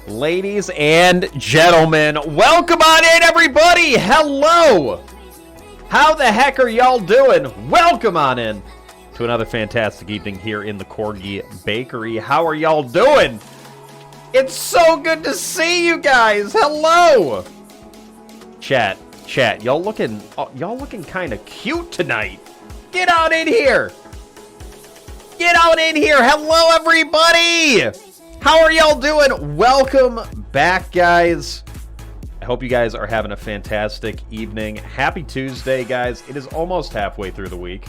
Ladies and gentlemen, welcome on in, everybody! Hello! How the heck are y'all doing? Welcome on in to another fantastic evening here in the Corgi Bakery. How are y'all doing? It's so good to see you guys! Hello! Chat, y'all looking kind of cute tonight. Get on in here! Get on in here! Hello, everybody! How are y'all doing? Welcome back, guys. I hope you guys are having a fantastic evening. Happy Tuesday, guys. It is almost halfway through the week.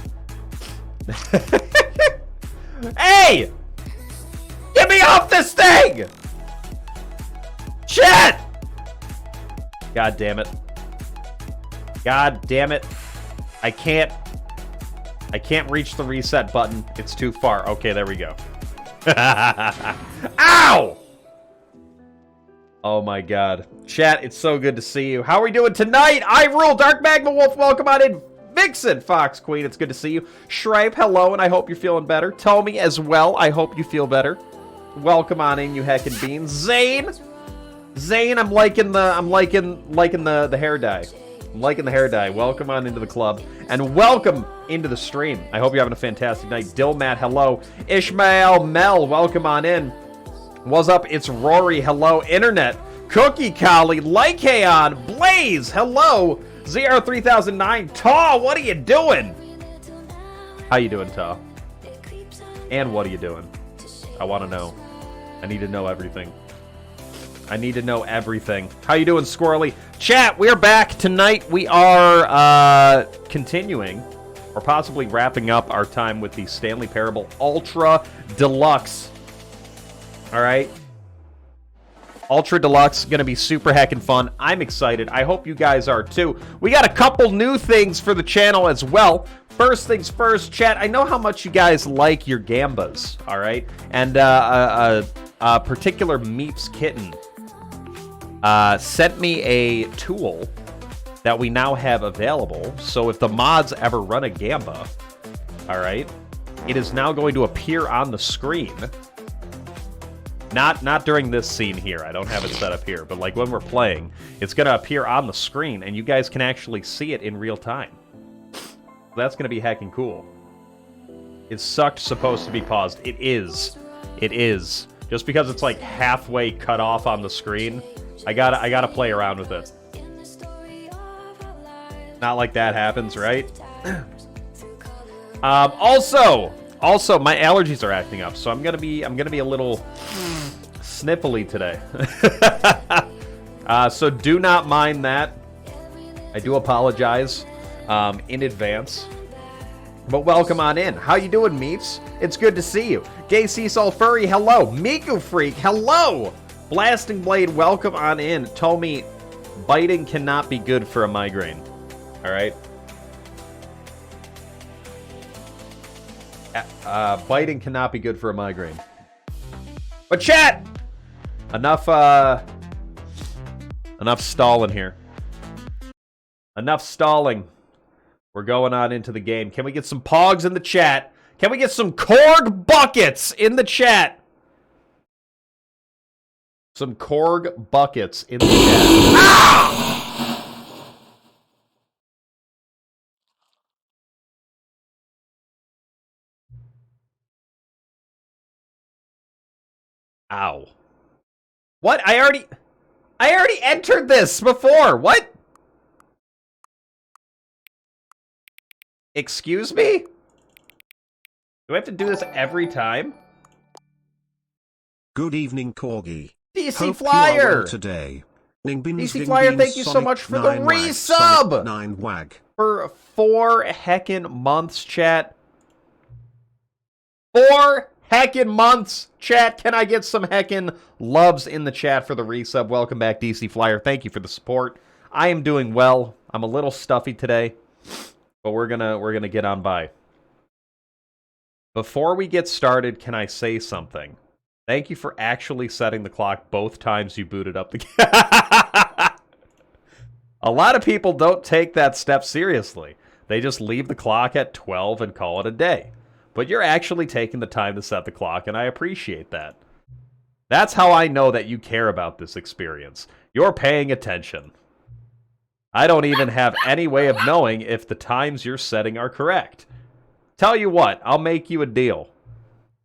Hey! Get me off this thing! Chat! God damn it. God damn it. I can't reach the reset button. It's too far. Okay, there we go. Ow! Oh my god. Chat, it's so good to see you. How are we doing tonight? I rule Dark Magma Wolf. Welcome on in. Vixen Fox Queen, it's good to see you. Shripe, hello, and I hope you're feeling better. Tommy as well, I hope you feel better. Welcome on in, you heckin' beans. Zane, I'm liking the hair dye. I'm liking the hair dye. Welcome on into the club. And welcome into the stream. I hope you're having a fantastic night. Dilmat, hello. Ishmael Mel, welcome on in. What's up? It's Rory, hello. Internet. Cookie Collie, Lycaon, Blaze, hello. ZR3009, Taw, what are you doing? How you doing, Taw? And what are you doing? I want to know. I need to know everything. I need to know everything. How you doing, Squirrely? Chat, we're back tonight. We are continuing, or possibly wrapping up our time with the Stanley Parable Ultra Deluxe. All right? Ultra Deluxe, gonna be super heckin' fun. I'm excited. I hope you guys are too. We got a couple new things for the channel as well. First things first, chat, I know how much you guys like your gambas, all right? And a particular Meeps Kitten sent me a tool that we now have available. So if the mods ever run a gamba, all right, it is now going to appear on the screen. Not during this scene here. I don't have it set up here, but like when we're playing, it's going to appear on the screen, and you guys can actually see it in real time. That's going to be heckin' cool. It's supposed to be paused. It is. It is. Just because it's like halfway cut off on the screen, I gotta play around with it. Not like that happens, right? Also, my allergies are acting up, so I'm gonna be a little sniffly today. So do not mind that. I do apologize in advance. But welcome on in. How you doing, Meeps? It's good to see you. Gay Seasol Furry, hello. Miku Freak, hello. Blasting Blade, welcome on in. Told me biting cannot be good for a migraine. All right. Biting cannot be good for a migraine. But chat, enough stalling here. Enough stalling. We're going on into the game. Can we get some pogs in the chat? Can we get some Korg buckets in the chat? Some Korg buckets in the chat. Ah! Ow. What? I already entered this before. What? Excuse me? Do I have to do this every time? Good evening, Corgi. DC Hope Flyer! You are well today. DC Flyer, thank you so much for the resub! 9 wag. For 4 heckin' months, chat. 4 heckin' months, chat. Can I get some heckin' loves in the chat for the resub? Welcome back, DC Flyer. Thank you for the support. I am doing well. I'm a little stuffy today, but we're gonna get on by. Before we get started, can I say something Thank you for actually setting the clock both times you booted up the game. A lot of people don't take that step seriously. They just leave the clock at 12 and call it a day. But you're actually taking the time to set the clock, and I appreciate that. That's how I know that you care about this experience. You're paying attention. I don't even have any way of knowing if the times you're setting are correct. Tell you what, I'll make you a deal.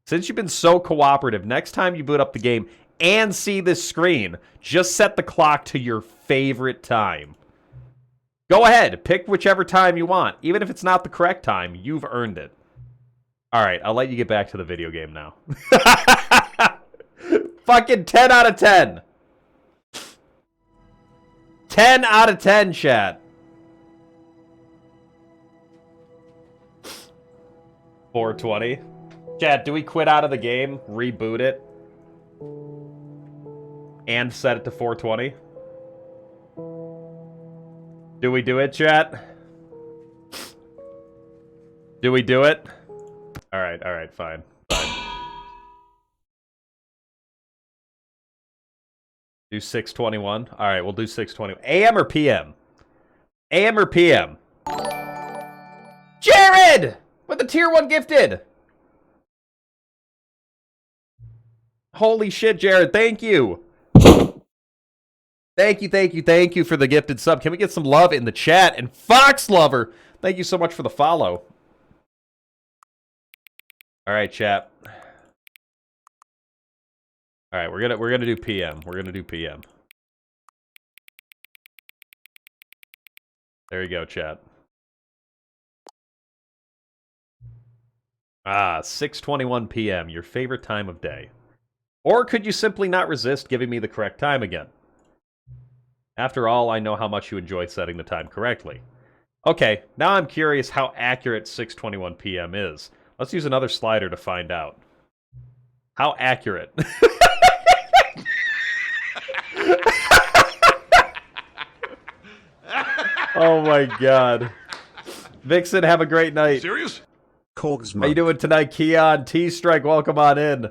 Since you've been so cooperative, next time you boot up the game and see this screen, just set the clock to your favorite time. Go ahead, pick whichever time you want. Even if it's not the correct time, you've earned it. Alright, I'll let you get back to the video game now. Fucking 10 out of 10. 10 out of 10, chat. 420. Chat, do we quit out of the game, reboot it, and set it to 420? Do we do it, chat? Do we do it? Alright, fine. Do 621? Alright, we'll do 621. AM or PM? AM or PM? Jared! With the tier 1 gifted! Holy shit, Jared, thank you! Thank you for the gifted sub. Can we get some love in the chat? And Fox Lover, thank you so much for the follow. Alright, chat. Alright, we're gonna do PM. We're gonna do PM. There you go, chat. 6:21 PM, your favorite time of day. Or could you simply not resist giving me the correct time again? After all, I know how much you enjoy setting the time correctly. Okay, now I'm curious how accurate 6:21 PM is. Let's use another slider to find out. How accurate? Oh my god. Vixen, have a great night. Serious? Corg's How you doing tonight, Keon? T-Strike, welcome on in.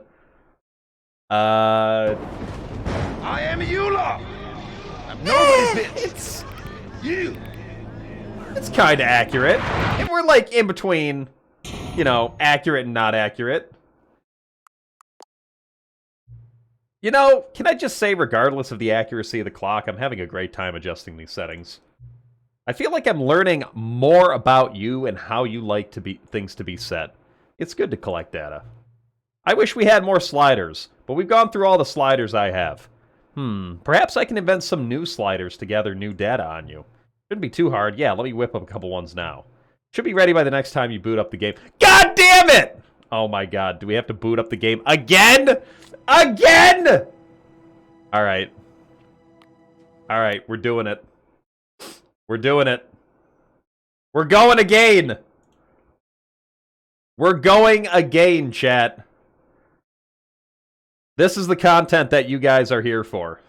I am Eula! I'm nobody's bitch! It's You! kind of accurate. And we're like in between, you know, accurate and not accurate. You know, can I just say, regardless of the accuracy of the clock, I'm having a great time adjusting these settings. I feel like I'm learning more about you and how you like things to be set. It's good to collect data. I wish we had more sliders, but we've gone through all the sliders I have. Perhaps I can invent some new sliders to gather new data on you. Shouldn't be too hard. Yeah, let me whip up a couple ones now. Should be ready by the next time you boot up the game. God damn it! Oh my god, do we have to boot up the game again? Again! Alright. Alright, we're doing it. We're doing it. We're going again! We're going again, chat. This is the content that you guys are here for.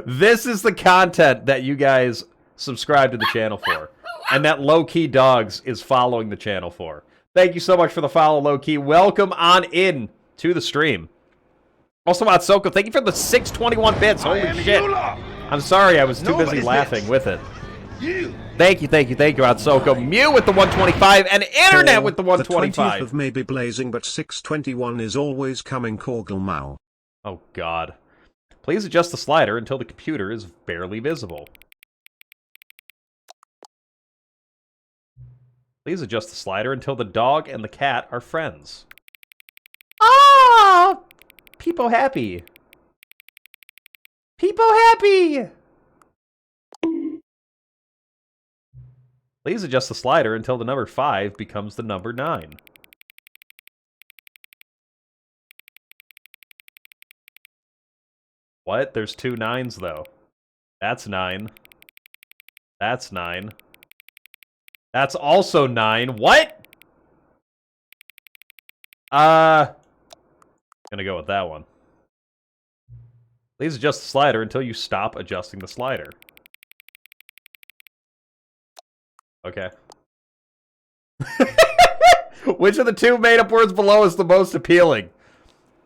This is the content that you guys subscribe to the channel for. And that Low-Key Dogs is following the channel for. Thank you so much for the follow, Low-Key. Welcome on in to the stream. Also, Atsoko, thank you for the 621 bits. Holy shit. I'm sorry, I was too busy laughing with it. Thank you, Atsoko. Mew with the 125 and Internet with the 125. The 20th of may be blazing, but 621 is always coming, Corgal Mao. Oh, God. Please adjust the slider until the computer is barely visible. Please adjust the slider until the dog and the cat are friends. Ah! People happy. People happy! Please adjust the slider until the number 5 becomes the number 9. What? There's 2 9s, though. That's 9. That's 9. That's also 9. What? Gonna go with that one. Please adjust the slider until you stop adjusting the slider. Okay. Which of the 2 made-up words below is the most appealing?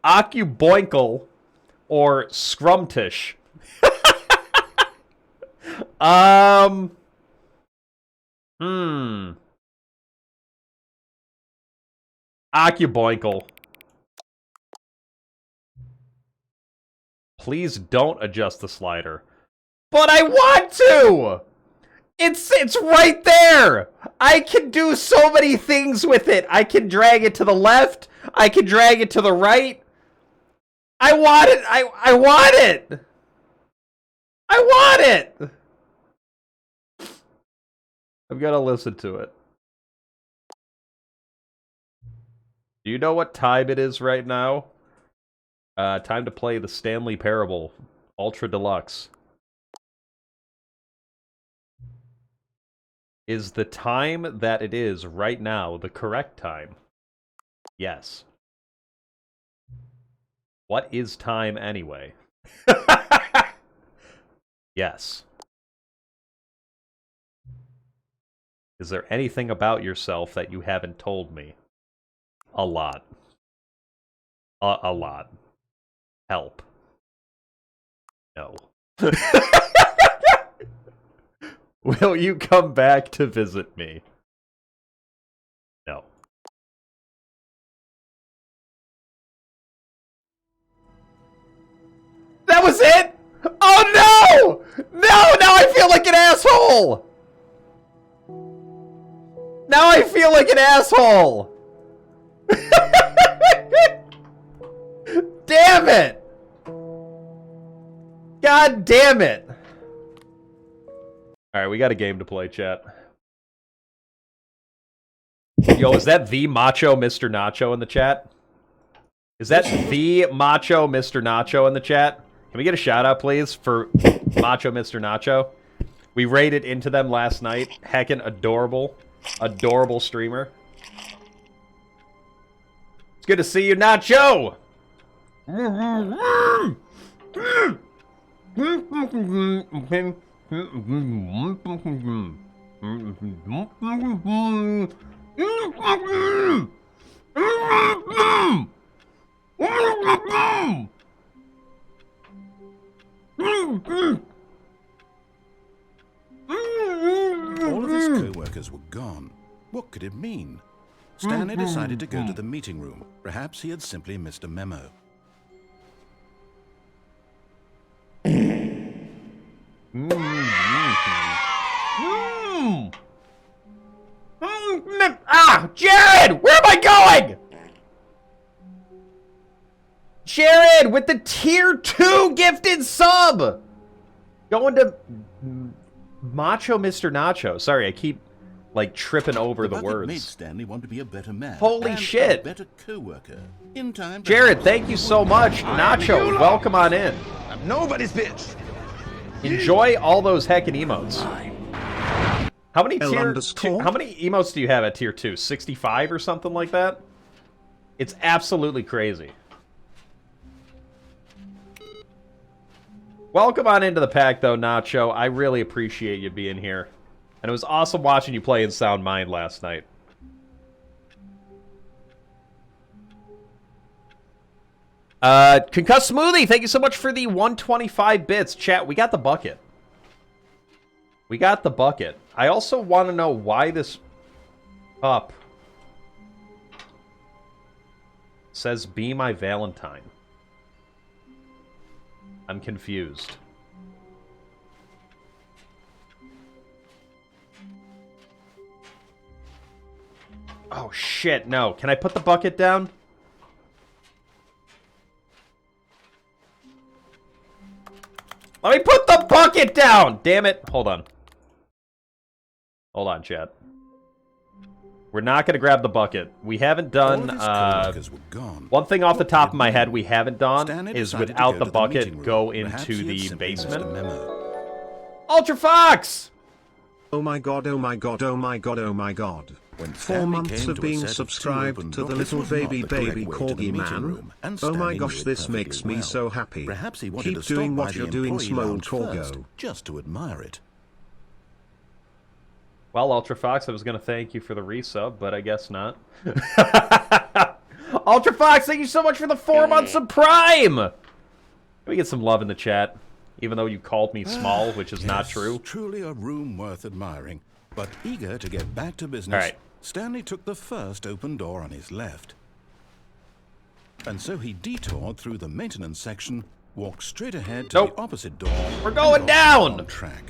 Occuboinkle or Scrumtish? Occuboinkle. Please don't adjust the slider. But I want to! It's right there! I can do so many things with it. I can drag it to the left. I can drag it to the right. I want it! I want it! I want it! I'm gonna listen to it. Do you know what time it is right now? Time to play the Stanley Parable Ultra Deluxe. Is the time that it is right now the correct time? Yes. What is time anyway? Yes. Is there anything about yourself that you haven't told me? A lot. A lot. Help. No. Will you come back to visit me? No. That was it? Oh no! No! Now I feel like an asshole! Now I feel like an asshole! Damn it! God damn it! Alright, we got a game to play, chat. Yo, is that the Macho Mr. Nacho in the chat? Is that the Macho Mr. Nacho in the chat? Can we get a shout out, please, for Macho Mr. Nacho? We raided into them last night. Heckin' adorable. Adorable streamer. It's good to see you, Nacho! All of his co-workers were gone. What could it mean? Stanley decided to go to the meeting room. Perhaps he had simply missed a memo. Ah! Jared! Where am I going? Jared with the tier 2 gifted sub! Going to Macho Mr. Nacho. Sorry, I keep like tripping over the words. Made Stanley want to be a better man. Holy and shit. A better co-worker. In time. Jared, thank you so much. Nacho, welcome on in. I'm nobody's bitch. Enjoy all those heckin' emotes. How many how many emotes do you have at tier 2? 65 or something like that? It's absolutely crazy. Welcome on into the pack, though, Nacho. I really appreciate you being here. And it was awesome watching you play in Sound Mind last night. Concussed Smoothie, thank you so much for the 125 bits. Chat, we got the bucket. We got the bucket. I also want to know why this up says Be My Valentine. I'm confused. Oh shit, no. Can I put the bucket down? Let me put the bucket down! Damn it. Hold on. Hold on, chat. We're not going to grab the bucket. We haven't done, one thing off the top of my head we haven't done is without the bucket, go into the basement. Ultra Fox! Oh my god, oh my god, oh my god, oh my god. 4 months of being subscribed to the little baby corgi man. Oh my gosh, this makes me so happy. Keep doing what you're doing, Smole Corgo. Just to admire it. Well, Ultra Fox, I was going to thank you for the resub, but I guess not. Ultra Fox, thank you so much for the 4 months of Prime. Can we get some love in the chat? Even though you called me small, which is not true. Truly a room worth admiring. But eager to get back to business, All right. Stanley took the first open door on his left. And so he detoured through the maintenance section, walked straight ahead to Nope. the opposite door. We're going down. On track.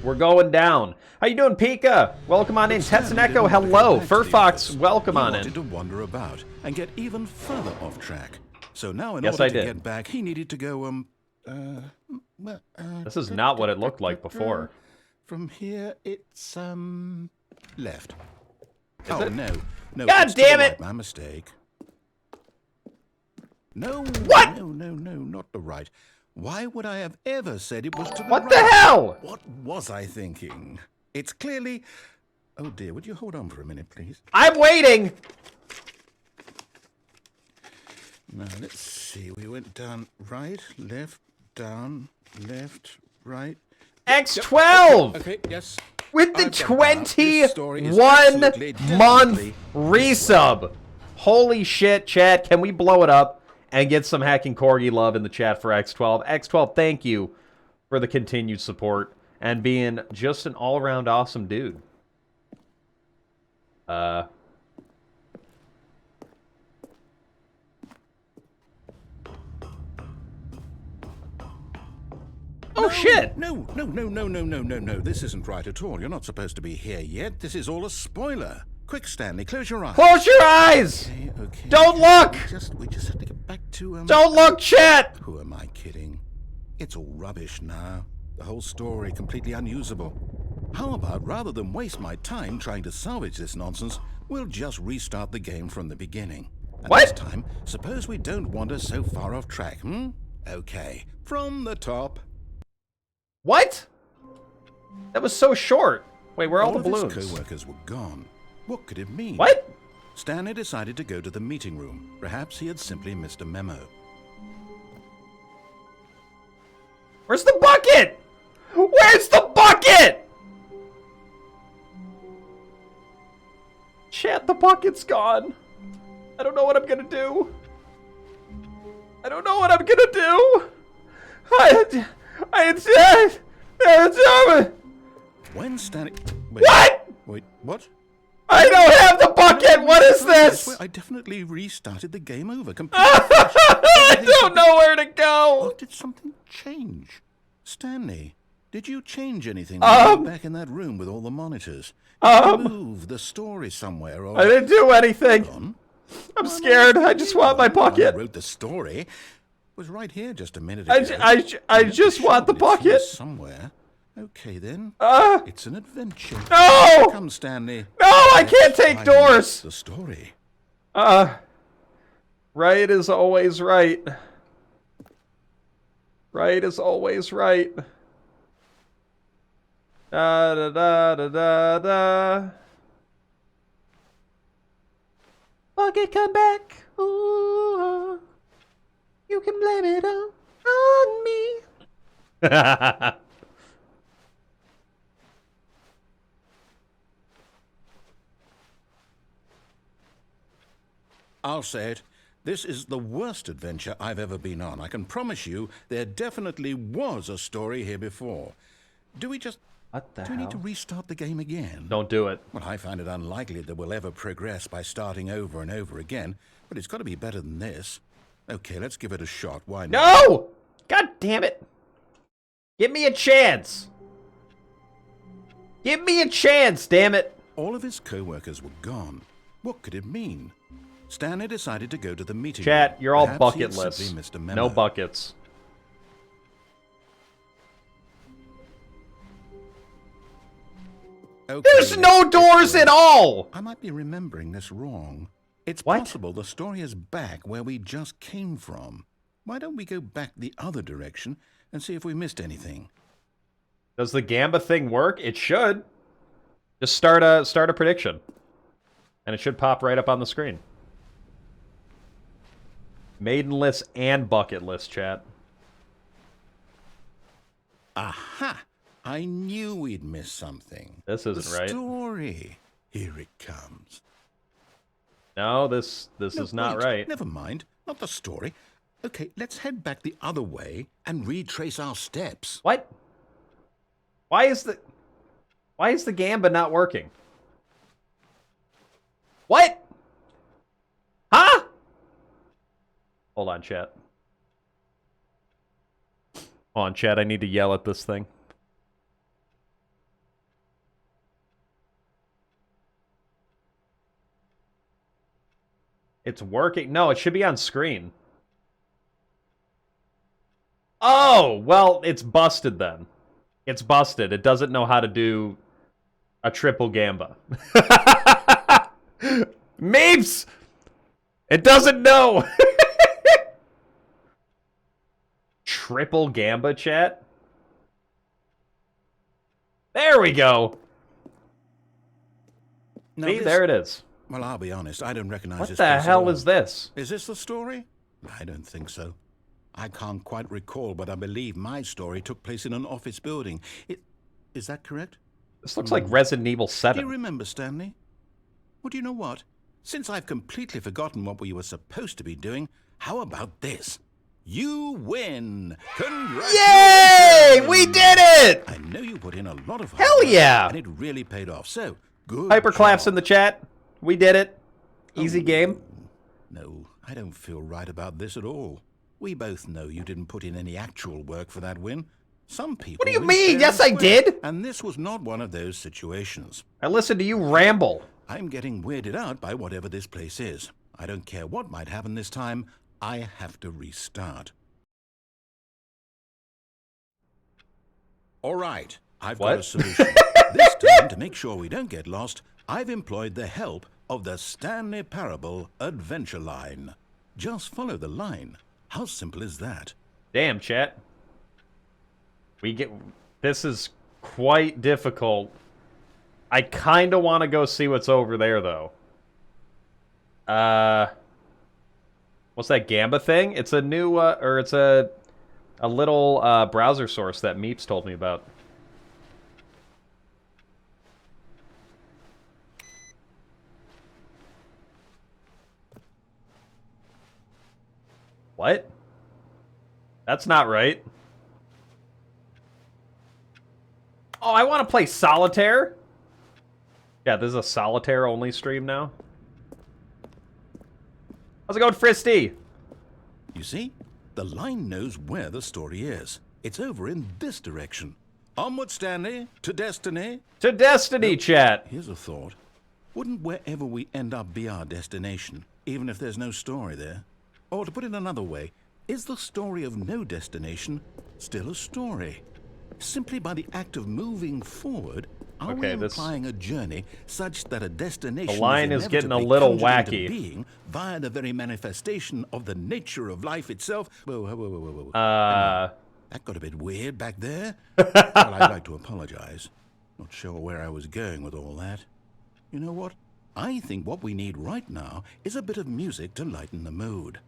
We're going down. How you doing, Pika? Welcome on in. Tetsuneko, hello. Furfox, welcome on in. He wanted to wander about and get even further off track. So now in Yes, order I to did. get back, he needed to go, This is not what it looked like before. From here, it's, left. Is oh, it? no. No, God it's to the damn right. it! My mistake. No, What? No, not the right. Why would I have ever said it was to the right? What the hell? What was I thinking? It's clearly... Oh, dear, would you hold on for a minute, please? I'm waiting. Now, let's see. We went down right, left, down, left, right. X12 Okay, yes. with the I've got it now. This story is 21 absolutely, month definitely- resub. Holy shit, chat. Can we blow it up and get some Hacking Corgi love in the chat for X12? X12, thank you for the continued support and being just an all-around awesome dude. Oh, shit. No. This isn't right at all. You're not supposed to be here yet. This is all a spoiler. Quick, Stanley, close your eyes. Close your eyes. Okay. Don't look. We just have to get back to, Don't look, chat. Who am I kidding? It's all rubbish now. The whole story completely unusable. How about, rather than waste my time trying to salvage this nonsense, we'll just restart the game from the beginning. And What? this time, suppose we don't wander so far off track, Okay, from the top. What? That was so short. Wait, where are all the Of his balloons? co-workers were gone. What could it mean? What? Stanley decided to go to the meeting room. Perhaps he had simply missed a memo. Where's the bucket? Where's the bucket? Chat, the bucket's gone. I don't know what I'm gonna do. I don't know what I'm gonna do. When Stanley... What? Wait, what? I don't have the bucket. What is this? I definitely restarted the game over completely. I don't know where to go. Or did something change? Stanley, did you change anything when you were back in that room with all the monitors? Did you move the story somewhere or... I didn't do anything. On? I'm scared. I just want my I bucket. wrote the story. It was right here just a minute ago. I just want the It's here bucket. somewhere. Okay then. Uh, It's an adventure. No! Come, Stanley. No, I can't Let's take find doors. The story. Right is always right. Right is always right. Da da da da da da. Bucket, come back. Ooh, you can blame it all on me. I'll say it. This is the worst adventure I've ever been on. I can promise you there definitely was a story here before. Do we just... What the Do we need to hell? restart the game again? Don't do it. Well, I find it unlikely that we'll ever progress by starting over and over again, but it's got to be better than this. Okay, let's give it a shot. Why not? No! God damn it. Give me a chance. Give me a chance, damn it. All of his co-workers were gone. What could it mean? Stanley decided to go to the meeting Chat, room. you're all Perhaps he had bucketless. simply missed a memo. No buckets. Okay, There's no doors at all! I might be remembering this wrong. It's What? possible the story is back where we just came from. Why don't we go back the other direction and see if we missed anything? Does the Gamba thing work? It should. Just start a prediction. And it should pop right up on the screen. Maiden list and bucket list, chat. Aha! I knew we'd missed something. This isn't the right. Story. Here it comes. No, this No, is not wait, right. Never mind. Not the story. Okay, let's head back the other way and retrace our steps. What? Why is the Gamba not working? What? Huh? Hold on, chat. Hold on, chat. I need to yell at this thing. It's working. No, it should be on screen. Oh, well, it's busted then. It's busted. It doesn't know how to do a triple Gamba. Meeps! It doesn't know. Triple Gamba, chat? There we go. Now See, there it is. Well, I'll be honest, I don't recognize What this the place at hell all. is this? Is this the story? I don't think so. I can't quite recall, but I believe my story took place in an office building. Is that correct? This looks like Resident Evil Do you 7. remember, Stanley? Well, do you know what? Since I've completely forgotten what we were supposed to be doing, how about this? You win! Congratulations! Yay! We did it! I know you put in a lot of hard Hell work, yeah! and it really paid off. So, good Hyper claps in job. the chat. We did it. Easy game. No, I don't feel right about this at all. We both know you didn't put in any actual work for that win. Some people. What do you win mean? fair Yes, and I square, did. And this was not one of those situations. I listened to you ramble. I'm getting weirded out by whatever this place is. I don't care what might happen this time. I have to restart. All right, I've got a What? solution. This time, to make sure we don't get lost, I've employed the help of the Stanley Parable Adventure Line. Just follow the line. How simple is that? Damn, chat. This is quite difficult. I kind of want to go see what's over there, though. What's that Gamba thing? It's a new, or it's a little browser source that Meeps told me about. What? That's not right. Oh, I want to play Solitaire. Yeah, this is a Solitaire-only stream now. How's it going, Fristy? You see, the line knows where the story is. It's over in this direction. Onward, Stanley, to destiny. To Destiny, chat. Here's a thought. Wouldn't wherever we end up be our destination, even if there's no story there? Or to put it another way, is the story of no destination still a story? Simply by the act of moving forward, are we implying a journey such that a destination The line is getting a inevitably little conjured into wacky. being via the very manifestation of the nature of life itself? Whoa. That got a bit weird back there. Well, I'd like to apologize. Not sure where I was going with all that. You know what? I think what we need right now is a bit of music to lighten the mood.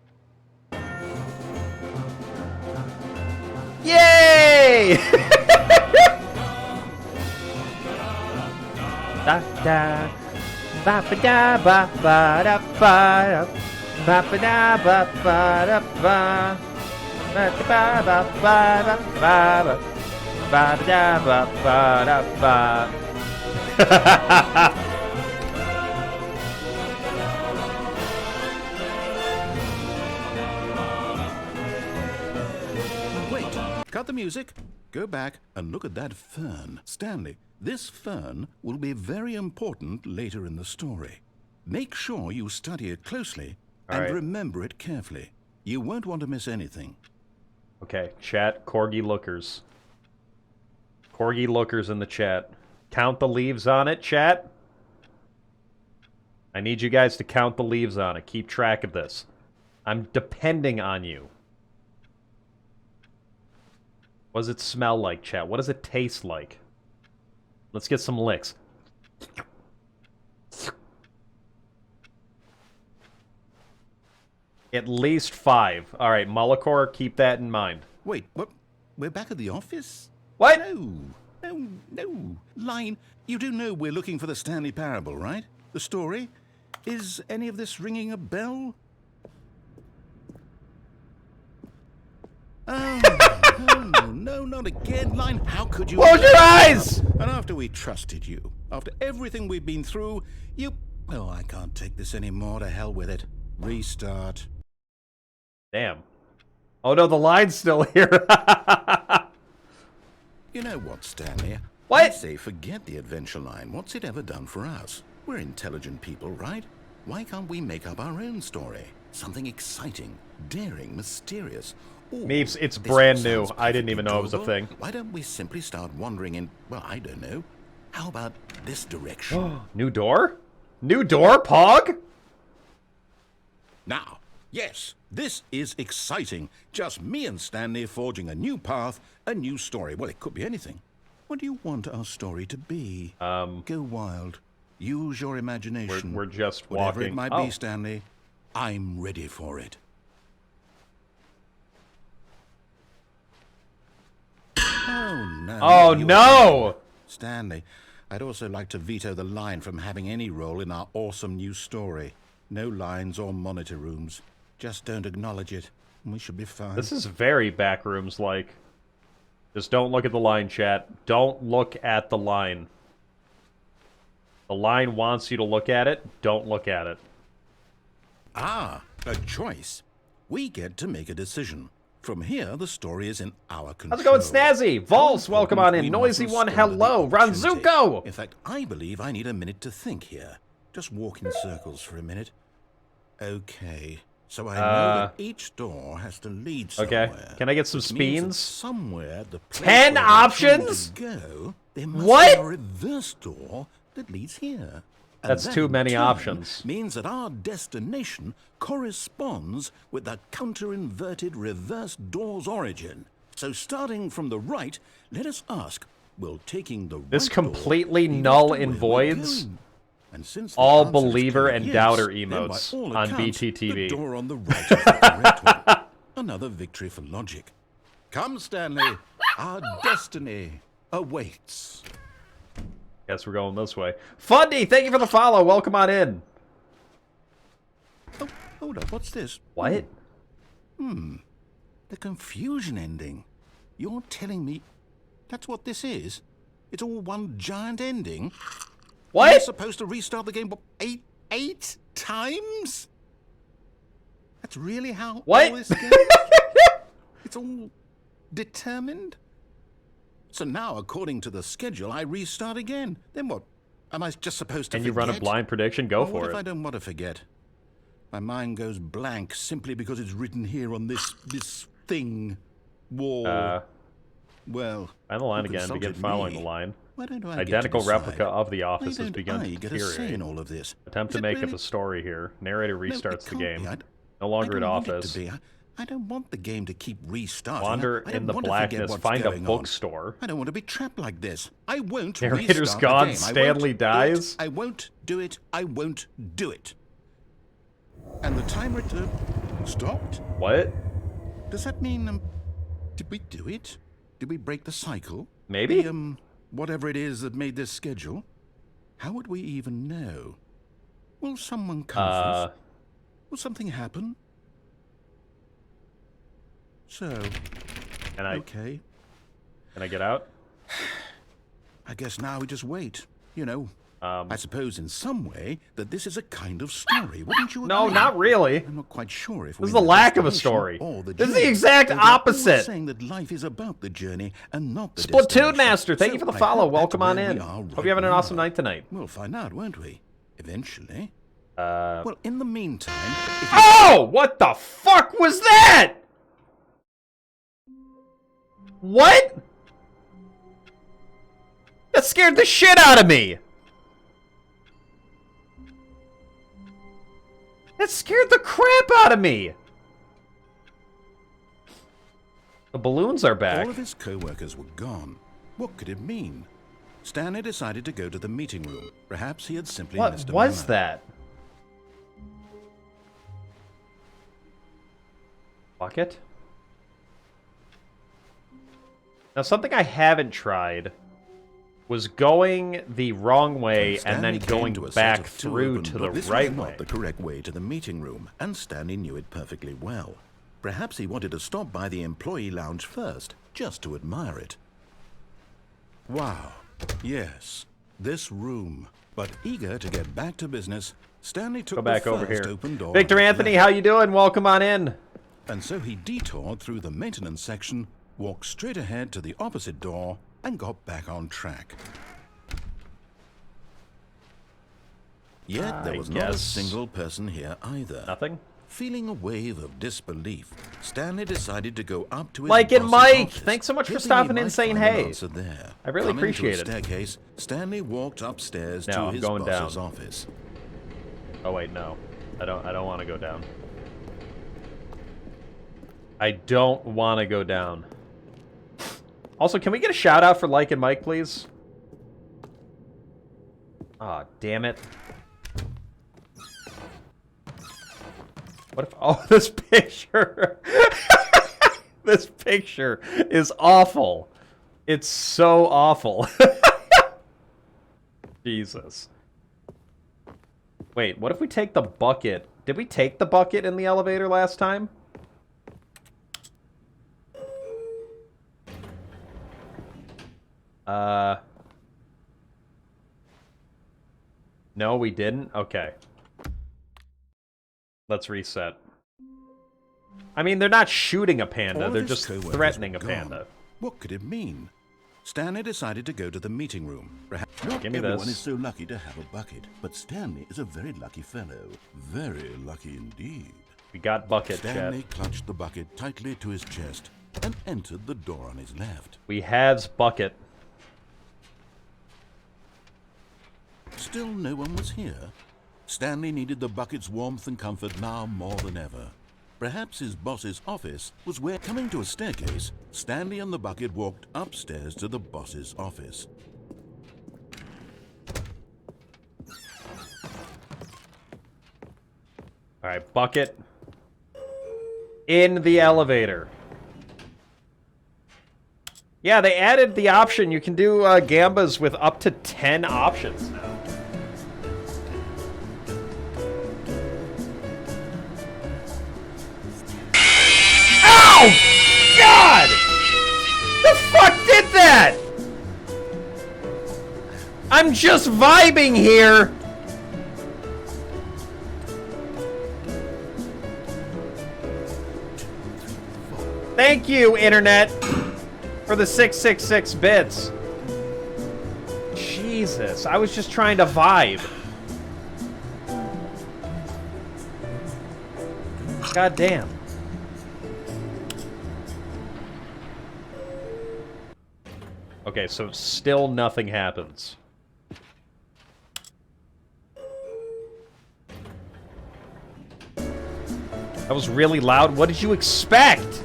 Yay! Da da ba ba da ba ba da ba ba ba da ba ba da ba ba ba ba ba ba ba da ba ba da ba. Wait, cut the music. Go back and look at that fern. Stanley, this fern will be very important later in the story. Make sure you study it closely and remember it carefully. You won't want to miss anything. Okay, chat, Corgi Lookers. Corgi Lookers in the chat. Count the leaves on it, chat. I need you guys to count the leaves on it. Keep track of this. I'm depending on you. What does it smell like, chat? What does it taste like? Let's get some licks. At least 5. All right, Mullacor, keep that in mind. Wait, what? We're back at the office? What? No. Line, you do know we're looking for the Stanley Parable, right? The story? Is any of this ringing a bell? Oh, no, not again, Line. How could you? Close your eyes! And after we trusted you, after everything we've been through, you... Oh, I can't take this anymore. To hell with it. Restart. Damn. Oh no, the line's still here. You know what, Stanley? What? I say forget the adventure line. What's it ever done for us? We're intelligent people, right? Why can't we make up our own story? Something exciting, daring, mysterious. Or, Meeps, it's this brand new. sounds I didn't even know it was a doable. thing. Why don't we simply start wandering in, well, I don't know. How about this direction? New door? New door, Pog? Now, yes, this is exciting. Just me and Stanley forging a new path, a new story. Well, it could be anything. What do you want our story to be? Go wild. Use your imagination. We're just Whatever walking. it might be, Stanley, I'm ready for it. Oh, no. Oh, You're no! Stanley, I'd also like to veto the line from having any role in our awesome new story. No lines or monitor rooms. Just don't acknowledge it, and we should be fine. This is very Backrooms-like. Just don't look at the line, chat. Don't look at the line. The line wants you to look at it. Don't look at it. Ah, a choice. We get to make a decision. From here, the story is in our control. How's it going, Snazzy? Vols, How welcome on in. important we Noisy mustn't one, squander the hello. opportunity. Ranzuko! In fact, I believe I need a minute to think here. Just walk in circles for a minute. Okay. So I know that each door has to lead somewhere. Okay. Can I get some which means that speens? Somewhere the place 10 where we're trying options? to go, there must What? be a reverse door that leads here. And That's that too in many turn options. Means that our destination corresponds with the counter-inverted reverse door's origin. So starting from the right, let us ask, will taking the This right door completely lead us null to and where we're voids going? And since the all answer is believer clearly and yes, doubter then by emotes all on accounts, BTTV. The door on the right is the correct one. Another victory for logic. Come, Stanley. Our destiny awaits. Guess we're going this way. Fundy, thank you for the follow. Welcome on in. Oh, hold up. What's this? What? The confusion ending. You're telling me that's what this is? It's all one giant ending? You're What? supposed to restart the game what, eight times? That's really how What? all this goes? It's all determined? So now, according to the schedule, I restart again. Then what? Am I just supposed to And forget? you run a blind prediction? Go Well, what for if I it. don't want to forget? My mind goes blank simply because it's written here on this thing. Wall. Well, Find the line you again. Begin consulted following me. the line. Why don't I Identical get to decide? replica of the Why office has don't begun I to get a say in deteriorate. all of this? Attempt Is to it make really? up a story here. Narrator No, it restarts the can't game. be. No longer I at don't want it office. to be. I don't want the game to keep restarting. Wander I don't in the want to forget blackness. what's Find a going on. bookstore. I don't want to be trapped like this. I won't Narrator's restart gone, the game. Stanley dies. I won't do it. I won't do it. And the timer stopped? What? Does that mean, did we do it? Did we break the cycle? Maybe? The, whatever it is that made this schedule? How would we even know? Will someone come for us? Will something happen? So, Can I okay. can I get out? I guess now we just wait. You know, Um, I suppose in some way that this is a kind of story, wouldn't you agree? No, not really. I'm not quite sure if This is we're the in lack of a destination story. or the This is the journey. exact Though they're all opposite. saying that life is about the journey and not the Splatoon destination. Master, thank you So for the I follow. hope that's Welcome on where in. we are Hope right you're having an now. awesome night tonight. We'll find out, won't we? Eventually. Uh. Well, in the meantime, if you Oh! What the fuck was that? What? That scared the shit out of me. That scared the crap out of me. The balloons are back. all of his co-workers were gone, what could it mean? Stanley decided to go to the meeting room. Perhaps he had simply missed What a was memo. that? Bucket? Now, something I haven't tried was going the wrong way and then Stanley going came to a set back of two through open to the doors. This right was way. not the correct way to the meeting room, and Stanley knew it perfectly well. Perhaps he wanted to stop by the employee lounge first, just to admire it. Wow. Yes, this room. But eager to get back to business, Stanley took Go back the over first here. open door. Victor on his Anthony, left. how you doing? Welcome on in. And so he detoured through the maintenance section, walked straight ahead to the opposite door, and got back on track. Yet there was not a guess. single person here either. Nothing? Feeling a wave of disbelief, Stanley decided to go up to his Like and boss's Mike, office, thanks so much for hoping he stopping might in, saying find an hey. answer there. I really Coming appreciate to a it. staircase, Stanley walked upstairs No, to I'm his going boss's down. office. Oh wait, no. I don't want to go down. I don't want to go down. Also, can we get a shout out for Like and Mike, please? Aw, damn it. What if... Oh, this picture... This picture is awful. It's so awful. Jesus. Wait, what if we take the bucket? Did we take the bucket in the elevator last time? No, we didn't? Okay. Let's reset. I mean, they're not shooting a panda, All they're of his just coworkers threatening were a gone. panda. What could it mean? Stanley decided to go to the meeting room. Perhaps not Give me everyone this. is so lucky to have a bucket, but Stanley is a very lucky fellow. Very lucky indeed. We got bucket, Stanley chat. clutched the bucket tightly to his chest and entered the door on his left. We has bucket. Still no one was here. Stanley needed the bucket's warmth and comfort now more than ever. Perhaps his boss's office was where, coming to a staircase, Stanley and the bucket walked upstairs to the boss's office. Alright, bucket. In the elevator. Yeah, they added the option. You can do gambas with up to 10 options now. Ow! God! The fuck did that? I'm just vibing here. Thank you, Internet, for the 666 bits. Jesus, I was just trying to vibe. God damn. Okay, so still nothing happens. That was really loud. What did you expect?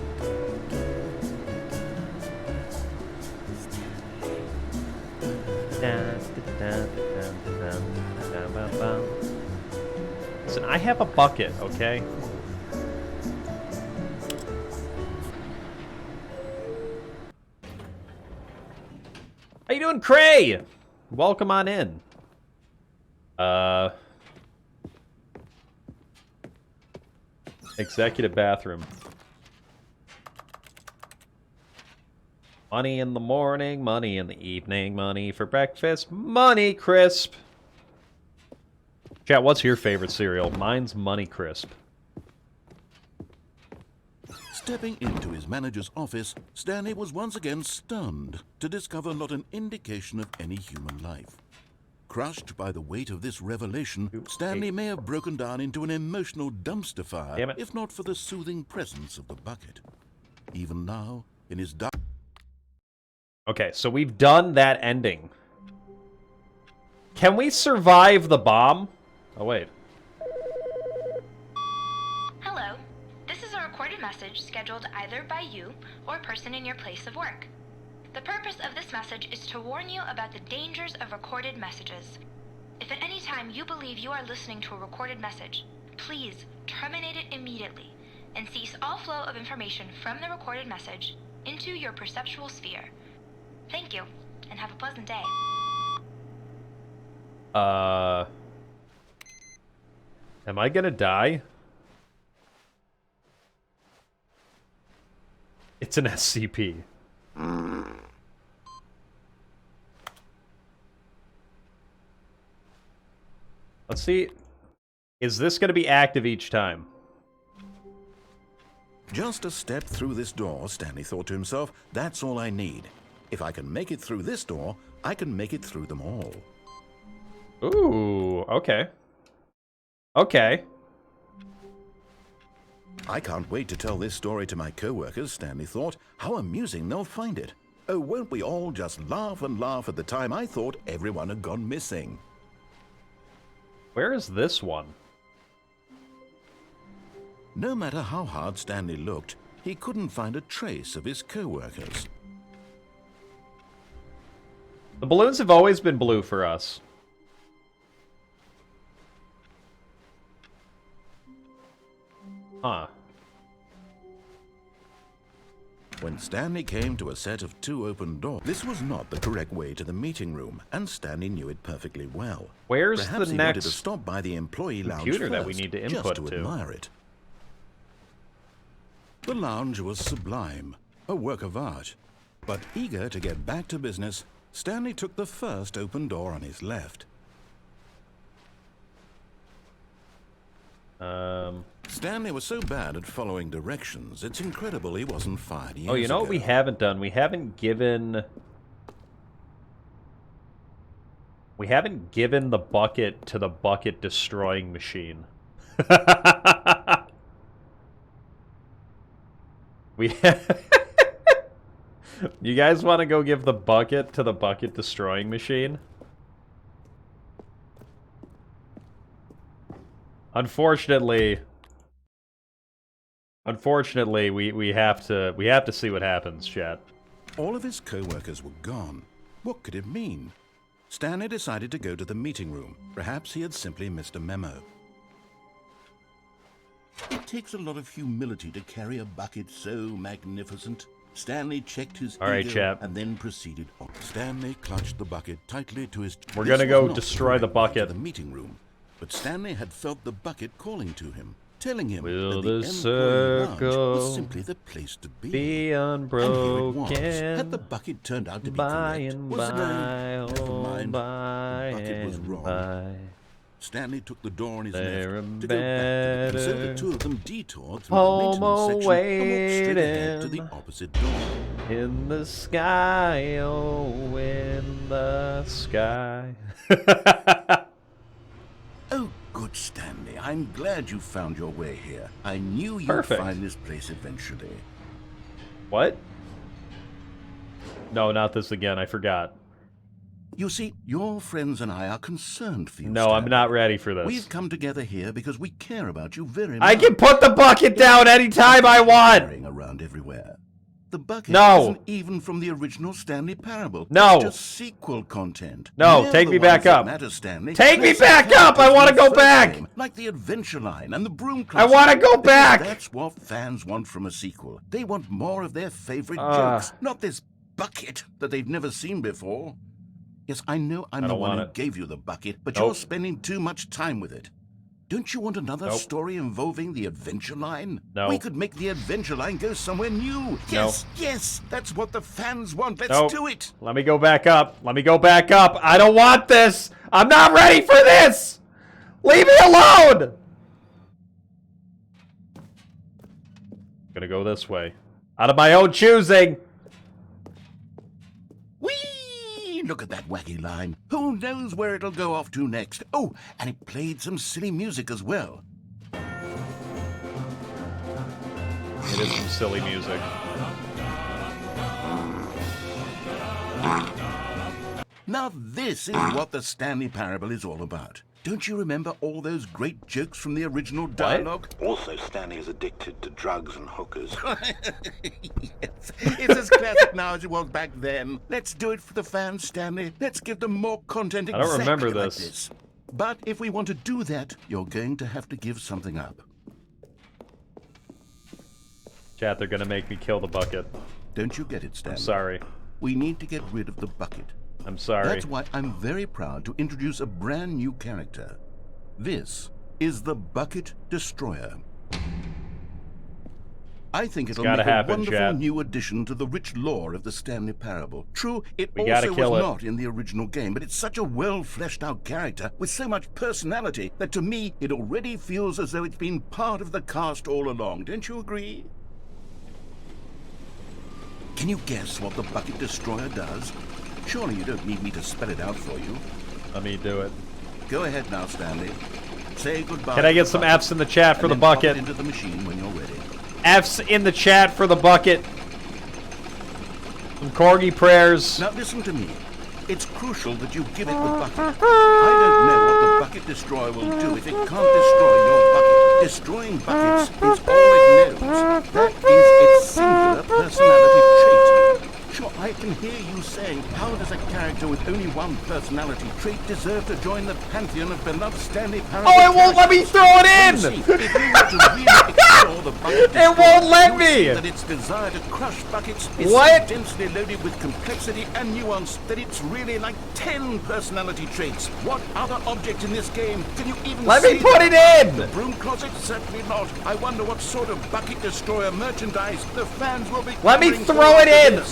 Listen, I have a bucket, okay? How you doing, Cray? Welcome on in. Executive bathroom. Money in the morning, money in the evening, money for breakfast, money crisp. Chat, what's your favorite cereal? Mine's Money Crisp. Stepping into his manager's office, Stanley was once again stunned to discover not an indication of any human life. Crushed by the weight of this revelation, Stanley may have broken down into an emotional dumpster fire, Damn it. if not for the soothing presence of the bucket. Even now, in his dark... Okay, so we've done that ending. Can we survive the bomb? Oh, wait. Hello. This is a recorded message scheduled either by you or a person in your place of work. The purpose of this message is to warn you about the dangers of recorded messages. If at any time you believe you are listening to a recorded message, please terminate it immediately and cease all flow of information from the recorded message into your perceptual sphere. Thank you, and have a pleasant day. Am I gonna die? It's an SCP. Let's see. Is this gonna be active each time? Just a step through this door, Stanley thought to himself, that's all I need. If I can make it through this door, I can make it through them all. Ooh, okay. Okay. I can't wait to tell this story to my co-workers, Stanley thought. How amusing they'll find it. Oh, won't we all just laugh and laugh at the time I thought everyone had gone missing. Where is this one? No matter how hard Stanley looked, he couldn't find a trace of his co-workers. The balloons have always been blue for us. Huh. When Stanley came to a set of 2 open doors, this was not the correct way to the meeting room, and Stanley knew it perfectly well. Where's Perhaps the he wanted next to stop by the employee lounge computer that we first, need to just input to to? admire it. The lounge was sublime, a work of art. But eager to get back to business, Stanley took the first open door on his left. Stanley was so bad at following directions, it's incredible he wasn't fired years Oh, you know what we ago. haven't done? We haven't given the bucket to the bucket destroying machine. We You guys want to go give the bucket to the bucket destroying machine? Unfortunately, we have to see what happens, chat. All of his co-workers were gone. What could it mean? Stanley decided to go to the meeting room. Perhaps he had simply missed a memo. It takes a lot of humility to carry a bucket so magnificent. Stanley checked his All right, ego chap. and then proceeded on. Stanley clutched the bucket tightly to his... We're This gonna was go not destroy the correct way to bucket. The meeting room, but Stanley had felt the bucket calling to him, telling him Will that the the employee lounge circle was simply the place to be. Be And here it was. unbroken. Had the bucket turned out to be By correct? and Was it? by, Never oh, mind. by The bucket was and wrong. by. Stanley took the door on his They're left to go back to the, so the better. two of them detoured through Home the maintenance section and walked straight ahead to the waiting. opposite door. In the sky, oh, in the sky. Oh, good Stanley, I'm glad you found your way here. I knew you'd Perfect. find this place eventually. What? No, not this again. I forgot. You see, your friends and I are concerned for you, No, Stanley. I'm not ready for this. We've come together here because we care about you very much. I can put the bucket down anytime I want! Carrying around everywhere. The bucket No. isn't even from the original Stanley Parable. No. It's just sequel content. No, They're take the me back ones that up. Matter, Stanley. Take me Let's back have up! I it wanna from the go first back! game, like the Adventure Line and the Broom I Closet. want to go Because back! That's what fans want from a sequel. They want more of their favorite Ah. jokes, not this bucket that they've never seen before. Yes, I know I'm the don't one want who it. gave you the bucket, but Nope. you're spending too much time with it. Don't you want another Nope. story involving the Adventure Line? No. We could make the Adventure Line go somewhere new. Yes, yes, that's what the fans want. Let's Nope. do it. Let me go back up. Let me go back up. I don't want this. I'm not ready for this. Leave me alone. I'm gonna go this way. Out of my own choosing. Whee! Look at that wacky line. Who knows where it'll go off to next? Oh, and it played some silly music as well. It is some silly music. Now this is what the Stanley Parable is all about. Don't you remember all those great jokes from the original dialogue? Also, Stanley is addicted to drugs and hookers. Yes, it's as classic now as it was back then. Let's do it for the fans, Stanley. Let's give them more content I don't exactly remember like this. this. But if we want to do that, you're going to have to give something up. Chat, they're gonna make me kill the bucket. Don't you get it, Stanley? I'm sorry. We need to get rid of the bucket. I'm sorry. That's why I'm very proud to introduce a brand new character. This is the Bucket Destroyer. I think it'll make a wonderful new addition to the rich lore of the Stanley Parable. True, it also was not in the original game, but it's such a well-fleshed-out character with so much personality that to me it already feels as though it's been part of the cast all along. Don't you agree? Can you guess what the Bucket Destroyer does? Surely you don't need me to spell it out for you. Let me do it. Go ahead now, Stanley. Say goodbye. Can I get some F's in the chat for the bucket? Into the machine when you're ready. F's in the chat for the bucket. Some corgi prayers. Now listen to me. It's crucial that you give it the bucket. I don't know what the Bucket Destroyer will do if it can't destroy your bucket. Destroying buckets is all it knows. That is its singular personality trait. Sure, I can hear you saying, how does a character with only one personality trait deserve to join the pantheon of beloved Stanley Parable? Oh, it won't let me throw it in! See, if you were to really explore the Bucket Destroyer, it won't let me! That its desire to crush buckets is so densely loaded with complexity and nuance that it's really like 10 personality traits. What other object in this game can you even let see? Me put it in! The broom closet? Certainly not. I wonder what sort of Bucket Destroyer merchandise the fans will be. Let me throw it in!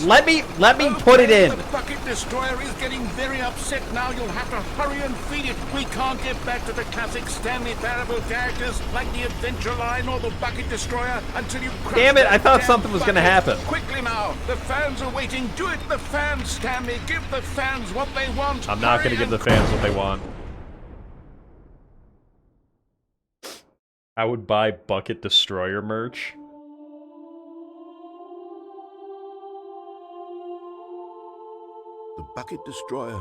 Let me put it in. The Bucket Destroyer is getting very upset now. You'll have to hurry and feed it. We can't get back to the classic Stanley Parable characters like the Adventure Line or the Bucket Destroyer until you crush. Damn it, I thought something was going to happen. Quickly now. The fans are waiting. Do it, the fans, Stanley. Give the fans what they want. I'm not going to give the fans what they want. I would buy Bucket Destroyer merch. The Bucket Destroyer,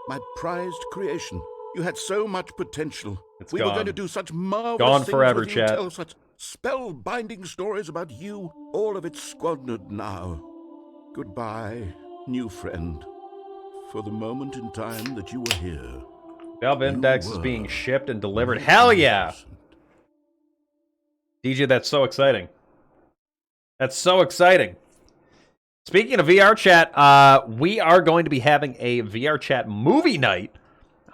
my prized creation. You had so much potential. We were going to do such marvelous things forever, with you, chat. tell such spellbinding stories about you. All of it squandered now. Goodbye, new friend. For the moment in time that you were here. Valve Index is being shipped and delivered. Hell yeah! DJ, that's so exciting. That's so exciting. Speaking of VR chat, we are going to be having a VR chat movie night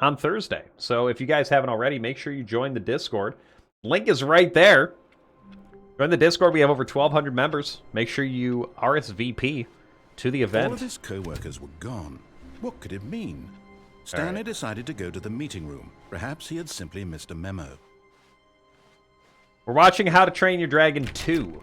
on Thursday. So if you guys haven't already, make sure you join the Discord. Link is right there. Join the Discord. We have over 1,200 members. Make sure you RSVP to the event. All of his co-workers were gone. What could it mean? Stanley decided to go to the meeting room. Perhaps he had simply missed a memo. We're watching How to Train Your Dragon 2.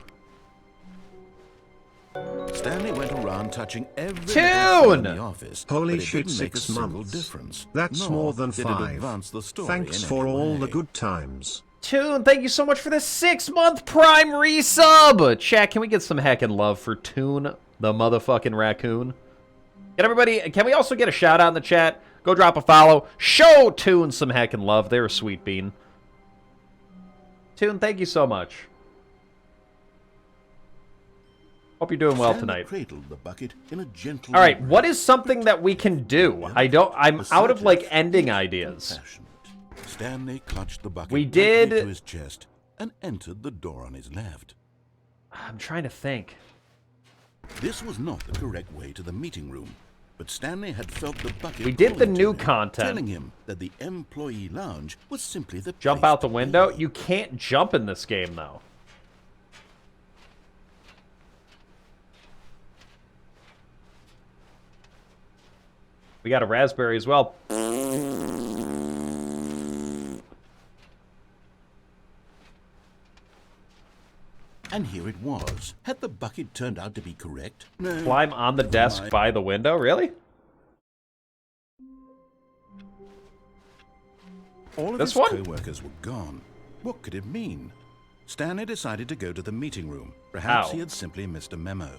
Stanley went around touching every Tune! in the office. Holy but it shit, didn't make 6 a single months. difference. That's Nor more than did it 5. advance the story Thanks in for any all way. the good times. Toon, thank you so much for the 6-month Prime resub! Chat, can we get some heckin' love for Toon, the motherfucking raccoon? Can we also get a shout out in the chat? Go drop a follow. Show Toon some heckin' love. They're a sweet bean. Toon, thank you so much. Hope you're doing well tonight. Cradled the bucket in a gentle All right, embrace. what is something that we can do? I'm out of like ending ideas. Stanley clutched the bucket We tightly did- to his chest and entered the door on his left. I'm trying to think. This was not the correct way to the meeting room, but Stanley had felt the bucket. We did the calling to new him, content. telling him that the employee lounge was simply the Jump place out the to window? be. You can't jump in this game, though. We got a raspberry as well. And here it was. Had the bucket turned out to be correct? No. Climb on the desk by the window? Really? All of This his one? co-workers were gone. What could it mean? Stanley decided to go to the meeting room. Perhaps How? he had simply missed a memo.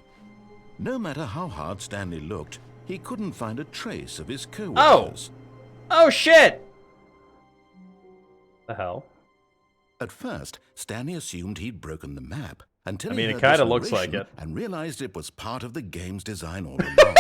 No matter how hard Stanley looked, he couldn't find a trace of his co-workers. Oh, shit! The hell? At first, Stanley assumed he'd broken the map until I mean, he it heard kinda this looks like narration it. and realized it was part of the game's design all along.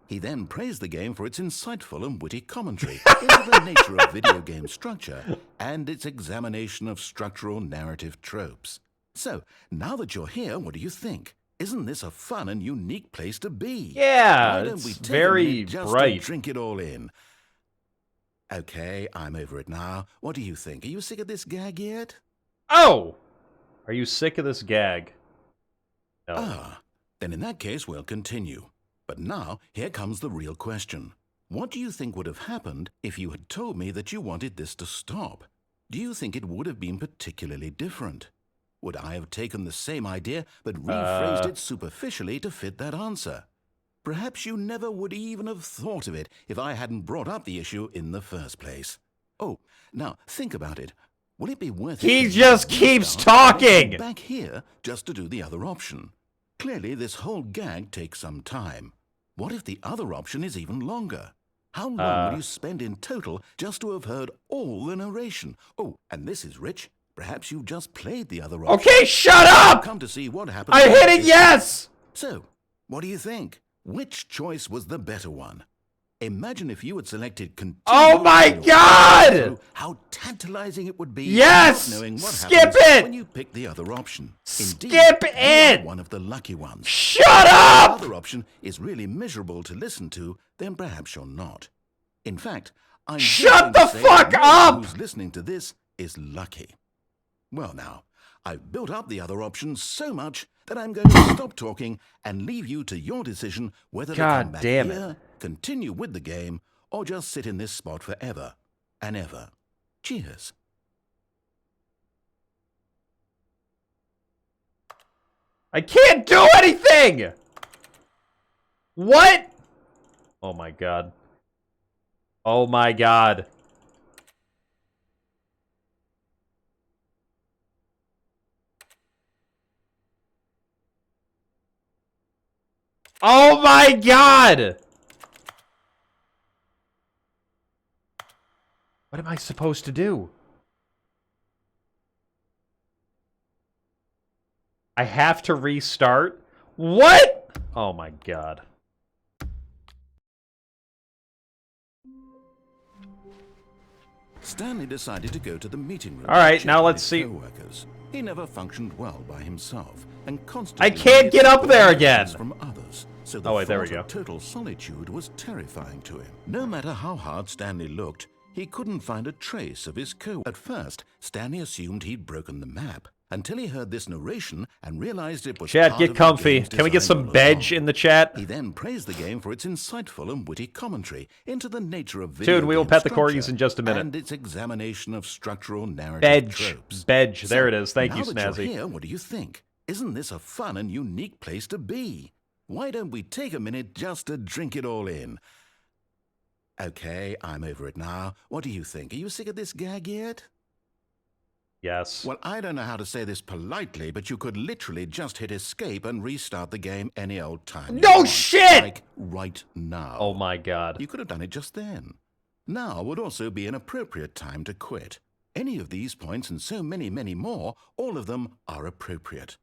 He then praised the game for its insightful and witty commentary into the nature of video game structure and its examination of structural narrative tropes. So, now that you're here, what do you think? Isn't this a fun and unique place to be? Yeah, Why don't we it's take a very minute just bright. to drink it all in? Okay, I'm over it now. What do you think? Are you sick of this gag yet? Oh! Are you sick of this gag? No. Ah, then in that case, we'll continue. But now, here comes the real question. What do you think would have happened if you had told me that you wanted this to stop? Do you think it would have been particularly different? Would I have taken the same idea but rephrased it superficially to fit that answer? Perhaps you never would even have thought of it if I hadn't brought up the issue in the first place. Oh, now think about it. Will it be worth it? He for you just to keeps restart and talking! come back here just to do the other option. Clearly, this whole gag takes some time. What if the other option is even longer? How long will you spend in total just to have heard all the narration? Oh, and this is Rich. Perhaps you've just played the other option. Okay, shut up! Come to see what happened. I hit it, yes! So, what do you think? Which choice was the better one? Imagine if you had selected continue. Oh my God! How tantalizing it would be. Yes! Not knowing what Skip happens it! when you pick the other option. Indeed, Skip you it! are one of the lucky ones. Shut If up! the other option is really miserable to listen to, then perhaps you're not. In fact, I'm Shut just going the to say fuck no one up! Who's listening to this is lucky. Well now, I've built up the other option so much that I'm going to stop talking and leave you to your decision whether to God come back damn it. here, continue with the game, or just sit in this spot forever and ever. Cheers. I can't do anything! What? Oh my God. Oh my God. Oh my God! What am I supposed to do? I have to restart? What? Oh my God. Stanley decided to go to the meeting room. All right, to check now with let's his see. coworkers. He never functioned well by himself, and constantly I can't needed get up there guidance again. from others. So the Oh, wait, there we thought of go. total solitude was terrifying to him. No matter how hard Stanley looked, he couldn't find a trace of his co. At first, Stanley assumed he'd broken the map, until he heard this narration and realized it was Chat, part get of the comfy. game's Can we get design some all bedge along. in the chat? He then praised the game for its insightful and witty commentary into the nature of video Dude, we will game pet the structure corgis in just a minute. and its examination of structural narrative Bedge. tropes. Bedge. There So, it is. Thank now you, that you're Snazzy. here, what do you think? Isn't this a fun and unique place to be? Why don't we take a minute just to drink it all in? Okay, I'm over it now. What do you think? Are you sick of this gag yet? Yes. Well, I don't know how to say this politely, but you could literally just hit escape and restart the game any old time. you No want. shit! Like right now. Oh my God. You could have done it just then. Now would also be an appropriate time to quit. Any of these points and so many, many more, all of them are appropriate.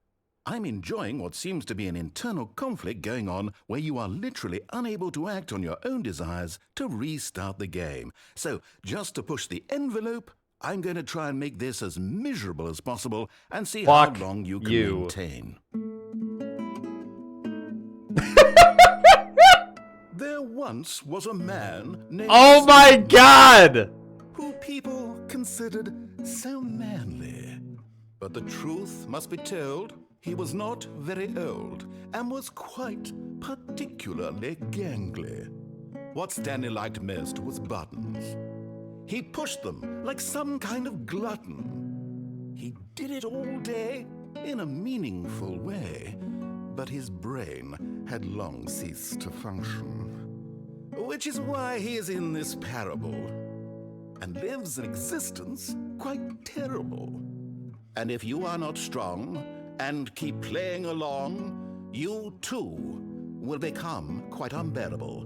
I'm enjoying what seems to be an internal conflict going on where you are literally unable to act on your own desires to restart the game. So, just to push the envelope, I'm going to try and make this as miserable as possible and see Fuck how long you can you. maintain. There once was a man named Oh my God! who people considered so manly. But the truth must be told, he was not very old and was quite particularly gangly. What Stanley liked most was buttons. He pushed them like some kind of glutton. He did it all day in a meaningful way, but his brain had long ceased to function. Which is why he is in this parable and lives an existence quite terrible. And if you are not strong and keep playing along, you too will become quite unbearable.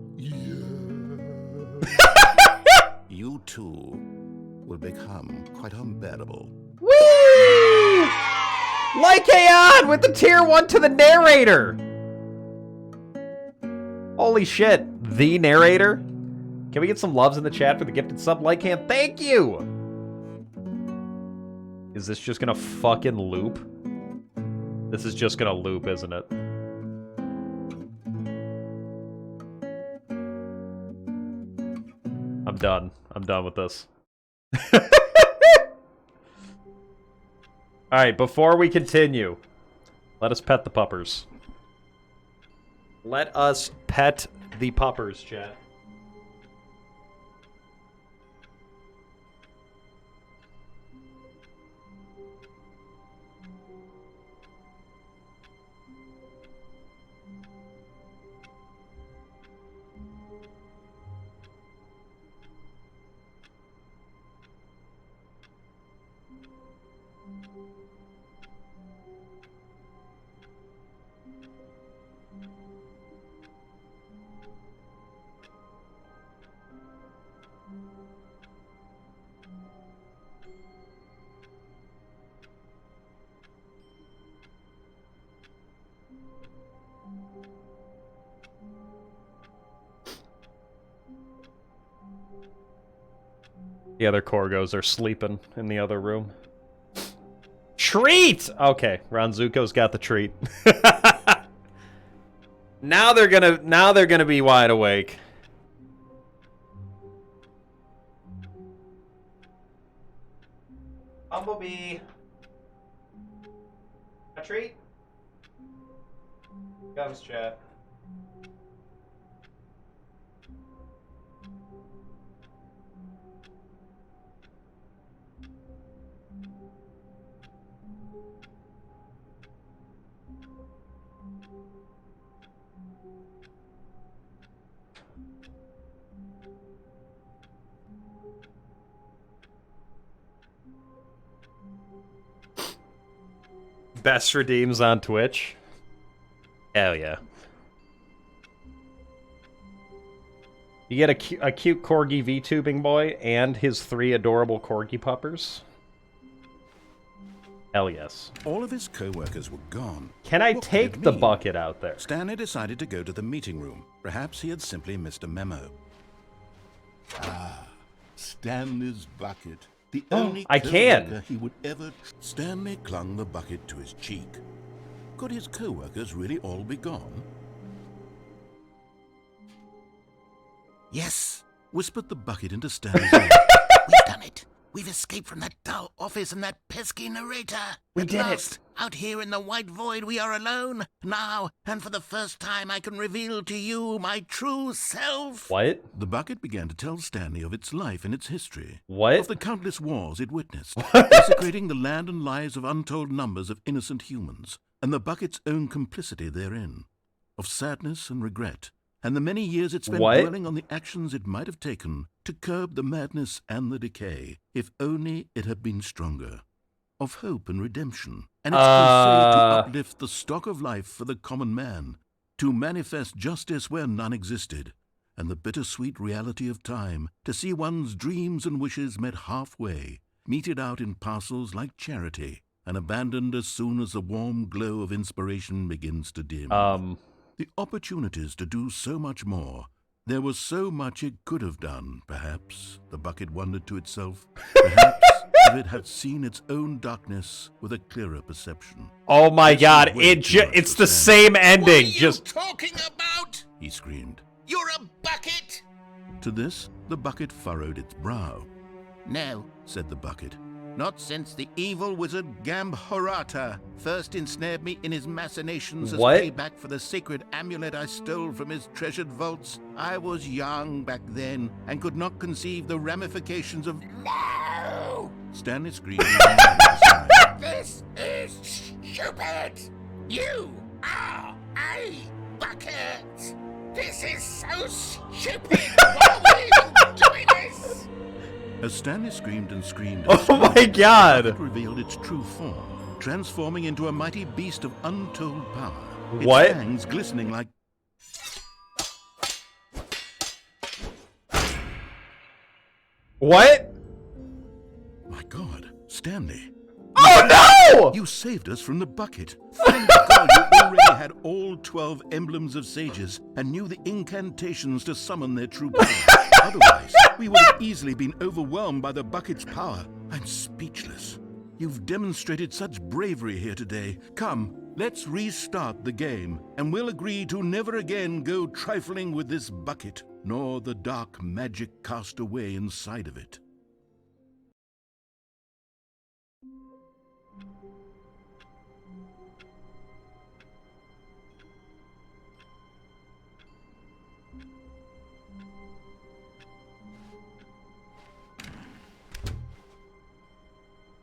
You too will become quite unbearable. Whee! Lycaon with the tier 1 to the narrator! Holy shit. The narrator? Can we get some loves in the chat for the gifted sub, Lycan? Thank you! Is this just gonna fucking loop? This is just gonna loop, isn't it? done. I'm done with this. Alright, before we continue, let us pet the puppers. Let us pet the puppers, chat. The other Corgos are sleeping in the other room. Treat! Okay, Ranzuko's got the treat. Now they're gonna be wide awake. Bumblebee. A treat? Comes, chat. Best redeems on Twitch. Hell yeah. You get a cute corgi VTubing boy and his 3 adorable corgi puppers. Hell yes. All of his co-workers were gone. Can I What could take it the mean? bucket out there? Stanley decided to go to the meeting room. Perhaps he had simply missed a memo. Stanley's bucket. The only I can. co-worker he would ever... Stanley clung the bucket to his cheek. Could his co-workers really all be gone? Yes, whispered the bucket into Stanley's ear. We've done it. We've escaped from that dull office and that pesky narrator. We At did last, it. Out here in the white void, we are alone. Now, and for the first time, I can reveal to you my true self. What? The bucket began to tell Stanley of its life and its history. What? Of the countless wars it witnessed, desecrating the land and lives of untold numbers of innocent humans, and the bucket's own complicity therein. Of sadness and regret, and the many years it spent What? dwelling on the actions it might have taken to curb the madness and the decay, if only it had been stronger. Of hope and redemption, and its crusade to uplift the stock of life for the common man, to manifest justice where none existed, and the bittersweet reality of time, to see one's dreams and wishes met halfway, meted out in parcels like charity, and abandoned as soon as the warm glow of inspiration begins to dim. The opportunities to do so much more. There was so much it could have done, perhaps, the bucket wondered to itself. Perhaps if it had seen its own darkness with a clearer perception. Oh my god, way too much it's for the Stanley. same ending, What are just... you talking about? He screamed. You're a bucket. To this, the bucket furrowed its brow. No, Said the bucket. not since the evil wizard Gambhorata first ensnared me in his machinations as What? payback for the sacred amulet I stole from his treasured vaults. I was young back then and could not conceive the ramifications of... No! Stanley screamed. even louder. This is stupid! You are a bucket! This is so stupid! Why are we even doing this? As Stanley screamed and screamed, Oh my god! it revealed its true form, transforming into a mighty beast of untold power. Its What? fangs glistening like... What? My God, Stanley, Oh no! you saved us from the bucket. Thank God you already had all 12 emblems of sages and knew the incantations to summon their true power. Otherwise, we would have easily been overwhelmed by the bucket's power. I'm speechless. You've demonstrated such bravery here today. Come, let's restart the game, and we'll agree to never again go trifling with this bucket, nor the dark magic cast away inside of it.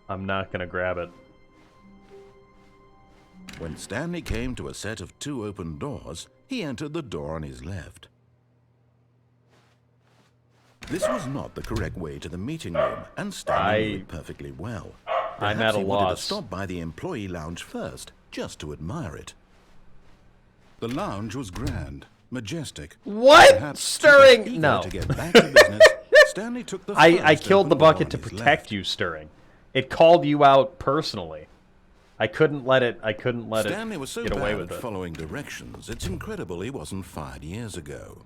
I'm not gonna grab it. When Stanley came to a set of 2 open doors, he entered the door on his left. This was not the correct way to the meeting room, and Stanley knew it perfectly well. I'm at a Perhaps he wanted to loss. stop by the employee lounge first, just to admire it. The lounge was grand, majestic. What? Perhaps Stirring? eager No. to get back to business, Stanley took the I first killed the open door bucket on to his protect left. you, Stirring. It called you out personally. I couldn't let it Stanley was so get away bad with at it. following directions, it's incredible he wasn't fired years ago.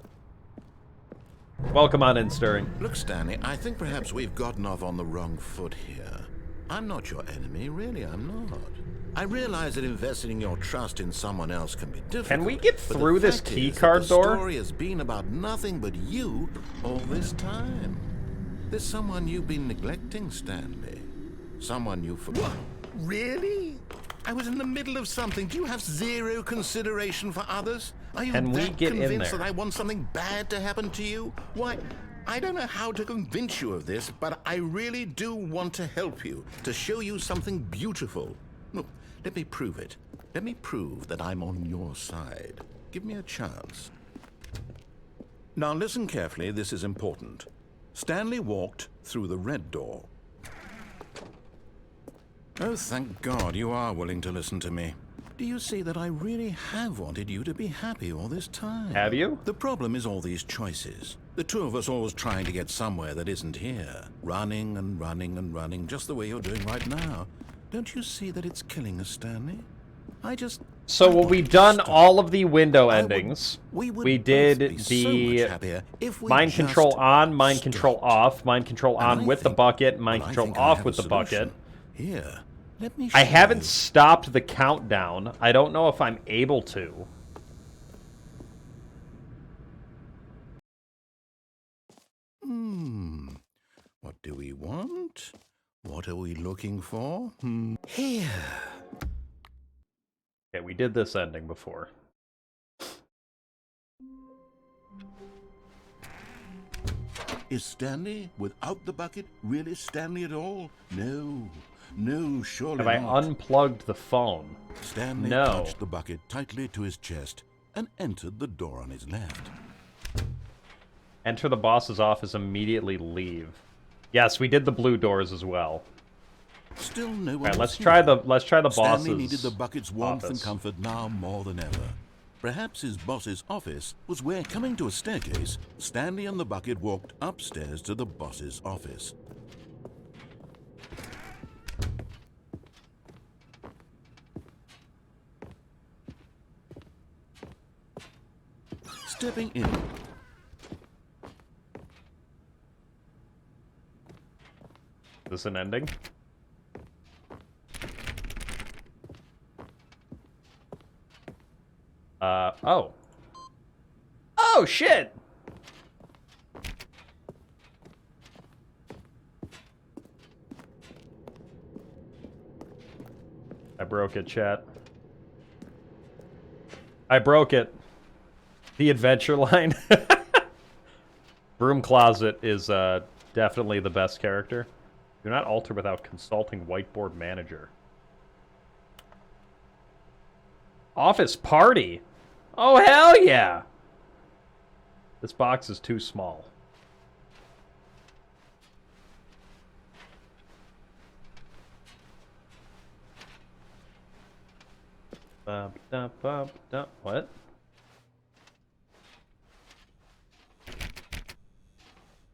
Welcome on in, Stirring. Look, Stanley, I think perhaps we've gotten off on the wrong foot here. I'm not your enemy, really, I'm not. I realize that investing your trust in someone else can be difficult. Can we get but the through this fact key is that card the door? story has been about nothing but you all this time. There's someone you've been neglecting, Stanley. Someone you forgot. Really? I was in the middle of something. Do you have zero consideration for others? Are you Can we that get in convinced there? that I want something bad to happen to you? Why, I don't know how to convince you of this, but I really do want to help you, to show you something beautiful. Look, let me prove it. Let me prove that I'm on your side. Give me a chance. Now listen carefully, this is important. Stanley walked through the red door. Oh, thank God you are willing to listen to me. Do you see that I really have wanted you to be happy all this time? Have you? The problem is all these choices. The two of us always trying to get somewhere that isn't here. Running and running and running, just the way you're doing right now. Don't you see that it's killing us, Stanley? So I well, want we've it to done stop. all of the window I would- endings. we would We both did be so the much happier if we mind just control on, mind control stopped. off, mind control And on I with the think- bucket, mind well, I control think I off have with a the bucket. solution. Here, let me show I haven't you. stopped the countdown. I don't know if I'm able to. What do we want? What are we looking for? Here. Okay, we did this ending before. Is Stanley, without the bucket, really Stanley at all? No. No, surely Have I not. unplugged the phone? Stanley No. touched the bucket tightly to his chest and entered the door on his left. Enter the boss's office, immediately leave. Yes, we did the blue doors as well. Still no one Alright, was let's try here. the boss's Stanley needed the bucket's warmth and office. comfort now more than ever. Perhaps his boss's office was where, coming to a staircase, Stanley and the bucket walked upstairs to the boss's office. Stepping in, Is this an ending? Oh. Oh, shit! I broke it, chat. I broke it. The adventure line. Broom Closet is definitely the best character. Do not alter without consulting whiteboard manager. Office party? Oh, hell yeah! This box is too small. What?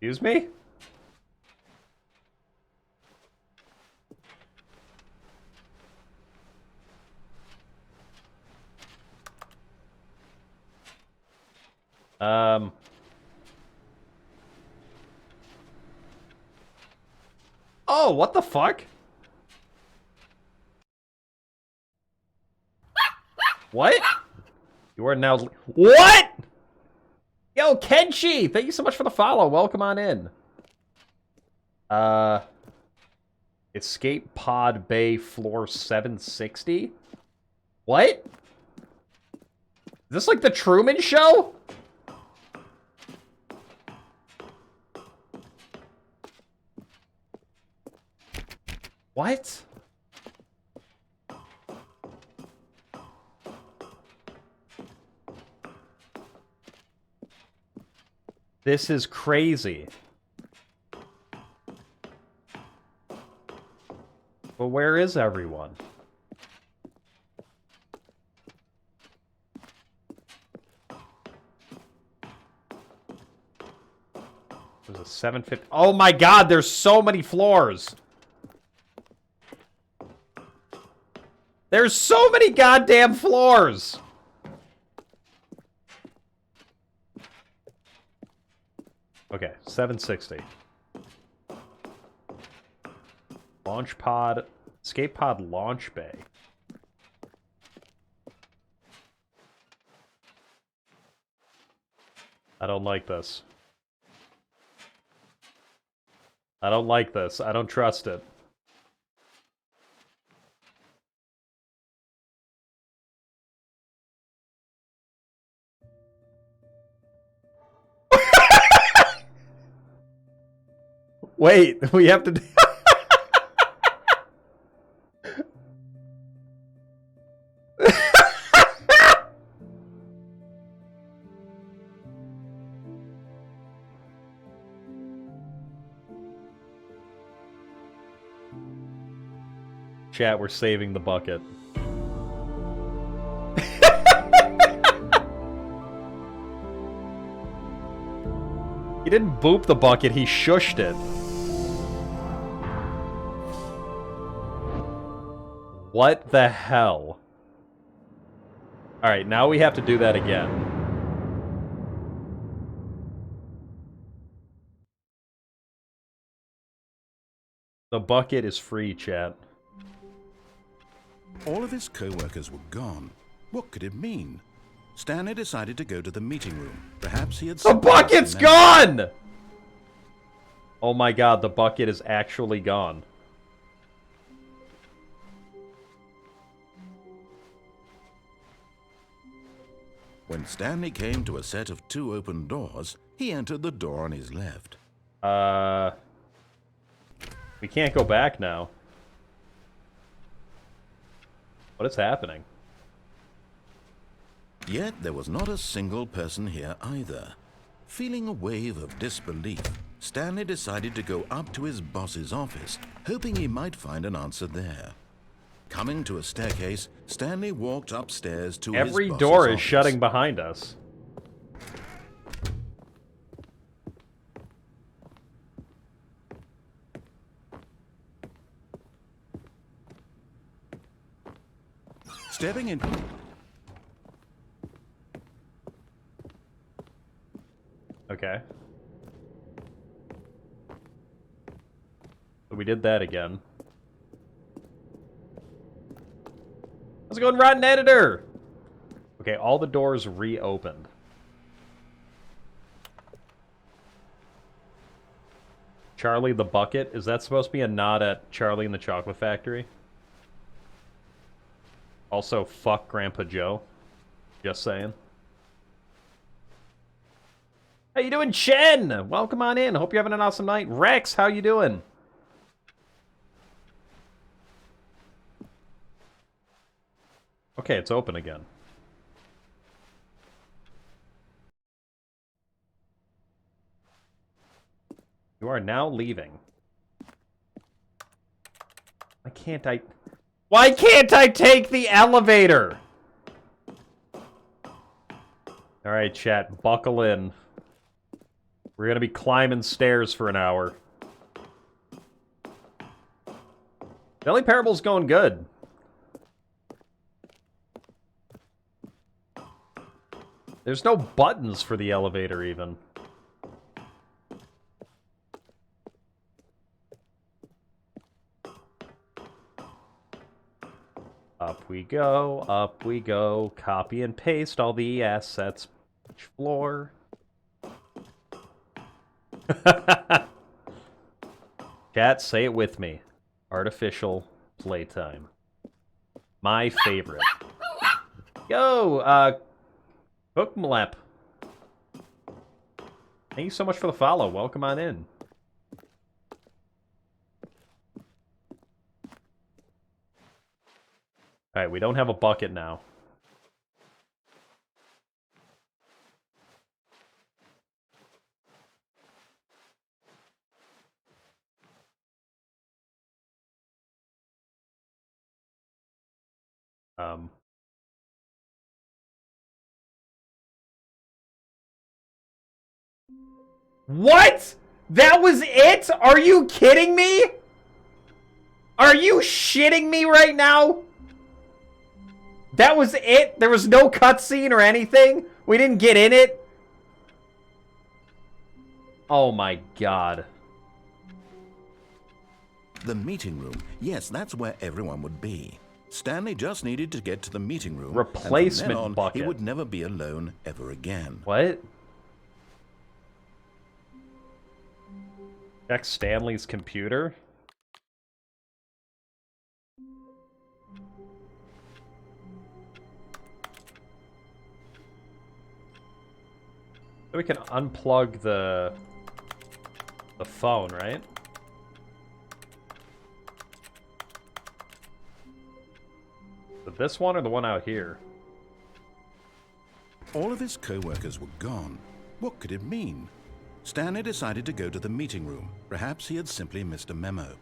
Excuse me? Oh, what the fuck? What? You are now... What? Yo, Kenshi! Thank you so much for the follow. Welcome on in. Escape pod bay floor 760? What? Is this like the Truman Show? What? This is crazy. But where is everyone? There's a 750. Oh my god, there's so many floors. There's so many goddamn floors. Okay, 760. Launch pod, escape pod launch bay. I don't like this. I don't like this. I don't trust it. Wait, we have to... Chat, we're saving the bucket. He didn't boop the bucket, he shushed it. What the hell? Alright, now we have to do that again. The bucket is free, chat. All of his co-workers were gone. What could it mean? Stanley decided to go to the meeting room. Perhaps he had... The bucket's gone! Oh my god, the bucket is actually gone. When Stanley came to a set of 2 open doors, he entered the door on his left. We can't go back now. What is happening? Yet there was not a single person here either. Feeling a wave of disbelief, Stanley decided to go up to his boss's office, hoping he might find an answer there. Coming to a staircase, Stanley walked upstairs to his boss's Every door is office. shutting behind us. Stepping in... Okay. So we did that again. How's it going, Rotten Editor? Okay, all the doors reopened. Charlie the Bucket? Is that supposed to be a nod at Charlie and the Chocolate Factory? Also, fuck Grandpa Joe. Just saying. How you doing, Chen? Welcome on in. Hope you're having an awesome night. Rex, how you doing? Okay, it's open again. You are now leaving. Why can't I... Why can't I take the elevator? Alright, chat. Buckle in. We're gonna be climbing stairs for an hour. Daily Parable's going good. There's no buttons for the elevator, even. Up. we go, up we go. Copy and paste all the assets. Each floor. Chat, say it with me. Artificial playtime. My favorite. Yo, Bookmlep. Thank you so much for the follow. Welcome on in. Alright, we don't have a bucket now. What? That was it? Are you kidding me? Are you shitting me right now? That was it? There was no cutscene or anything? We didn't get in it? Oh my god. The meeting room. Yes, that's where everyone would be. Stanley just needed to get to the meeting room. Replacement and from then on, bucket. He would never be alone ever again. What? Check Stanley's computer? So we can unplug the phone, right? But this one or the one out here? All of his co-workers were gone. What could it mean? Stanley decided to go to the meeting room. Perhaps he had simply missed a memo.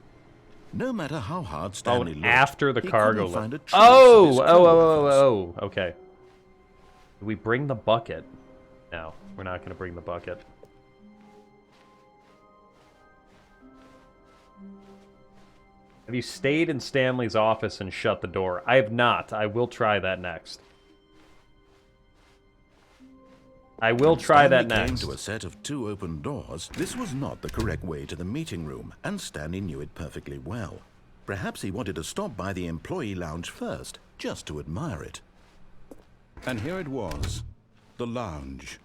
No matter how hard Stanley looked, after the he cargo couldn't find a trace Oh, of his oh, co-workers. oh, oh, okay. Do we bring the bucket? No, we're not going to bring the bucket. Have you stayed in Stanley's office and shut the door? I have not. I will try that next. I will try that Stanley next. came to a set of 2 open doors. This was not the correct way to the meeting room, and Stanley knew it perfectly well. Perhaps he wanted to stop by the employee lounge first, just to admire it. And here it was, the lounge.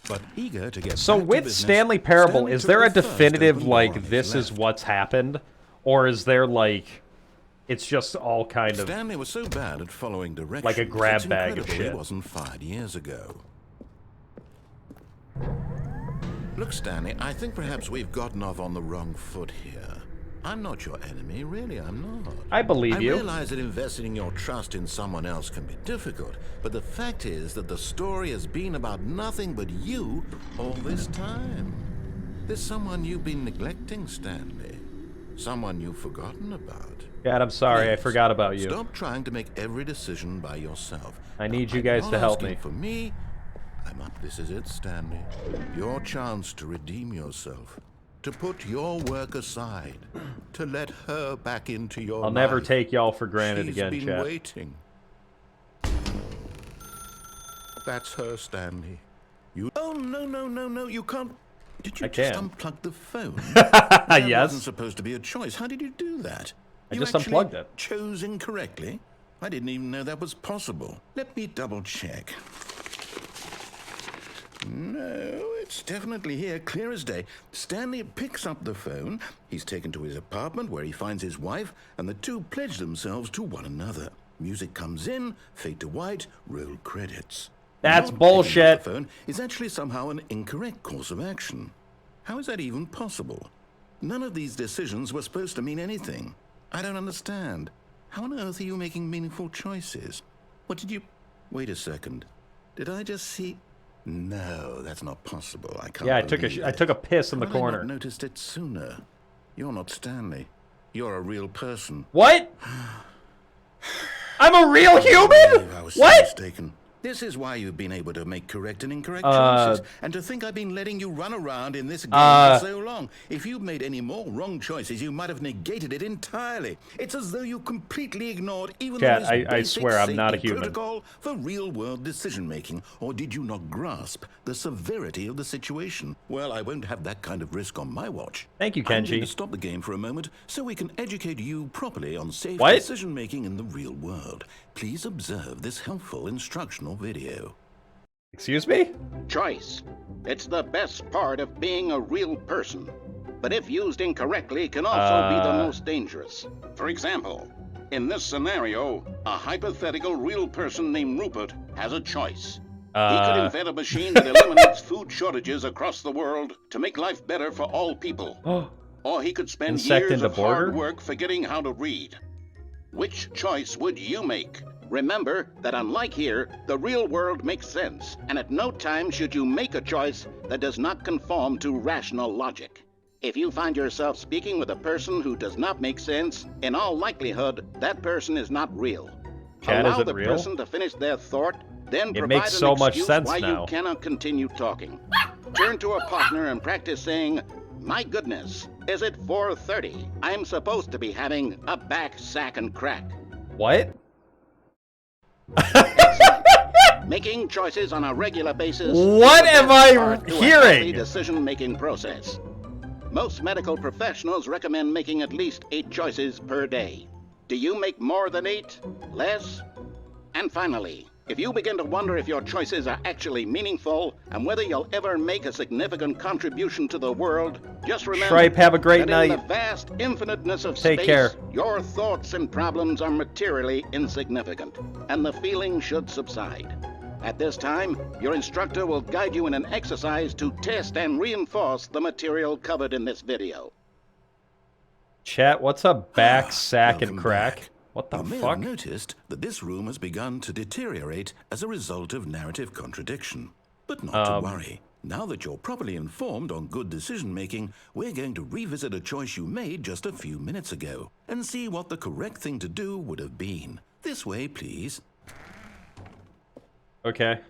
But eager to get So back to with business, Stanley Parable, Stanley is took there a the first definitive, open door like, on his this is left. what's happened? Or is there, like, it's just all kind of... Stanley was so bad at following directions. Like a grab it's bag of incredible shit. He wasn't fired years ago. Look, Stanley, I think perhaps we've gotten off on the wrong foot here. I'm not your enemy, really, I'm not. I believe you. I realize that investing your trust in someone else can be difficult, but the fact is that the story has been about nothing but you all this time. There's someone you've been neglecting, Stanley. Someone you've forgotten about. Dad, I'm sorry, I Please, forgot about you. Stop trying to make every decision by yourself. I need you I'm guys not to help asking me. For me, I'm up. This is it, Stanley. Your chance to redeem yourself. To put your work aside. To let her back into your life. I'll never take y'all for granted She's again, been chat. waiting. That's her, Stanley. You. Oh, no, you can't. Did you I just can. unplug the phone? That Yes. wasn't supposed to be a choice. How did you do that? I You just actually unplugged it. chose incorrectly? I didn't even know that was possible. Let me double check. No, it's definitely here, clear as day. Stanley picks up the phone. He's taken to his apartment where he finds his wife, and the two pledge themselves to one another. Music comes in, fade to white, roll credits. That's Not bullshit. picking up the phone is actually somehow an incorrect course of action. How is that even possible? None of these decisions were supposed to mean anything. I don't understand. How on earth are you making meaningful choices? What did you... Wait a second. Did I just see... No, that's not possible. I can't Yeah, believe I took a piss in the How had I corner. not noticed it sooner? You're not Stanley. You're a real person. What? I'm a real I human? was so What? mistaken. This is why you've been able to make correct and incorrect choices. And to think I've been letting you run around in this game for so long. If you'd made any more wrong choices, you might have negated it entirely. It's as though you completely ignored even the most I swear I'm not a safety human. protocol for real-world decision-making. Or did you not grasp the severity of the situation? Well, I won't have that kind of risk on my watch. Thank you, I'm going Kenji. to stop the game for a moment so we can educate you properly on safe What? decision-making in the real world. Please observe this helpful instructional video. Excuse me? Choice. It's the best part of being a real person. But if used incorrectly, can also be the most dangerous. For example, in this scenario, a hypothetical real person named Rupert has a choice. He could invent a machine that eliminates food shortages across the world to make life better for all people. Or he could spend Insect years into of border? hard work forgetting how to read. Which choice would you make? Remember that unlike here, the real world makes sense, and at no time should you make a choice that does not conform to rational logic. If you find yourself speaking with a person who does not make sense, in all likelihood, that person is not real. Chat, is Allow it the real? person to finish their thought, then It provide makes an so much excuse sense why now. you cannot continue talking. Turn to a partner and practice saying, "My goodness, is it 4:30? I'm supposed to be having a back sack and crack." What? Making choices on a regular basis. What is the am best I part to a hearing? healthy decision-making process. Most medical professionals recommend making at least 8 choices per day. Do you make more than 8? Less? And finally, if you begin to wonder if your choices are actually meaningful and whether you'll ever make a significant contribution to the world, just remember Shripe, have a great that in night. the vast infiniteness of Take space, care. your thoughts and problems are materially insignificant, and the feeling should subside. At this time, your instructor will guide you in an exercise to test and reinforce the material covered in this video. Chat, what's a back sack and Welcome crack? back. What the You may fuck? have noticed that this room has begun to deteriorate as a result of narrative contradiction. But not to worry. Now that you're properly informed on good decision-making, we're going to revisit a choice you made just a few minutes ago and see what the correct thing to do would have been. This way, please. Okay.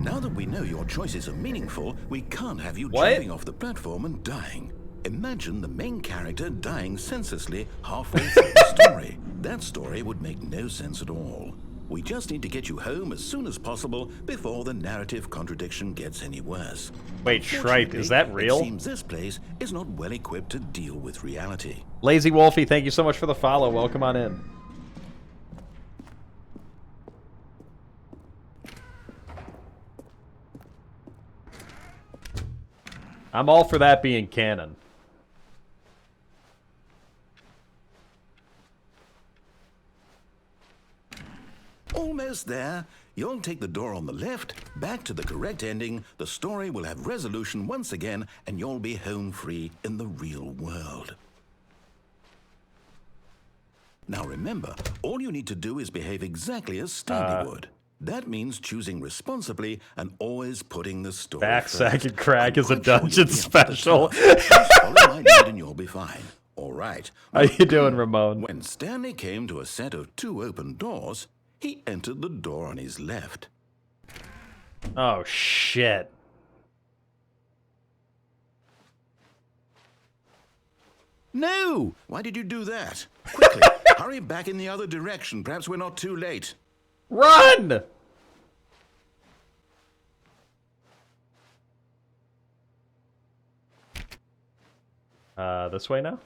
Now that we know your choices are meaningful, we can't have you What? jumping off the platform and dying. Imagine the main character dying senselessly halfway through the story. That story would make no sense at all. We just need to get you home as soon as possible before the narrative contradiction gets any worse. Wait, Shripe, is that Unfortunately, real? It seems this place is not well equipped to deal with reality. Lazy Wolfie, thank you so much for the follow. Welcome on in. I'm all for that being canon. Almost there. You'll take the door on the left, back to the correct ending, the story will have resolution once again, and you'll be home free in the real world. Now remember, all you need to do is behave exactly as Stanley would. That means choosing responsibly and always putting the story Back first. sack and crack I'm is a quite sure you'll dungeon be up to the special. task. Just follow my lead and you'll be fine. All right. How you doing, Ramon? When Stanley came to a set of 2 open doors, he entered the door on his left. Oh, shit. No! Why did you do that? Quickly, hurry back in the other direction. Perhaps we're not too late. Run! This way now?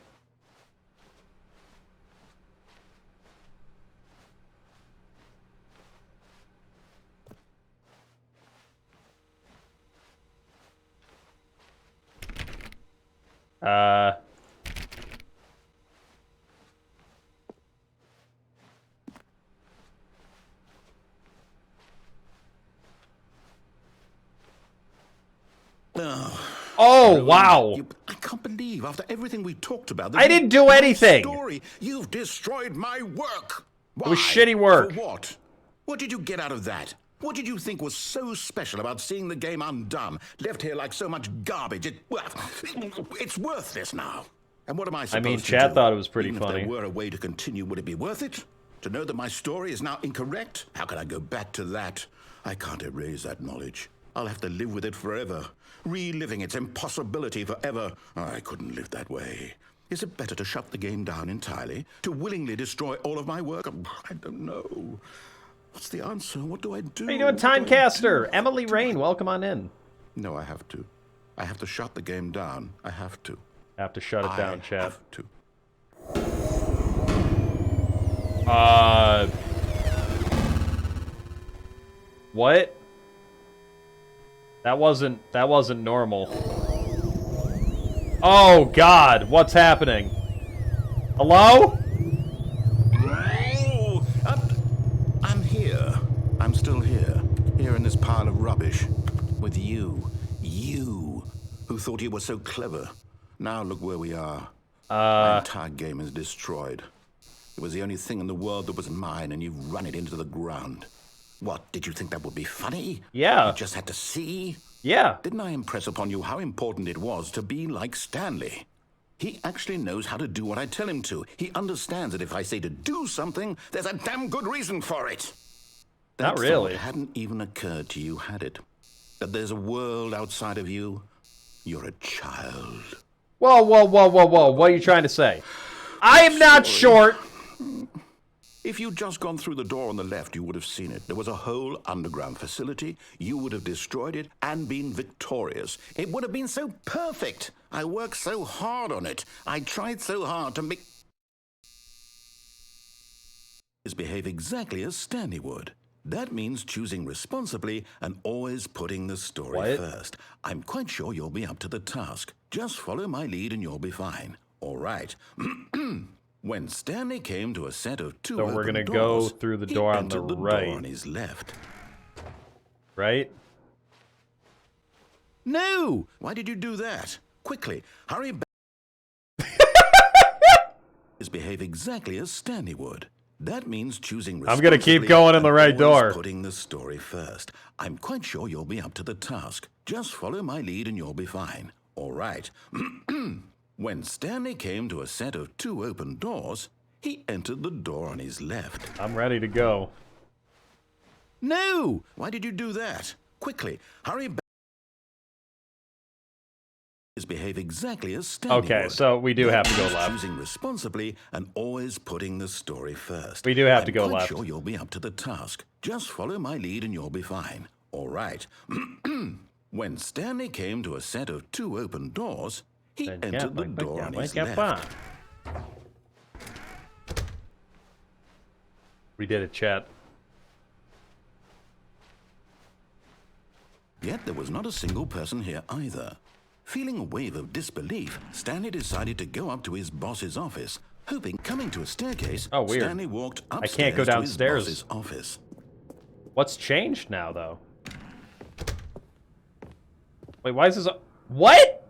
Oh, wow. I can't believe after everything we talked about. I didn't do my anything. Story, you've destroyed my work. It was Why? shitty work. For what? What did you get out of that? What did you think was so special about seeing the game undone, left here like so much garbage? It's worthless now. And what am I supposed to do? Chad thought it was pretty Even funny. If there were a way to continue, would it be worth it? To know that my story is now incorrect? How can I go back to that? I can't erase that knowledge. I'll have to live with it forever, reliving its impossibility forever. I couldn't live that way. Is it better to shut the game down entirely? To willingly destroy all of my work? I don't know. What's the answer? What do I do? How you doing, Timecaster? Emily Rain, welcome on in. No, I have to. I have to shut the game down. I have to. Have to shut it down, Chad. I have to. What? That wasn't normal. Oh God, what's happening? Hello? Oh, I'm here. I'm still here. Here in this pile of rubbish. With you. You, who thought you were so clever. Now look where we are. My entire game is destroyed. It was the only thing in the world that was mine, and you've run it into the ground. What, did you think that would be funny? Yeah. You just had to see? Yeah. Didn't I impress upon you how important it was to be like Stanley? He actually knows how to do what I tell him to. He understands that if I say to do something, there's a damn good reason for it. Not really. That hadn't even occurred to you, had it? That there's a world outside of you? You're a child. Whoa, whoa, whoa, whoa, whoa. What are you trying to say? I am not short. If you'd just gone through the door on the left, you would have seen it. There was a whole underground facility. You would have destroyed it and been victorious. It would have been so perfect. I worked so hard on it. I tried so hard to make... behave exactly as Stanley would. That means choosing responsibly and always putting the story first. I'm quite sure you'll be up to the task. Just follow my lead and you'll be fine. All right. When Stanley came to a set of two So we're gonna go through the door on the right. Door on his left. Right? No! Why did you do that? Quickly, hurry back. Behave exactly as Stanley would. That means choosing responsibly. I'm gonna keep going in the right door. Putting the story first. I'm quite sure you'll be up to the task. Just follow my lead and you'll be fine. All right. When Stanley came to a set of two open doors, he entered the door on his left. I'm ready to go. No! Why did you do that? Quickly, hurry back. Behave exactly as Stanley Okay, would. so we do have to go left. Choosing responsibly and always putting the story first. We do have to go I'm quite left. sure you'll be up to the task. Just follow my lead and you'll be fine. All right. When Stanley came to a set of two open doors, he entered the door on his left. We did it, chat. Yet there was not a single person here either. Feeling a wave of disbelief, Stanley decided to go up to his boss's office, hoping coming to a staircase. Oh, weird. Stanley walked upstairs I can't go downstairs. to his boss's office. What's changed now, though? Wait, why is this... What?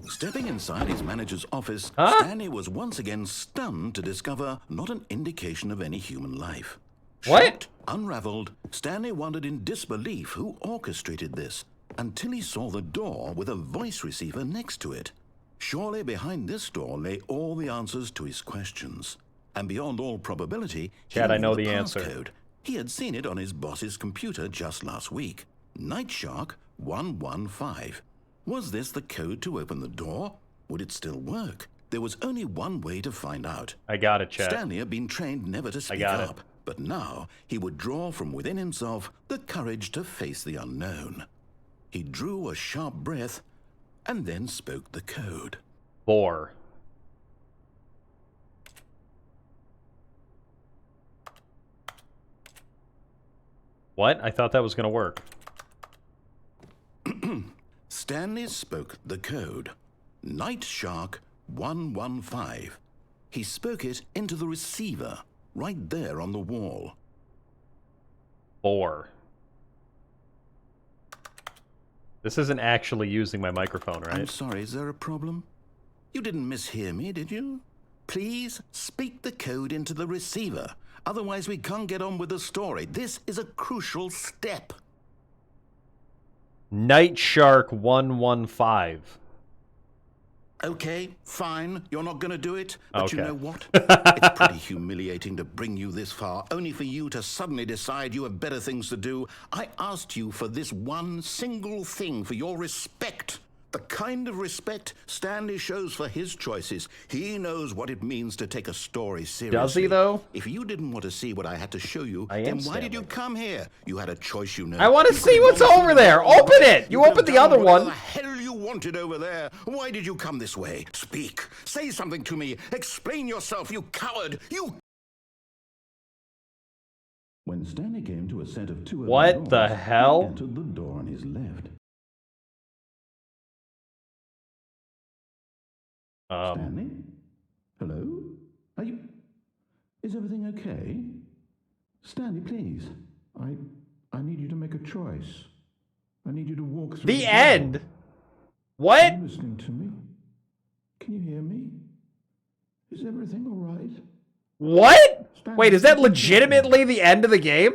Stepping inside his manager's office, Huh? Stanley was once again stunned to discover not an indication of any human life. What? Shocked, unraveled, Stanley wondered in disbelief who orchestrated this, until he saw the door with a voice receiver next to it. Surely behind this door lay all the answers to his questions. And beyond all probability, Chad, he I know knew the answer. passcode. He had seen it on his boss's computer just last week. Night Shark 115. Was this the code to open the door? Would it still work? There was only one way to find out. I got it, Chad. Stanley had been trained never to speak got it. up, but now he would draw from within himself the courage to face the unknown. He drew a sharp breath and then spoke the code. 4. What? I thought that was gonna work. Stanley spoke the code. Night Shark 115. He spoke it into the receiver, right there on the wall. 4. This isn't actually using my microphone, right? I'm sorry, is there a problem? You didn't mishear me, did you? Please speak the code into the receiver. Otherwise, we can't get on with the story. This is a crucial step. Night Shark 115. Okay, fine. You're not going to do it. But Okay. you know what? It's pretty humiliating to bring you this far, only for you to suddenly decide you have better things to do. I asked you for this one single thing, for your respect. The kind of respect Stanley shows for his choices. He knows what it means to take a story seriously. Does he, though? If you didn't want to see what I had to show you, I am then why Stanley. did you come here? You had a choice, you know. I want to You see could what's have gone over to there. Open it. You could opened have the other done whatever one. the hell you wanted over there. Why did you come this way? Speak. Say something to me. Explain yourself, you coward. You... When Stanley came to a set of two What open the doors, hell? he entered the door on his left. Stanley? Hello? Are you... Is everything okay? Stanley, please. I need you to make a choice. I need you to walk through The door. end? Are What? you listening to me? Can you hear me? Is everything all right? What? Stanley, Wait, is that something's wrong. legitimately the end of the game?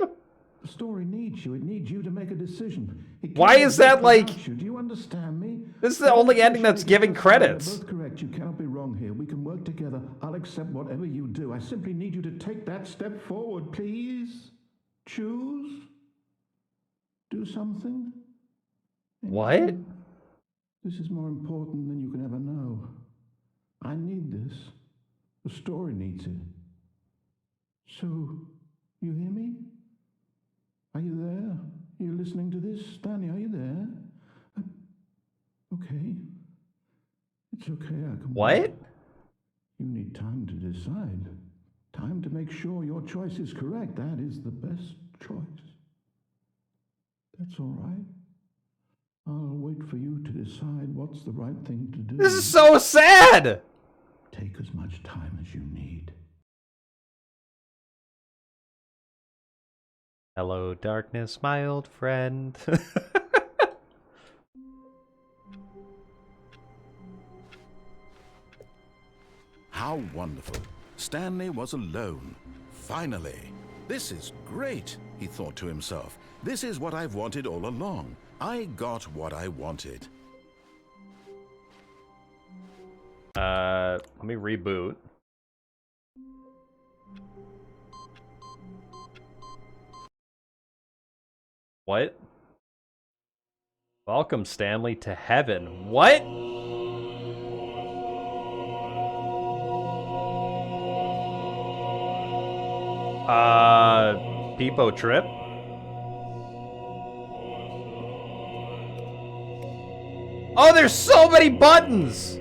The story needs you. It needs you to make a decision. It Why can't is that, exist like- without you. Do you understand me? This is the only ending that's giving credits. You're both correct. You cannot be wrong here. We can work together. I'll accept whatever you do. I simply need you to take that step forward, please. Choose. Do something. What? Anything. This is more important than you can ever know. I need this. The story needs it. So, you hear me? Are you there? Are you listening to this? Stanley, are you there? Okay. It's okay, I can What? wait. You need time to decide. Time to make sure your choice is correct. That is the best choice. That's all right. I'll wait for you to decide what's the right thing to do. This is so sad. Take as much time as you need. Hello, darkness, my old friend. How wonderful. Stanley was alone. Finally. This is great, he thought to himself. This is what I've wanted all along. I got what I wanted. Let me reboot. What? Welcome, Stanley, to heaven. What? Peepo Trip? Oh, there's so many buttons!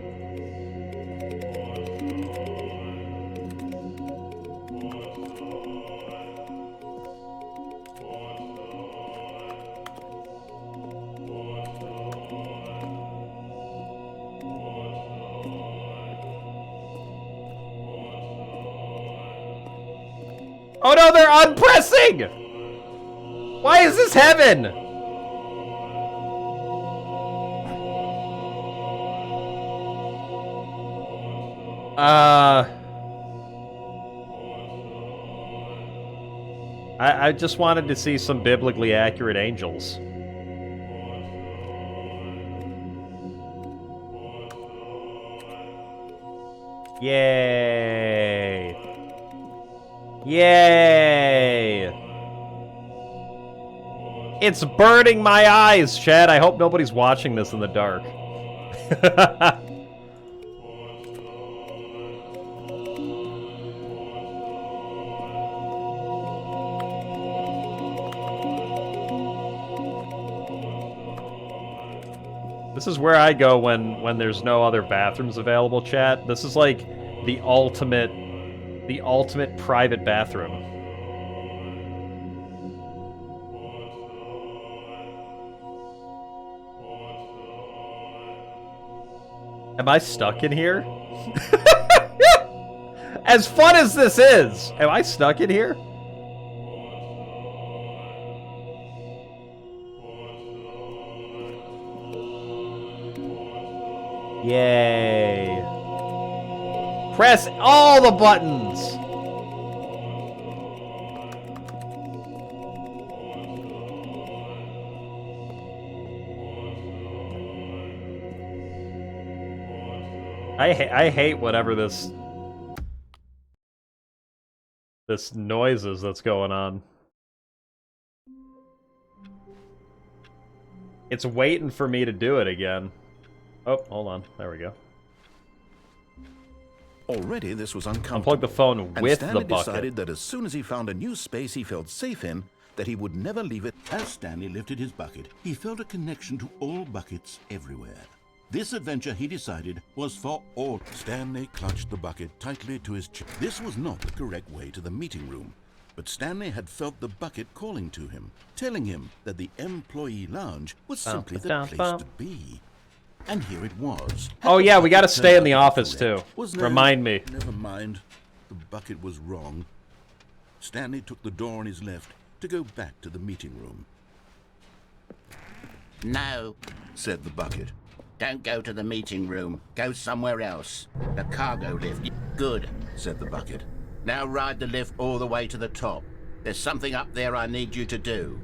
Oh no, they're unpressing! Why is this heaven? I just wanted to see some biblically accurate angels. Yay! Yay! It's burning my eyes, Chad. I hope nobody's watching this in the dark. This is where I go when there's no other bathrooms available, chat. This is like the ultimate private bathroom. Am I stuck in here? As fun as this is, am I stuck in here? Yay. Press all the buttons. I hate whatever this noise is that's going on. It's waiting for me to do it again. Oh, hold on. There we go. Already this was uncomfortable. Unplug the phone with Stanley the bucket. decided that as soon as he found a new space he felt safe in, that he would never leave it. As Stanley lifted his bucket, he felt a connection to all buckets everywhere. This adventure, he decided, was for all. Stanley clutched the bucket tightly to his chest. This was not the correct way to the meeting room, but Stanley had felt the bucket calling to him, telling him that the employee lounge was simply the place to be. And here it was. Oh yeah, we gotta stay in the office too. Remind me. Never mind. The bucket was wrong. Stanley took the door on his left to go back to the meeting room. No, Said the bucket. don't go to the meeting room. Go somewhere else. The cargo lift. Good, Said the bucket. now ride the lift all the way to the top. There's something up there I need you to do.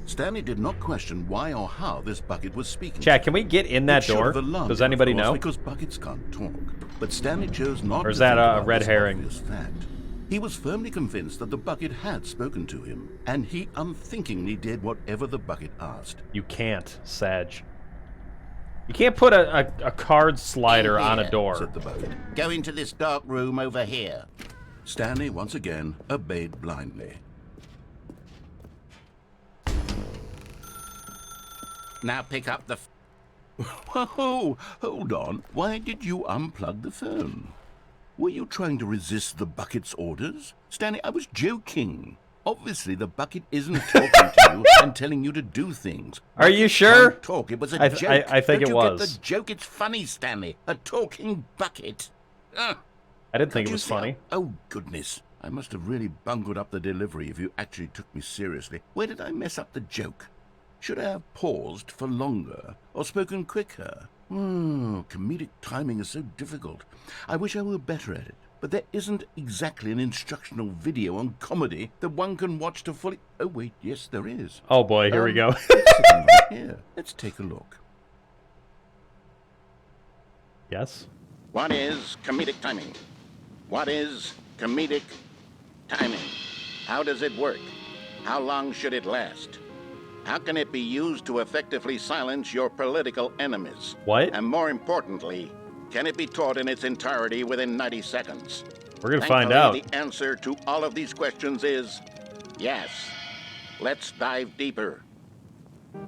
Stanley did not question why or how this bucket was speaking. Chat, can we get in that It should door? have alarmed Does him, anybody of course, know? Because buckets can't talk. But Stanley chose not Or is to that think a about red this herring? obvious fact. He was firmly convinced that the bucket had spoken to him, and he unthinkingly did whatever the bucket asked. You can't, Sag. You can't put a card slider on a door. Said the bucket. Go into this dark room over here. Stanley once again obeyed blindly. Now pick up the... Whoa, hold on. Why did you unplug the phone? Were you trying to resist the bucket's orders? Stanley, I was joking. Obviously, the bucket isn't talking to you and telling you to do things. Are you sure? Can't talk. It was a I joke. think Don't it you get was. the joke? It's funny, Stanley. A talking bucket. I didn't think Can't it you was see? funny. Oh, goodness. I must have really bungled up the delivery if you actually took me seriously. Where did I mess up the joke? Should I have paused for longer or spoken quicker? Comedic timing is so difficult. I wish I were better at it. But there isn't exactly an instructional video on comedy that one can watch to fully... Oh, wait, yes, there is. Oh boy, here we go. It's sitting right here. Let's take a look. Yes? What is comedic timing? What is comedic timing? How does it work? How long should it last? How can it be used to effectively silence your political enemies? What? And more importantly, can it be taught in its entirety within 90 seconds? We're gonna find Thankfully, out. The answer to all of these questions is yes. Let's dive deeper.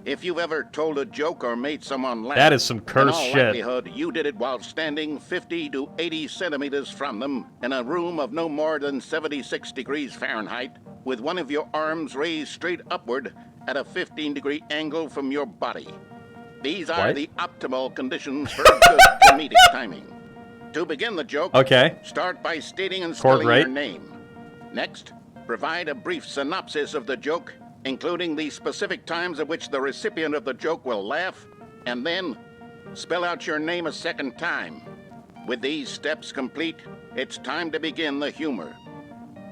If you've ever told a joke or made someone laugh, That is some in cursed all shit. likelihood, you did it while standing 50 to 80 centimeters from them in a room of no more than 76 degrees Fahrenheit, with one of your arms raised straight upward at a 15-degree angle from your body. These are What? the optimal conditions for good comedic timing. To begin the joke, Okay. start by stating and Court spelling right. your name. Next, provide a brief synopsis of the joke, including the specific times at which the recipient of the joke will laugh, and then spell out your name a second time. With these steps complete, it's time to begin the humor.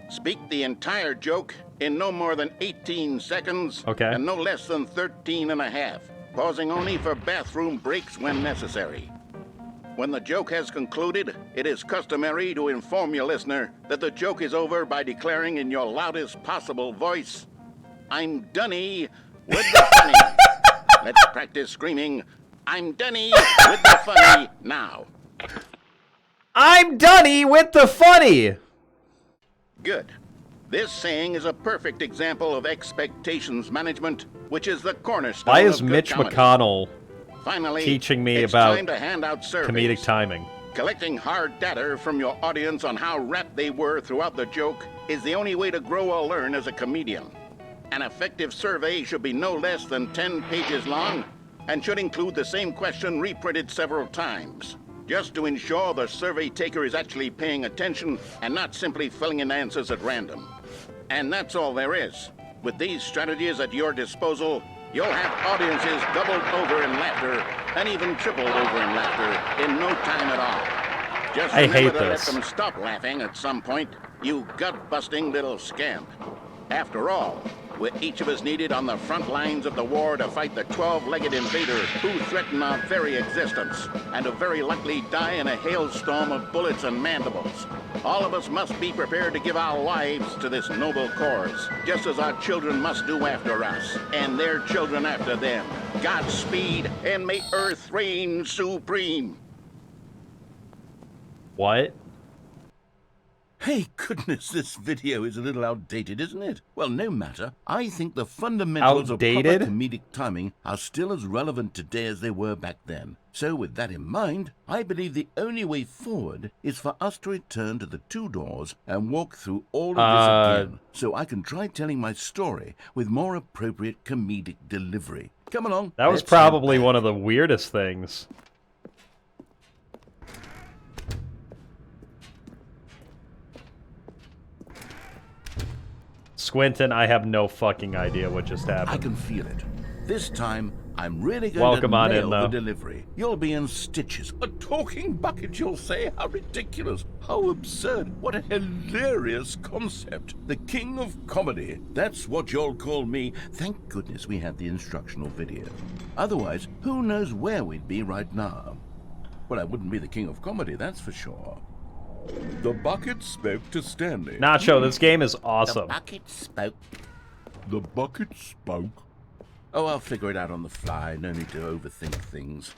Speak the entire joke in no more than 18 seconds Okay. and no less than 13 and a half, pausing only for bathroom breaks when necessary. When the joke has concluded, it is customary to inform your listener that the joke is over by declaring in your loudest possible voice, "I'm Dunny with the funny." Let's practice screaming, "I'm Dunny with the funny" now. I'm Dunny with the funny! Good. This saying is a perfect example of expectations management, which is the cornerstone Why of is good Mitch comedy. McConnell Finally, teaching me it's about time to hand out surveys. comedic timing? Collecting hard data from your audience on how rapt they were throughout the joke is the only way to grow or learn as a comedian. An effective survey should be no less than 10 pages long and should include the same question reprinted several times, just to ensure the survey taker is actually paying attention and not simply filling in answers at random. And that's all there is. With these strategies at your disposal, you'll have audiences doubled over in laughter and even tripled over in laughter in no time at all. Just I hate remember to this. let them stop laughing at some point, you gut-busting little scamp. After all, we're each of us needed on the front lines of the war to fight the 12-legged invaders who threaten our very existence, and who very likely die in a hailstorm of bullets and mandibles. All of us must be prepared to give our lives to this noble cause, just as our children must do after us, and their children after them. Godspeed, and may Earth reign supreme. What? Hey, goodness, this video is a little outdated, isn't it? Well, no matter. I think the fundamentals Outdated? of proper comedic timing are still as relevant today as they were back then. So with that in mind, I believe the only way forward is for us to return to the two doors and walk through all of this again, so I can try telling my story with more appropriate comedic delivery. Come along. That was let's probably head back. one of the weirdest things. Squintin', I have no fucking idea what just I happened. can feel it. This time, I'm really going Welcome to on nail in, the though. delivery. You'll be in stitches. A talking bucket, you'll say? How ridiculous. How absurd. What a hilarious concept. The king of comedy. That's what you'll call me. Thank goodness we had the instructional video. Otherwise, who knows where we'd be right now. Well, I wouldn't be the king of comedy, that's for sure. The bucket spoke to Stanley. Nacho, this game is awesome. The bucket spoke. The bucket spoke. Oh, I'll figure it out on the fly. No need to overthink things.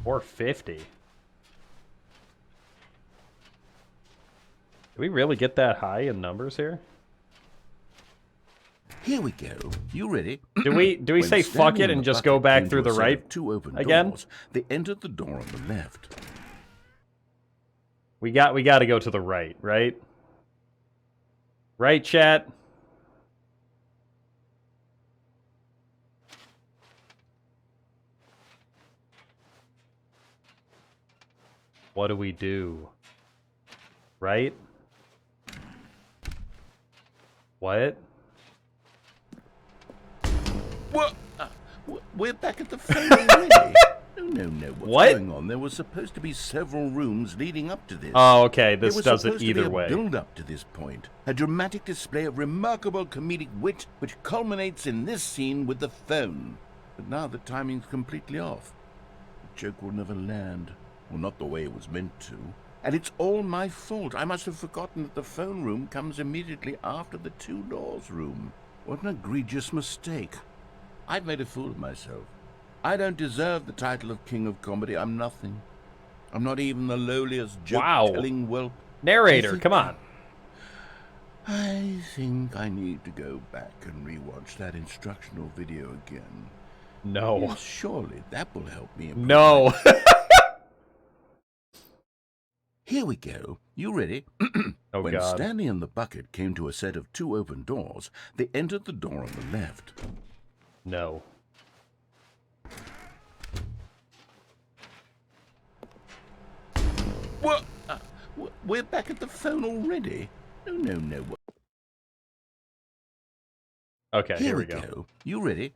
$450. Did we really get that high in numbers here? Here we go. You ready? Do we When say Stanley fuck it and and the just bucket go back came through to a the set right of two open again? doors, they entered the door on the left. We got to go to the right, right? Right, chat? What do we do? Right? What? What? We're back at the phone already? No. What's What? going on? There was supposed to be several rooms leading up to this. Oh, okay. There This was does it supposed to be either a way. build-up to this point. A dramatic display of remarkable comedic wit which culminates in this scene with the phone. But now the timing's completely off. The joke will never land. Well, not the way it was meant to. And it's all my fault. I must have forgotten that the phone room comes immediately after the two doors room. What an egregious mistake. I've made a fool of myself. I don't deserve the title of King of Comedy. I'm nothing. I'm not even the lowliest joke-telling whelp. Narrator, come on. I think I need to go back and rewatch that instructional video again. No. Yes, surely that will help me improve. No. Here we go. You ready? Oh, When God. Stanley and the bucket came to a set of two open doors, they entered the door on the left. No. What? We're back at the phone already? No. Okay, here we go. go. You ready?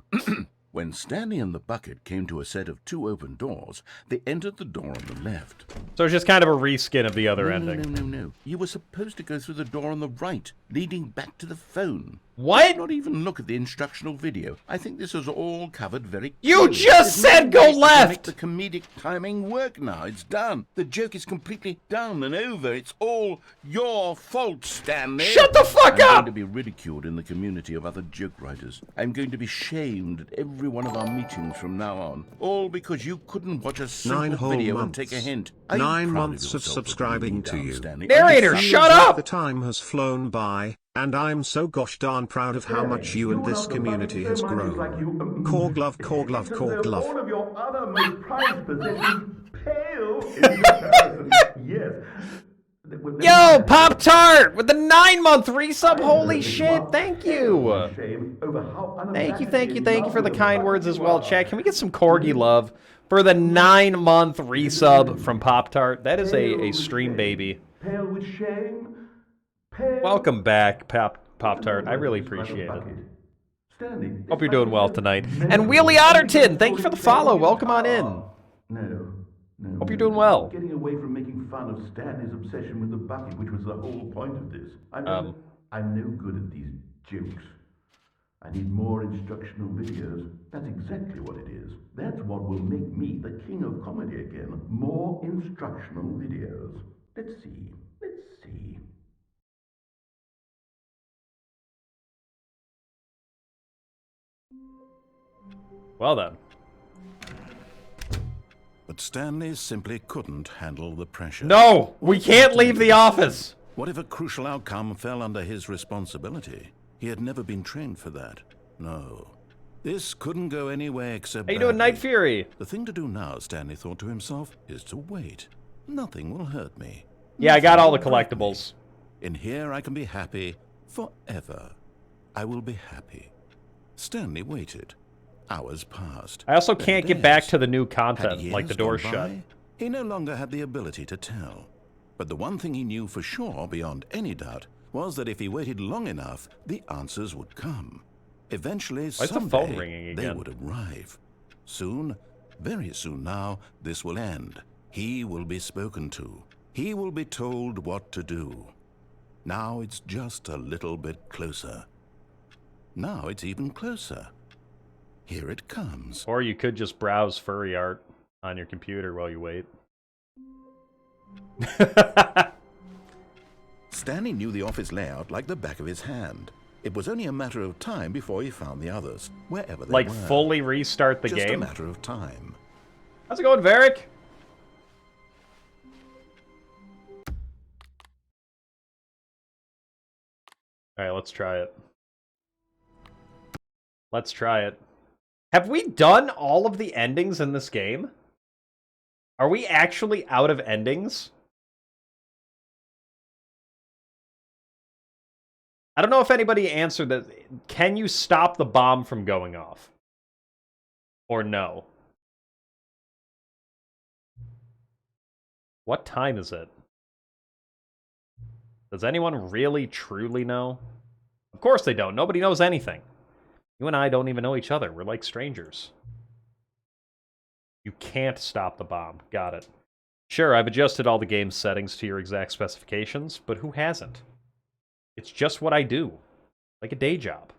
When Stanley and the bucket came to a set of two open doors, they entered the door on the left. So it's just kind of a reskin of the other ending. No. You were supposed to go through the door on the right, leading back to the phone. What? Not even look at the instructional video. I think this is all covered very You clearly. just There's said no go way to left! Make the comedic timing work now. It's done. The joke is completely done and over. It's all your fault, Stanley. Shut the fuck I'm going up! to be ridiculed in the community of other joke writers. I'm going to be shamed at every one of our meetings from now on. All because you couldn't watch a simple 9 whole video months. and take a hint. Are you 9 proud months of yourself for subscribing bringing to me down, you. Stanley? Narrator, Feels shut like up! The time has flown by, and I'm so gosh darn proud of how much you and this community has grown. Core glove. All of your other most prized possessions pale in comparison. Yes. Yo, Pop Tart with the 9-month resub. Holy shit! Thank you. Thank you for the kind words as well, chat. Can we get some corgi love for the 9-month resub from Pop Tart? That is a stream baby. Pale with shame. Welcome back, Pop Pop-Tart. I really appreciate it. Stanley, Hope you're doing well tonight. And Wheelie Otterton, thank you for the follow. Welcome on in. No. Hope you're doing well. Getting away from making fun of Stanley's obsession with the bucket, which was the whole point of this. I'm no good at these jokes. I need more instructional videos. That's exactly what it is. That's what will make me the king of comedy again. More instructional videos. Let's see. Well then. But Stanley simply couldn't handle the pressure. No! We can't leave the office! What if a crucial outcome fell under his responsibility? He had never been trained for that. No. This couldn't go anywhere except How you doing, badly. Night Fury? The thing to do now, Stanley thought to himself, is to wait. Nothing will hurt me. Yeah, I got all the collectibles. In here I can be happy forever. I will be happy. Stanley waited. Hours passed. I also Then can't get days. back to the new Had content, years like the door's gone shut. by? He no longer had the ability to tell. But the one thing he knew for sure, beyond any doubt, was that if he waited long enough, the answers would come. Eventually, Why is the someday, phone ringing they again? would arrive. Soon, very soon now, this will end. He will be spoken to. He will be told what to do. Now it's just a little bit closer. Now it's even closer. Here it comes. Or you could just browse furry art on your computer while you wait. Stanley knew the office layout like the back of his hand. It was only a matter of time before he found the others, wherever they Like, were. fully restart the Just game? a matter of time. How's it going, Varric? Alright, let's try it. Let's try it. Have we done all of the endings in this game? Are we actually out of endings? I don't know if anybody answered that. Can you stop the bomb from going off? Or no? What time is it? Does anyone really, truly know? Of course they don't. Nobody knows anything. You and I don't even know each other. We're like strangers. You can't stop the bomb. Got it. Sure, I've adjusted all the game's settings to your exact specifications, but who hasn't? It's just what I do. Like a day job.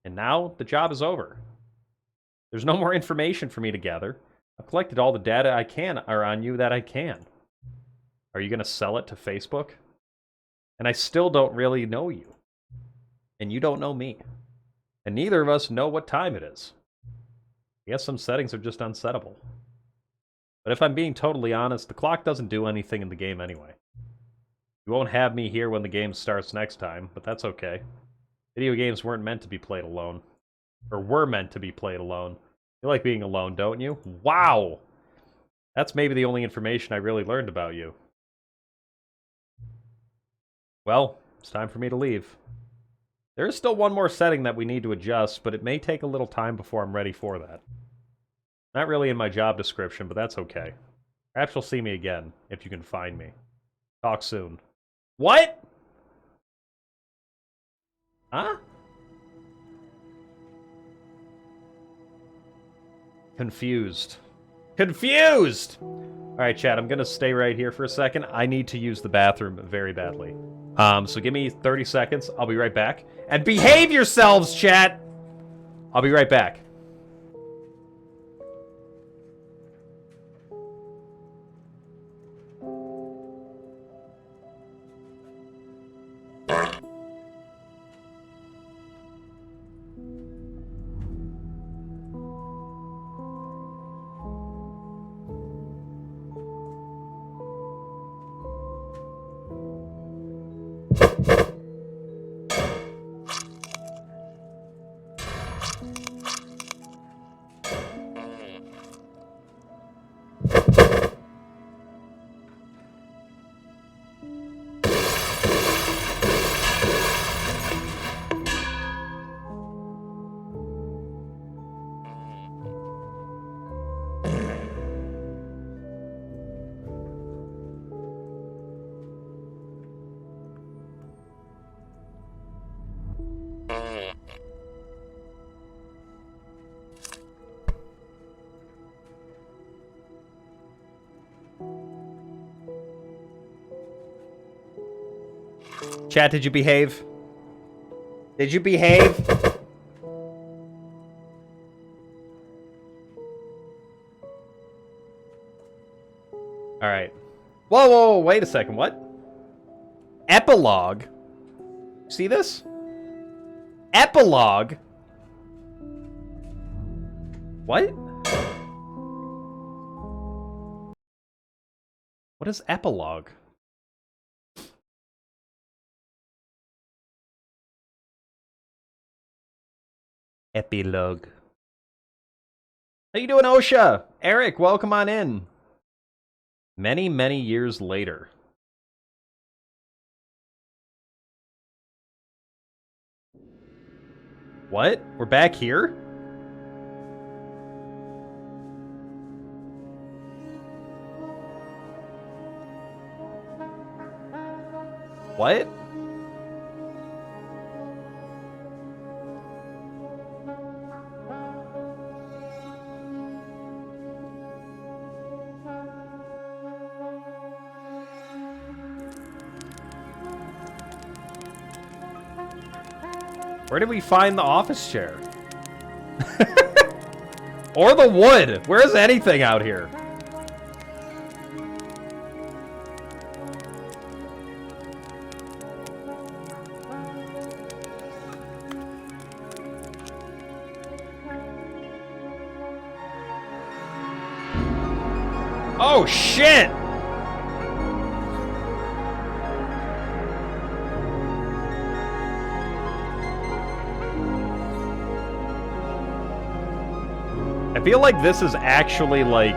And now, the job is over. There's no more information for me to gather. I've collected all the data I can, or on you that I can. Are you going to sell it to Facebook? And I still don't really know you. And you don't know me. And neither of us know what time it is. I guess some settings are just unsettable. But if I'm being totally honest, the clock doesn't do anything in the game anyway. You won't have me here when the game starts next time, but that's okay. Video games weren't meant to be played alone. Or were meant to be played alone. You like being alone, don't you? Wow! That's maybe the only information I really learned about you. Well, it's time for me to leave. There is still one more setting that we need to adjust, but it may take a little time before I'm ready for that. Not really in my job description, but that's okay. Perhaps you'll see me again, if you can find me. Talk soon. What? Huh? Confused. Confused! Alright, chat, I'm gonna stay right here for a second. I need to use the bathroom very badly. So give me 30 seconds. I'll be right back. And behave yourselves, chat! I'll be right back. Chat, did you behave? Did you behave? Alright. Whoa, whoa, whoa, wait a second, what? Epilogue? See this? Epilogue? What? What is epilogue? Epilogue. How you doing, OSHA? Eric, welcome on in. Many, many years later. What? We're back here? What? Where did we find the office chair? Or the wood? Where's anything out here? Oh, shit! I feel like this is actually, like,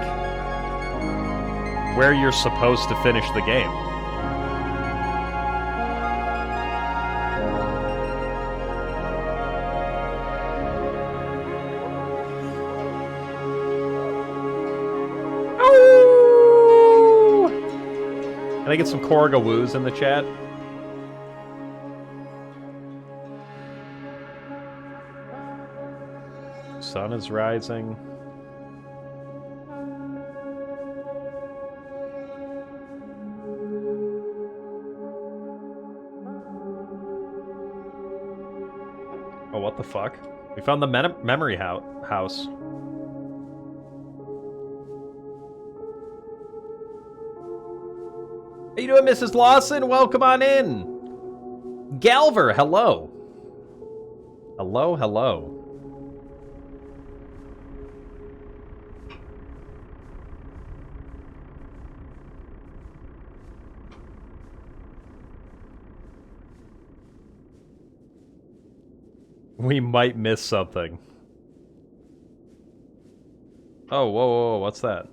where you're supposed to finish the game. Oh! Can I get some Korga-woos in the chat? Sun is rising. Oh, what the fuck? We found the memory house. How you doing, Mrs. Lawson? Welcome on in. Galver, hello. Hello, hello. We might miss something. Oh, whoa, whoa, whoa, what's that?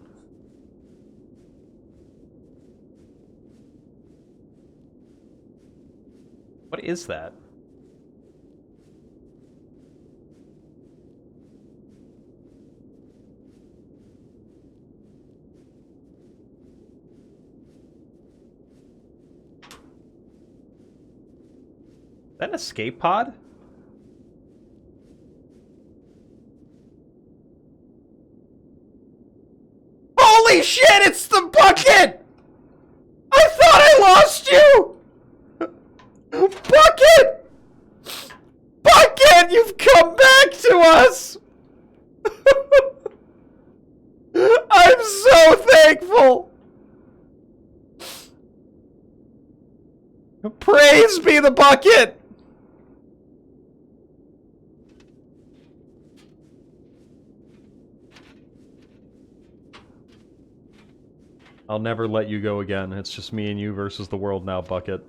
What is that? Is that an escape pod? Holy shit, it's the bucket! I thought I lost you! Bucket! Bucket, you've come back to us! I'm so thankful! Praise be the bucket! I'll never let you go again. It's just me and you versus the world now, Bucket.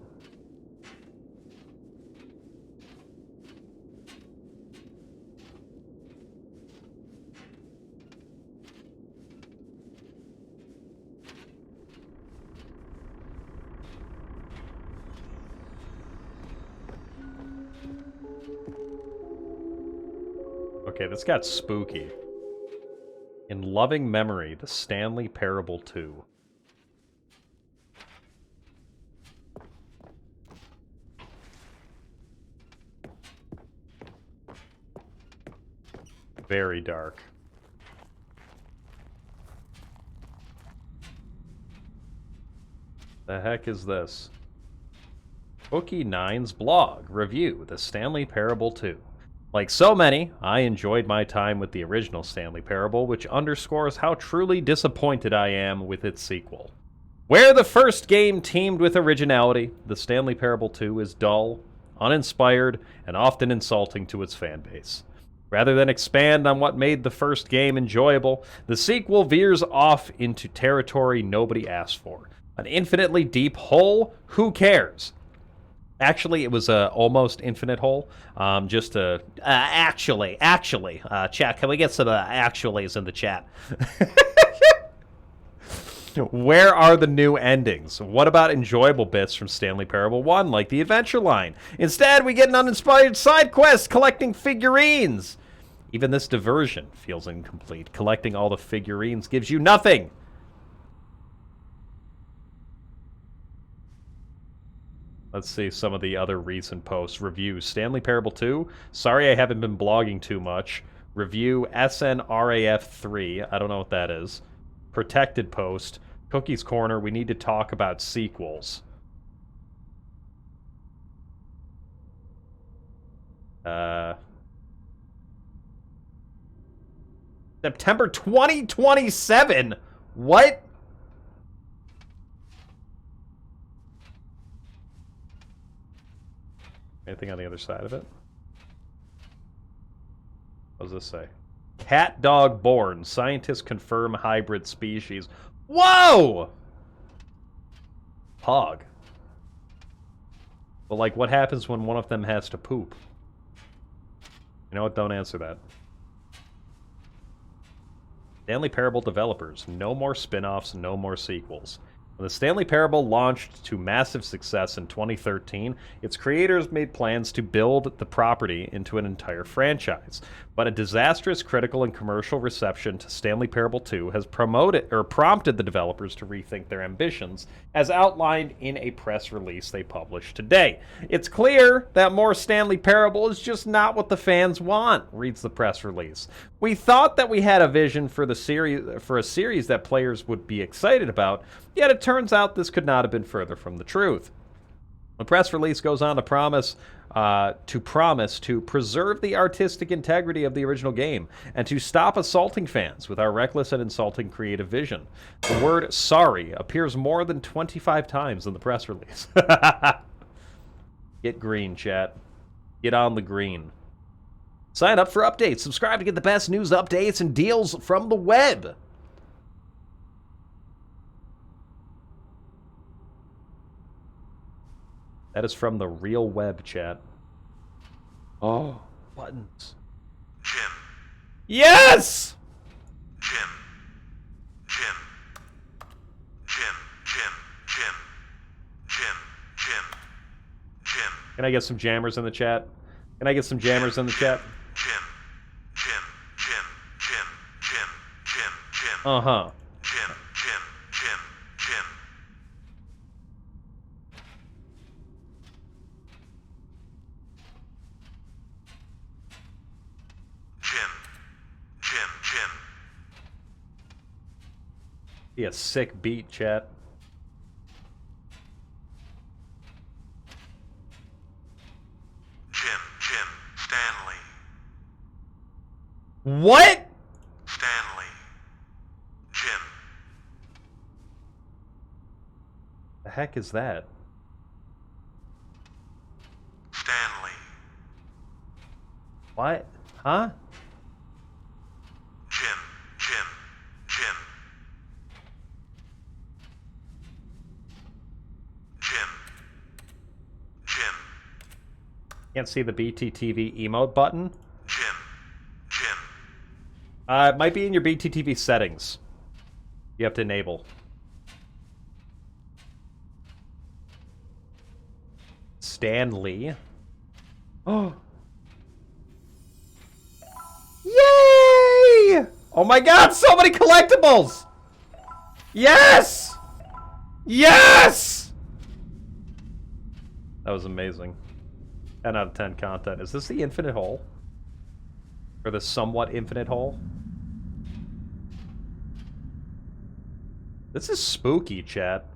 Okay, this got spooky. In loving memory, the Stanley Parable 2. Very dark. The heck is this? Bookie9's blog review, The Stanley Parable 2. Like so many, I enjoyed my time with the original Stanley Parable, which underscores how truly disappointed I am with its sequel. Where the first game teamed with originality, The Stanley Parable 2 is dull, uninspired, and often insulting to its fan base. Rather than expand on what made the first game enjoyable, the sequel veers off into territory nobody asked for. An infinitely deep hole? Who cares? Actually, it was a almost infinite hole. Actually, chat, can we get some actuallys in the chat? Where are the new endings? What about enjoyable bits from Stanley Parable 1, like the adventure line? Instead, we get an uninspired side quest collecting figurines. Even this diversion feels incomplete. Collecting all the figurines gives you nothing. Let's see some of the other recent posts. Reviews. Stanley Parable 2. Sorry I haven't been blogging too much. Review SNRAF3. I don't know what that is. Protected post. Cookie's Corner. We need to talk about sequels. September 2027? What? Anything on the other side of it? What does this say? Cat dog born. Scientists confirm hybrid species. Whoa! Pog. But, like, what happens when one of them has to poop? You know what? Don't answer that. Stanley Parable developers. No more spin-offs, no more sequels. When the Stanley Parable launched to massive success in 2013, its creators made plans to build the property into an entire franchise. But a disastrous critical and commercial reception to Stanley Parable 2 has prompted the developers to rethink their ambitions, as outlined in a press release they published today. It's clear that more Stanley Parable is just not what the fans want, reads the press release. We thought that we had a vision for a series that players would be excited about, yet it turns out this could not have been further from the truth. The press release goes on to promise to preserve the artistic integrity of the original game and to stop assaulting fans with our reckless and insulting creative vision. The word sorry appears more than 25 times in the press release. Get green, chat. Get on the green. Sign up for updates. Subscribe to get the best news, updates, and deals from the web. That is from the real web, chat. Oh, buttons. Jim. Yes! Jim. Jim. Jim. Jim. Jim. Jim. Jim. Jim. Can I get some jammers in the chat? Can I get some jammers in the chat? Jim. Jim. Jim. Jim. Jim. Jim. Jim. Uh-huh. Jim. Jim. Jim. Jim. Jim. Jim. Jim. Be a sick beat, chat. Jim. Jim. Stanley. What? Stanley. Jim. The heck is that? Stanley. What? Huh? Jim. Jim. Jim. Jim. Jim. Can't see the BTTV emote button? Jim. Jim. It might be in your BTTV settings. You have to enable. Stanley. Oh. Yay! Oh my god, so many collectibles! Yes! Yes! That was amazing. 10 out of 10 content. Is this the infinite hole? For the somewhat infinite hole. This is spooky, chat.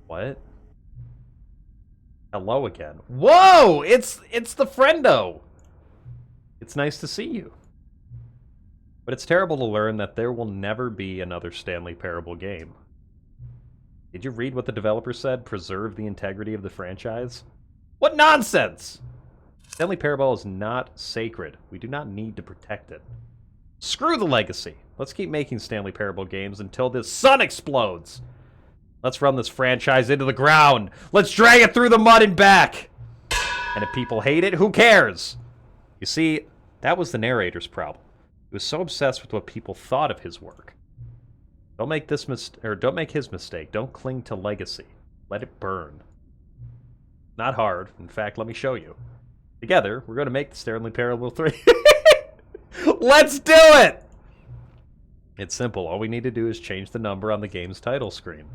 What? Hello again. Whoa! It's the friendo! It's nice to see you. But it's terrible to learn that there will never be another Stanley Parable game. Did you read what the developer said? Preserve the integrity of the franchise? What nonsense! Stanley Parable is not sacred. We do not need to protect it. Screw the legacy. Let's keep making Stanley Parable games until the sun explodes. Let's run this franchise into the ground. Let's drag it through the mud and back. And if people hate it, who cares? You see, that was the narrator's problem. He was so obsessed with what people thought of his work. Don't make his mistake. Don't cling to legacy. Let it burn. Not hard. In fact, let me show you. Together, we're going to make the Stanley Parable 3. Let's do it! It's simple. All we need to do is change the number on the game's title screen.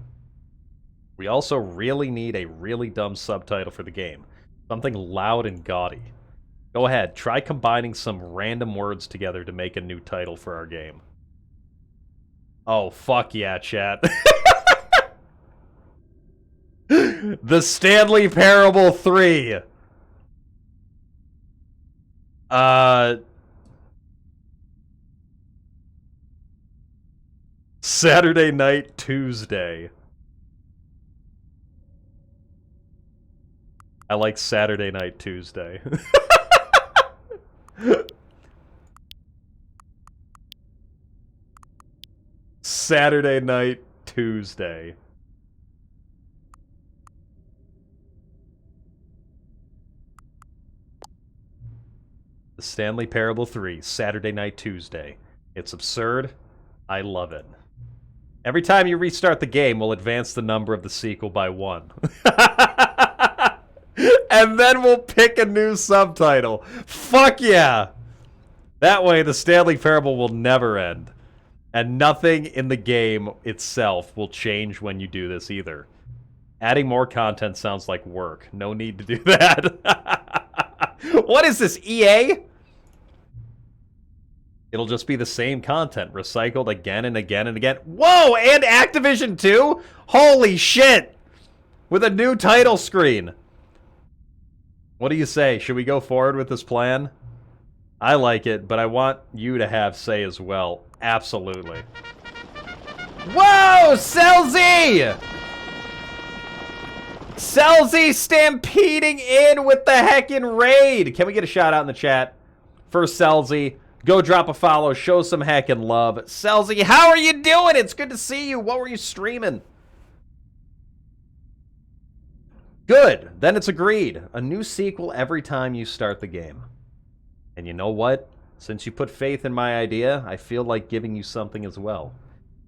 We also really need a really dumb subtitle for the game. Something loud and gaudy. Go ahead, try combining some random words together to make a new title for our game. Oh, fuck yeah, chat. The Stanley Parable 3. Saturday Night Tuesday. I like Saturday Night Tuesday. Saturday Night Tuesday. The Stanley Parable 3, Saturday Night Tuesday. It's absurd. I love it. Every time you restart the game, we'll advance the number of the sequel by 1. And then we'll pick a new subtitle. Fuck yeah! That way, the Stanley Parable will never end. And nothing in the game itself will change when you do this either. Adding more content sounds like work. No need to do that. What is this, EA? It'll just be the same content, recycled again and again and again. Whoa, and Activision too? Holy shit! With a new title screen. What do you say? Should we go forward with this plan? I like it, but I want you to have say as well. Absolutely. Whoa! Selzy! Selzy stampeding in with the heckin' raid! Can we get a shout out in the chat for Selzy? Go drop a follow, show some heckin' love. Selzy, how are you doing? It's good to see you. What were you streaming? Good. Then it's agreed. A new sequel every time you start the game. And you know what? Since you put faith in my idea, I feel like giving you something as well.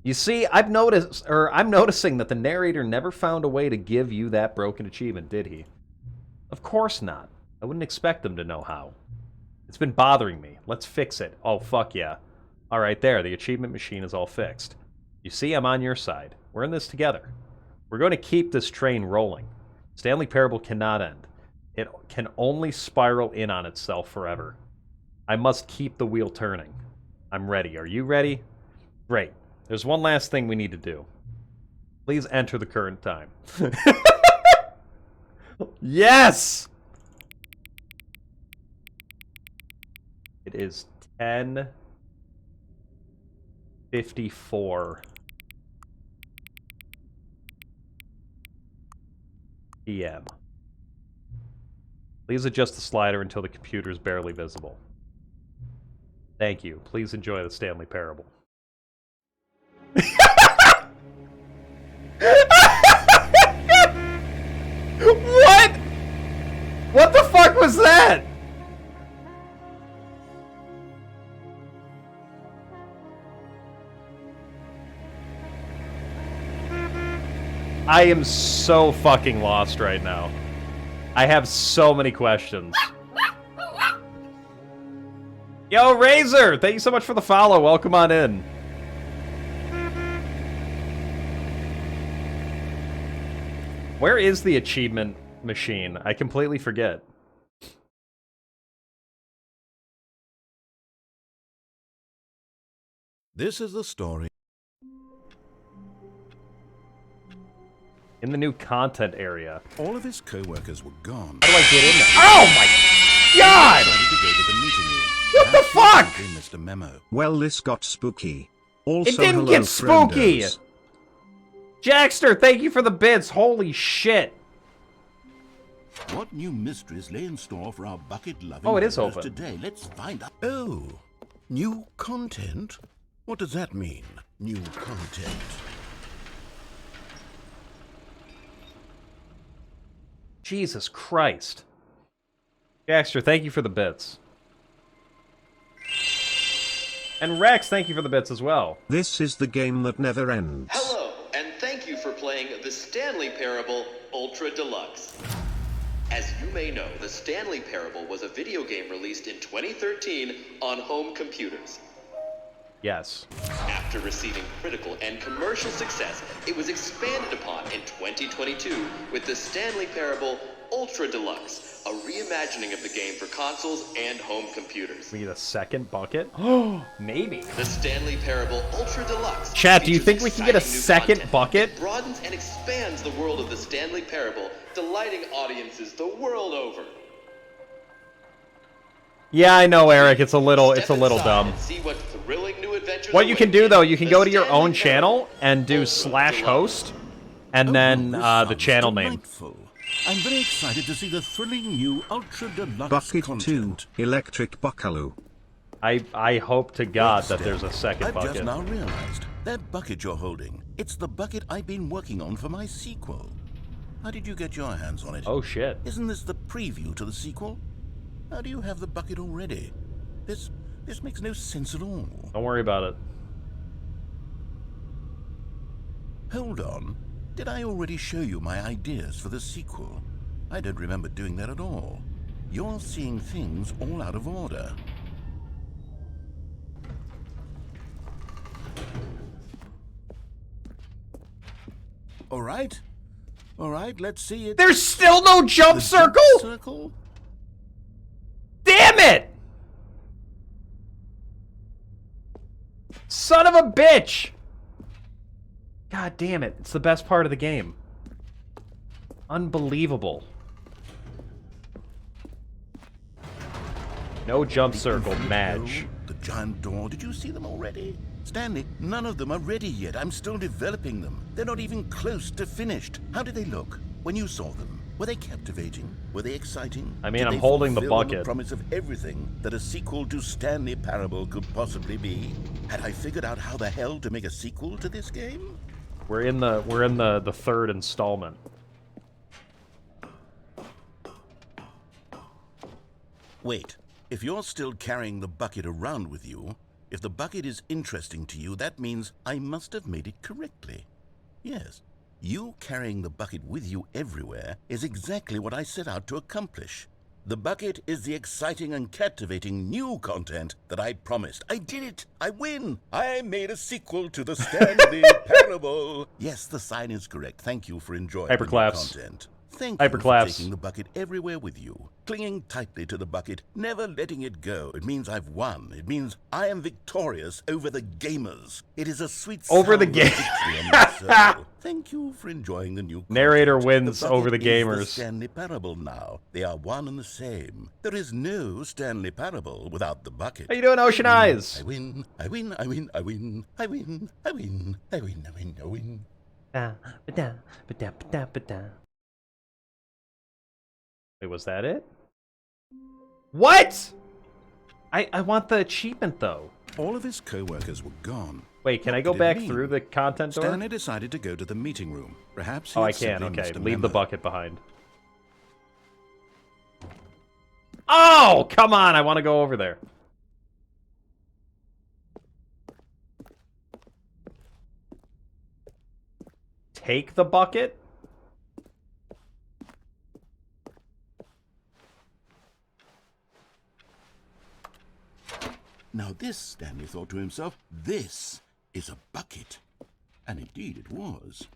You see, I'm noticing that the narrator never found a way to give you that broken achievement, did he? Of course not. I wouldn't expect them to know how. It's been bothering me. Let's fix it. Oh, fuck yeah. All right, there. The achievement machine is all fixed. You see, I'm on your side. We're in this together. We're going to keep this train rolling. Stanley Parable cannot end. It can only spiral in on itself forever. I must keep the wheel turning. I'm ready. Are you ready? Great. There's one last thing we need to do. Please enter the current time. Yes! It is 10:54 p.m. Please adjust the slider until the computer is barely visible. Thank you. Please enjoy the Stanley Parable. What? What the fuck was that? I am so fucking lost right now. I have so many questions. Yo, Razor! Thank you so much for the follow. Welcome on in. Where is the achievement machine? I completely forget. This is the story. In the new content area. All of his co-workers were gone. How do I get in there? Oh my god! Decided to go to the meeting room. What the fuck? Mr. Memo. Well, this got spooky. Also, It didn't hello, get spooky! friendos. Jackster, thank you for the bits. Holy shit. What new mysteries lay in store for our bucket-loving Oh, it is viewers open. today? Let's find out. Oh, new content? What does that mean, new content? Jesus Christ. Jackster, thank you for the bits. And Rex, thank you for the bits as well. This is the game that never ends. Hello, and thank you for playing the Stanley Parable Ultra Deluxe. As you may know, the Stanley Parable was a video game released in 2013 on home computers. Yes. After receiving critical and commercial success, it was expanded upon in 2022 with the Stanley Parable Ultra Deluxe, a reimagining of the game for consoles and home computers. We need a second bucket? Oh, maybe. The Stanley Parable Ultra Deluxe. Chat, do you features think we can get a exciting new second content. bucket? It broadens and expands the world of the Stanley Parable, delighting audiences the world over. Yeah, I know, Eric. It's a little Step dumb. inside and see what thrilling new adventures What you can await do, in though, you can the go to your Stanley own channel Parable and do Ultra /host, Deluxe. and then this the sounds channel name. delightful. I'm very excited to see the thrilling new Ultra Deluxe Bucket content. 2, Electric Buckaloo. I hope to God that Wait, there's a Stan, second I've bucket. just now realized that bucket you're holding. It's the bucket I've been working on for my sequel. How did you get your hands on it? Oh, shit. Isn't this the preview to the sequel? How do you have the bucket already? This makes no sense at all. Don't worry about it. Hold on. Did I already show you my ideas for the sequel? I don't remember doing that at all. You're seeing things all out of order. All right, let's see it. There's still no jump The circle? circle? Damn it! Son of a bitch! God damn it. It's the best part of the game. Unbelievable. No jump circle, Infinite match. Hole, the giant door, did you see them already? Stanley, none of them are ready yet. I'm still developing them. They're not even close to finished. How did they look when you saw them? Were they captivating? Were they exciting? I mean, Did I'm they holding the fulfill bucket. promise of everything that a sequel to Stanley Parable could possibly be? Had I figured out how the hell to make a sequel to this game? We're in the third installment. Wait, if you're still carrying the bucket around with you, if the bucket is interesting to you, that means I must have made it correctly. Yes, you carrying the bucket with you everywhere is exactly what I set out to accomplish. The bucket is the exciting and captivating new content that I promised. I did it! I win! I made a sequel to the Stanley Parable! Yes, the sign is correct. Thank you for enjoying the new Hyperclaps. content. Thank you for Hyperclaps. taking the bucket everywhere with you. Clinging tightly to the bucket, never letting it go. It means I've won. It means I am victorious over the gamers. It is a sweet Over the sound of ga- victory on my soul. Thank you for enjoying the new Narrator content. wins bucket over the is gamers. The Stanley Parable now. They are one and the same. There is no Stanley Parable without the bucket. How you doing, Ocean Eyes? I win. I win. I win. I win. I win. I win. I win. I win. I win. Wait, was that it? What? I want the achievement, though. All of his co-workers were gone. Wait, can I What go did it back mean? through the content door? Stanley decided to go to the meeting room. Perhaps Oh, I he'd can. simply Okay, missed a leave the memo. bucket behind. Oh, come on. I want to go over there. Take the bucket? Now this, Stanley thought to himself, this is a bucket. And indeed it was.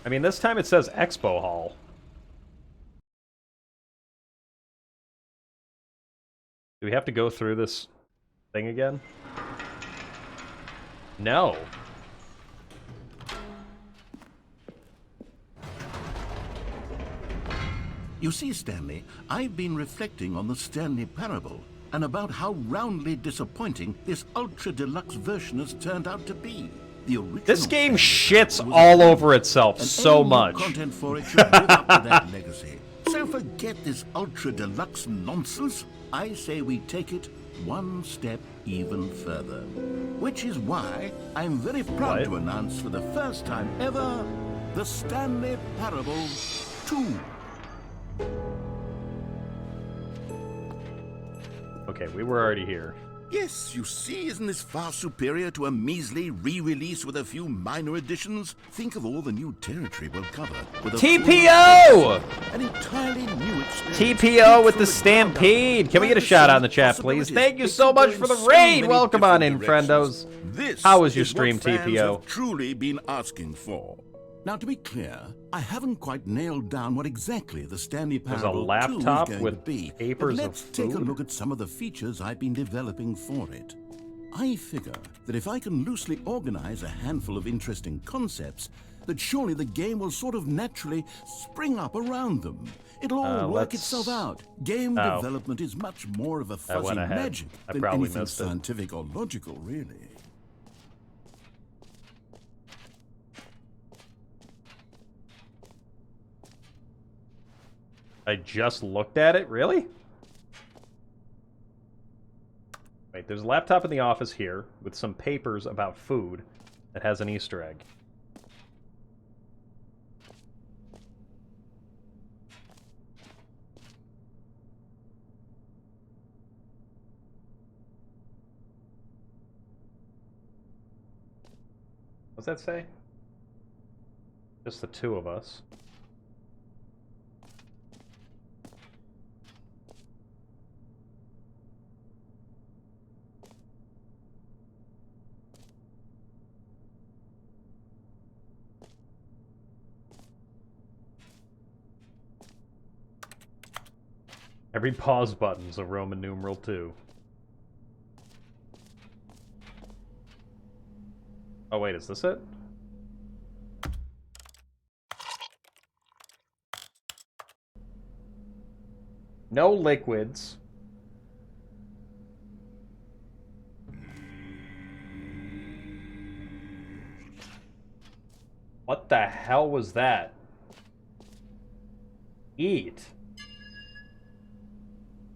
I mean, this time it says Expo Hall. Do we have to go through this thing again? No. You see, Stanley, I've been reflecting on the Stanley parable and about how roundly disappointing this ultra deluxe version has turned out to be. The original This game Stanley shits was all brilliant, over itself and so any new much. Content for it should live up to that legacy. So forget this ultra deluxe nonsense. I say we take it one step even further. Which is why I'm very proud to announce for the first time ever the Stanley Parable 2. Okay, we were already here. Yes, you see, isn't this far superior to a measly re-release with a few minor additions? Think of all the new territory we'll cover with a TPO! an entirely new experience. TPO with the Stampede! Can we get a shout out in the chat, please? Thank you so much for the raid! Welcome on in, friendos. How was your stream, TPO? Have truly been asking for. Now, to be clear, I haven't quite nailed down what exactly the Stanley There's a Parable 2 laptop is going with to be. papers But of let's take a food? look at some of the features I've been developing for it. I figure that if I can loosely organize a handful of interesting concepts, that surely the game will sort of naturally spring up around them. It'll all work itself out. Game development is much more of a fuzzy magic than anything scientific or logical, really. I just looked at it? Really? Wait, there's a laptop in the office here with some papers about food that has an Easter egg. What's that say? Just the two of us. Every pause button's a Roman numeral 2. Oh wait, is this it? No liquids. What the hell was that? Eat.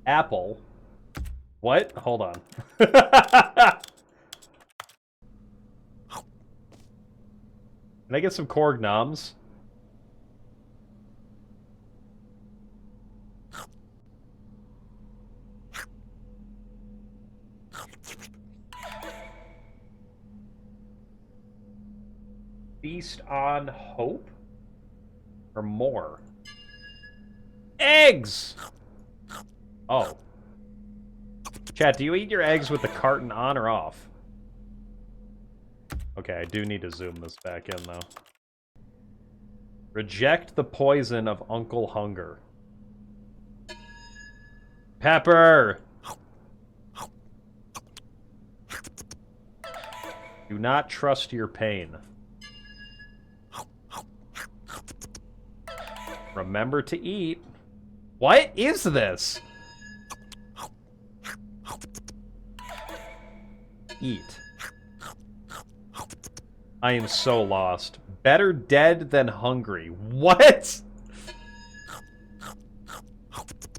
Apple. What? Hold on. Can I get some Korg noms? Feast on hope? Or more? Eggs! Oh. Chat, do you eat your eggs with the carton on or off? Okay, I do need to zoom this back in, though. Reject the poison of Uncle Hunger. Pepper! Do not trust your pain. Remember to eat. What is this? Eat. I am so lost. Better dead than hungry. What?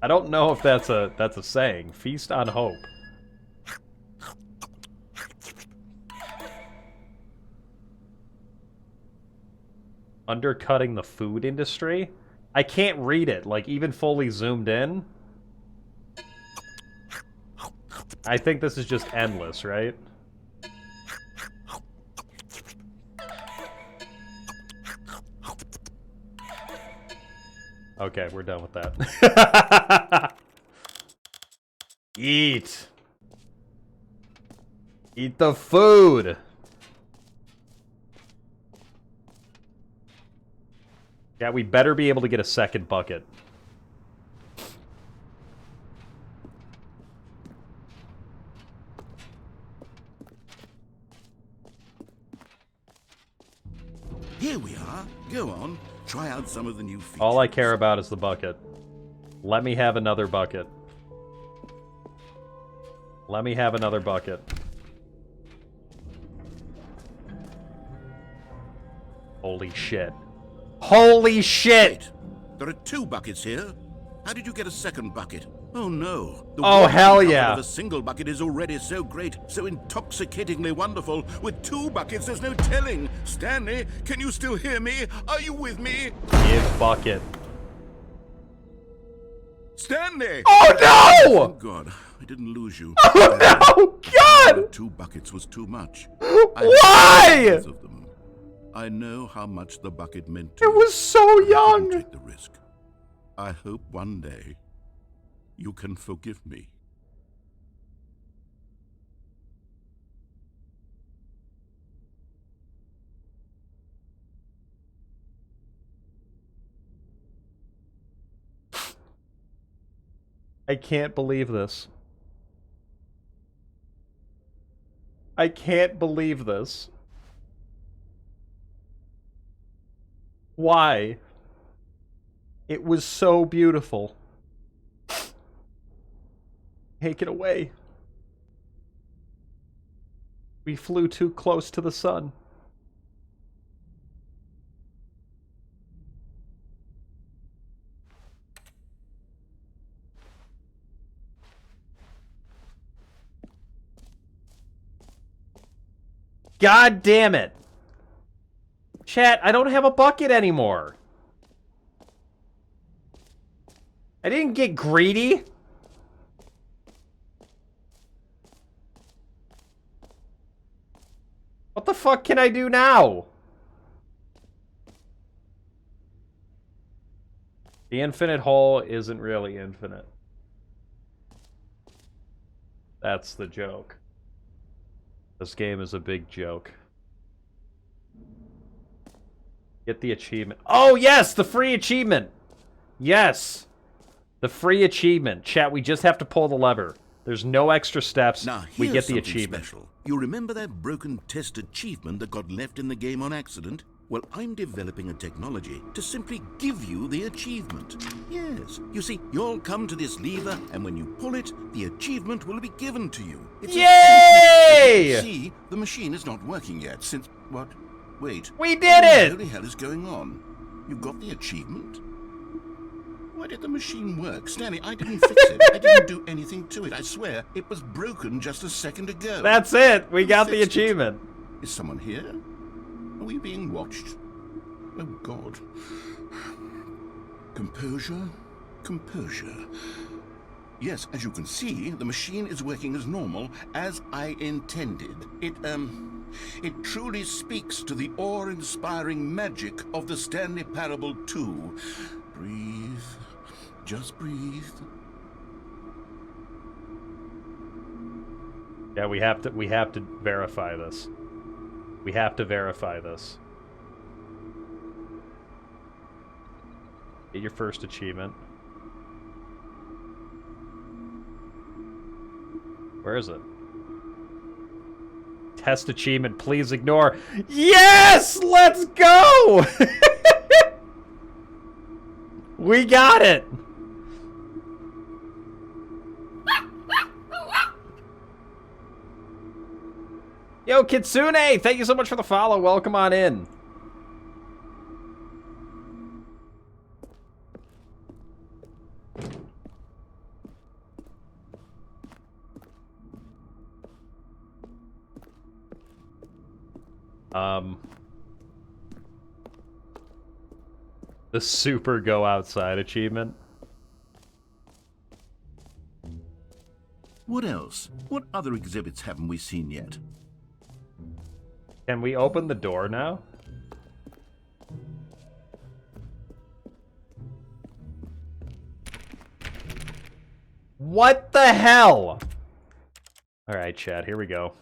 I don't know if that's a saying. Feast on hope. Undercutting the food industry? I can't read it, like, even fully zoomed in. I think this is just endless, right? Okay, we're done with that. Eat. Eat the food. Yeah, we better be able to get a second bucket. Here we are. Go on. Try out some of the new features. All I care about is the bucket. Let me have another bucket. Let me have another bucket. Holy shit. Holy shit! Wait, there are 2 buckets here. How did you get a second bucket? Oh no. The Oh, hell yeah. of a single bucket is already so great, so intoxicatingly wonderful. With 2 buckets, there's no telling. Stanley, can you still hear me? Are you with me? Give bucket. Stanley! Oh no! Thank God, I didn't lose you. Oh no! God! 2 buckets was too much. Why? Of them. I know how much the bucket meant to It was so young. Take the risk. I hope one day you can forgive me. I can't believe this. I can't believe this. Why? It was so beautiful. Take it away. We flew too close to the sun. God damn it. Chat, I don't have a bucket anymore. I didn't get greedy. What the fuck can I do now? The infinite hole isn't really infinite. That's the joke. This game is a big joke. Get the achievement. Oh, yes! The free achievement! Yes! The free achievement. Chat, we just have to pull the lever. There's no extra steps. Now, we get the something achievement. Special. You remember that broken test achievement that got left in the game on accident? Well, I'm developing a technology to simply give you the achievement. Yes. You see, you'll come to this lever, and when you pull it, the achievement will be given to you. It's Yay! See, the machine is not working yet since... What? Wait. We did it! What the hell is going on? You got the achievement? Why did the machine work? Stanley, I didn't fix it. I didn't do anything to it. I swear, it was broken just a second ago. That's it! We got the achievement. Is someone here? Are we being watched? Oh, God. Composure. Composure. Yes, as you can see, the machine is working as normal, as I intended. It truly speaks to the awe-inspiring magic of the Stanley Parable 2. Breathe. Just breathe. Yeah, we have to verify this. We have to verify this. Get your first achievement. Where is it? Test achievement, please ignore. Yes! Let's go! We got it! Yo, Kitsune! Thank you so much for the follow. Welcome on in. The super go outside achievement. What else? What other exhibits haven't we seen yet? Can we open the door now? What the hell? Alright, chat, here we go.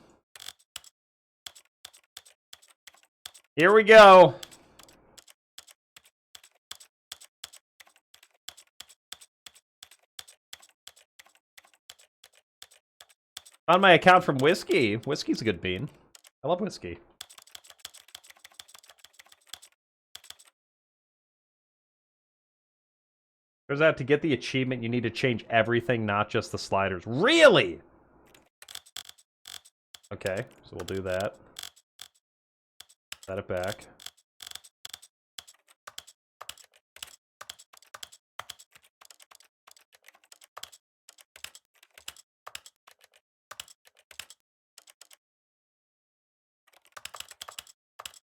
Here we go. On my account from Whiskey. Whiskey's a good bean. I love Whiskey. Turns out to get the achievement, you need to change everything, not just the sliders. Really? Okay, so we'll do that. Set it back.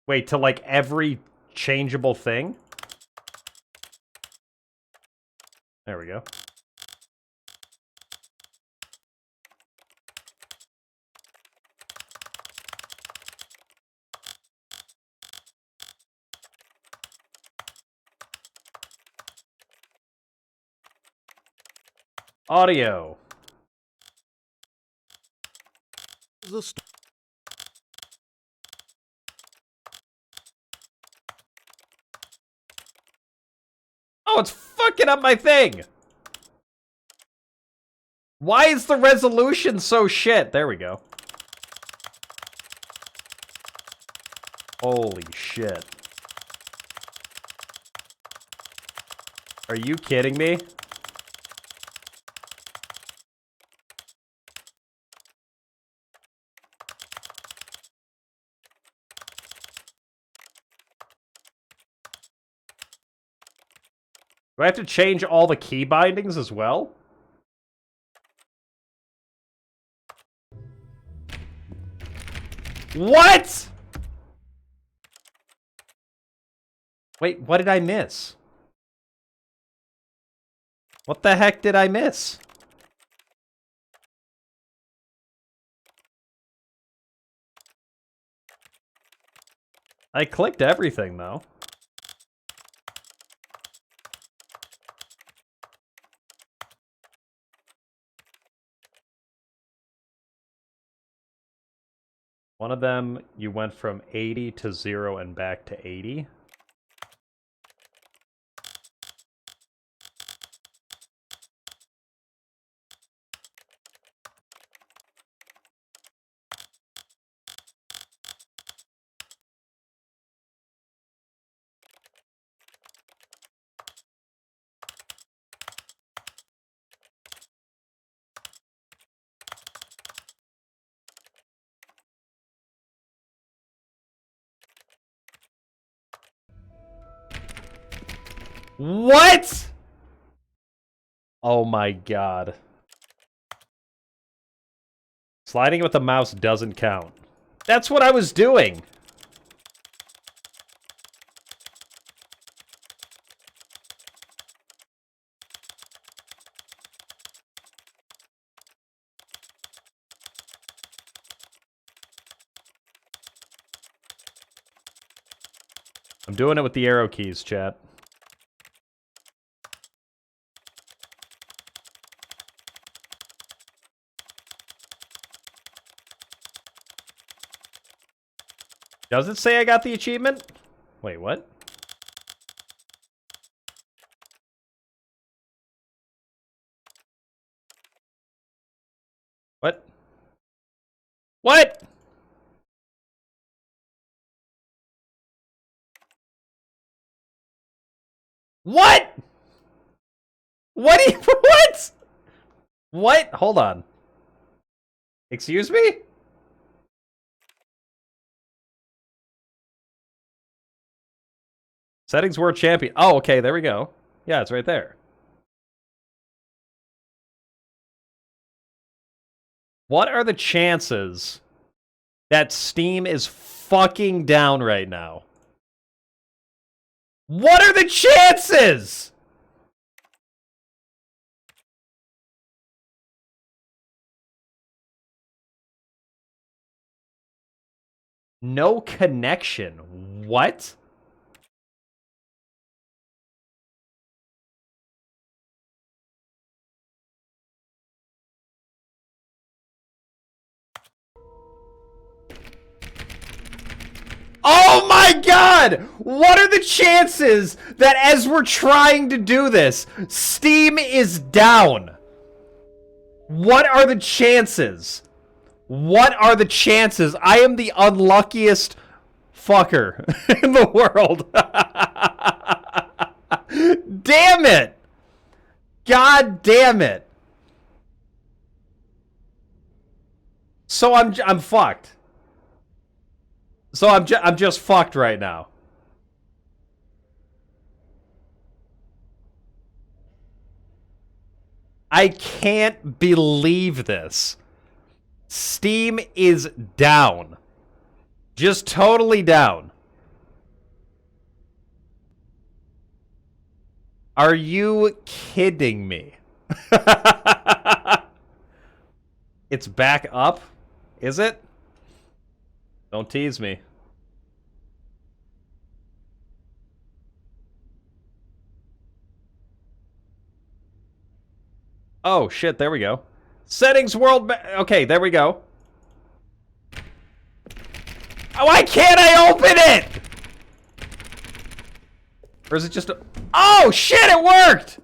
Wait, to like every changeable thing? There we go. Audio. Oh, it's fucking up my thing! Why is the resolution so shit? There we go. Holy shit. Are you kidding me? Do I have to change all the key bindings as well? What? Wait, what did I miss? What the heck did I miss? I clicked everything, though. One of them, you went from 80 to 0 and back to 80. What? Oh my god. Sliding with the mouse doesn't count. That's what I was doing. I'm doing it with the arrow keys, chat. Does it say I got the achievement? Wait, what? What? What? What? What do you, what? What? Hold on. Excuse me? Settings World Champion. Oh, okay, there we go. Yeah, it's right there. What are the chances that Steam is fucking down right now? What are the chances? No connection. What? Oh my god! What are the chances that as we're trying to do this, Steam is down? What are the chances? What are the chances? I am the unluckiest fucker in the world. Damn it! God damn it! So I'm fucked. So I'm just fucked right now. I can't believe this. Steam is down. Just totally down. Are you kidding me? It's back up? Is it? Don't tease me. Oh, shit, there we go. Settings world... Okay, there we go. Oh, why can't I open it? Or is it just a... Oh, shit, it worked!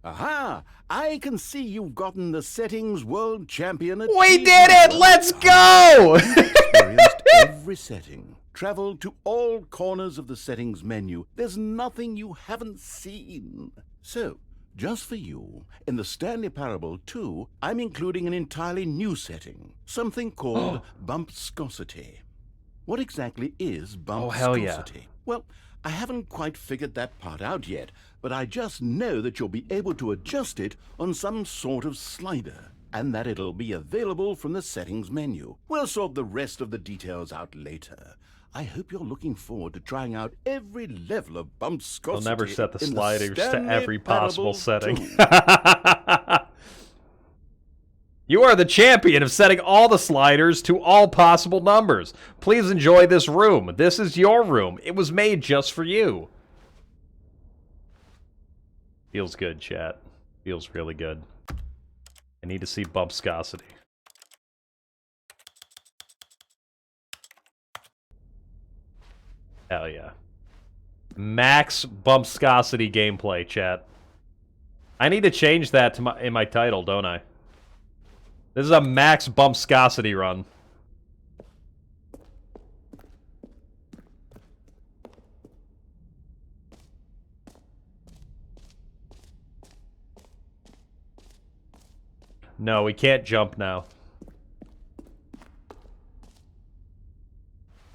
Aha! I can see you've gotten the Settings World Champion We achievement. did it! Let's go! Experienced every setting. Traveled to all corners of the settings menu. There's nothing you haven't seen. So, just for you, in the Stanley Parable 2, I'm including an entirely new setting. Something called bumpscosity. What exactly is bumpscosity? Oh, hell yeah. Well, I haven't quite figured that part out yet, but I just know that you'll be able to adjust it on some sort of slider, and that it'll be available from the settings menu. We'll sort the rest of the details out later. I hope you're looking forward to trying out every level of bumpscosity. I'll never set the in sliders to Stanley every possible Parable setting. 2. You are the champion of setting all the sliders to all possible numbers. Please enjoy this room. This is your room. It was made just for you. Feels good, chat. Feels really good. I need to see bumpscosity. Hell yeah. Max bumpscosity gameplay, chat. I need to change that to in my title, don't I? This is a max bumpscosity run. No, we can't jump now.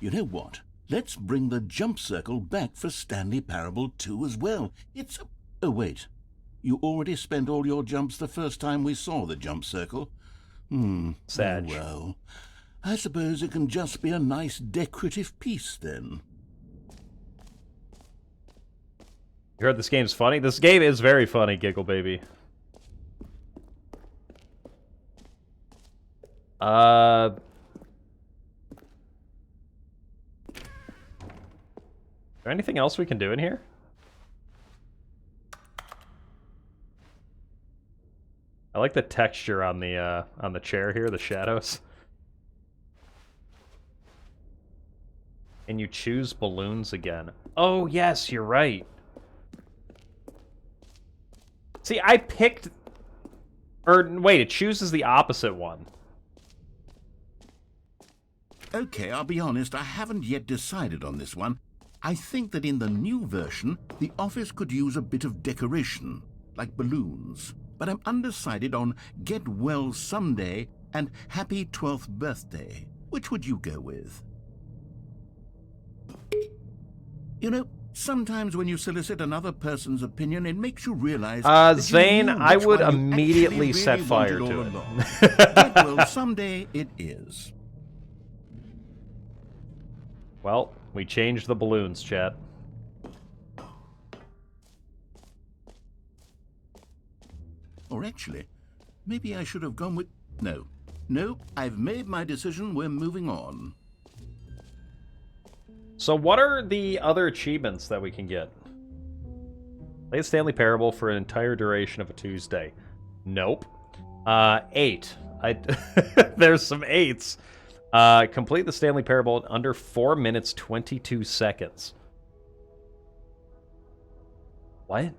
You know what? Let's bring the jump circle back for Stanley Parable 2 as well. It's... Oh, wait. You already spent all your jumps the first time we saw the jump circle. Sad. Oh, well, I suppose it can just be a nice decorative piece then. You heard this game's funny? This game is very funny, Giggle Baby. Is there anything else we can do in here? I like the texture on the chair here, the shadows. And you choose balloons again. Oh, yes, you're right. See, I picked... Or, wait, it chooses the opposite one. Okay, I'll be honest, I haven't yet decided on this one. I think that in the new version, the office could use a bit of decoration, like balloons. But I'm undecided on Get Well Someday and Happy 12th Birthday. Which would you go with? You know, sometimes when you solicit another person's opinion, it makes you realize... Zane, I would immediately set fire to it. Get Well Someday it is. Well, we changed the balloons, chat. Or actually, maybe I should have gone with... No. No, I've made my decision. We're moving on. So what are the other achievements that we can get? Play a Stanley Parable for an entire duration of a Tuesday. Nope. 8. There's some 8s. Complete the Stanley Parable in under 4 minutes, 22 seconds. What?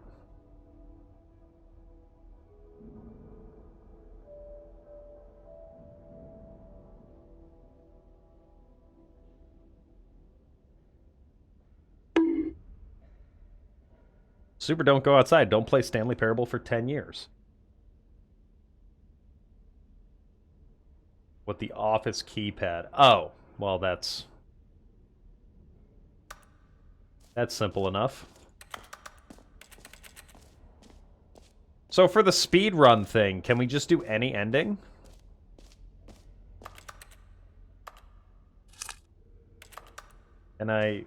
Super don't go outside. Don't play Stanley Parable for 10 years. With the Office keypad. Oh, well, that's simple enough. So for the speed run thing, can we just do any ending? And I...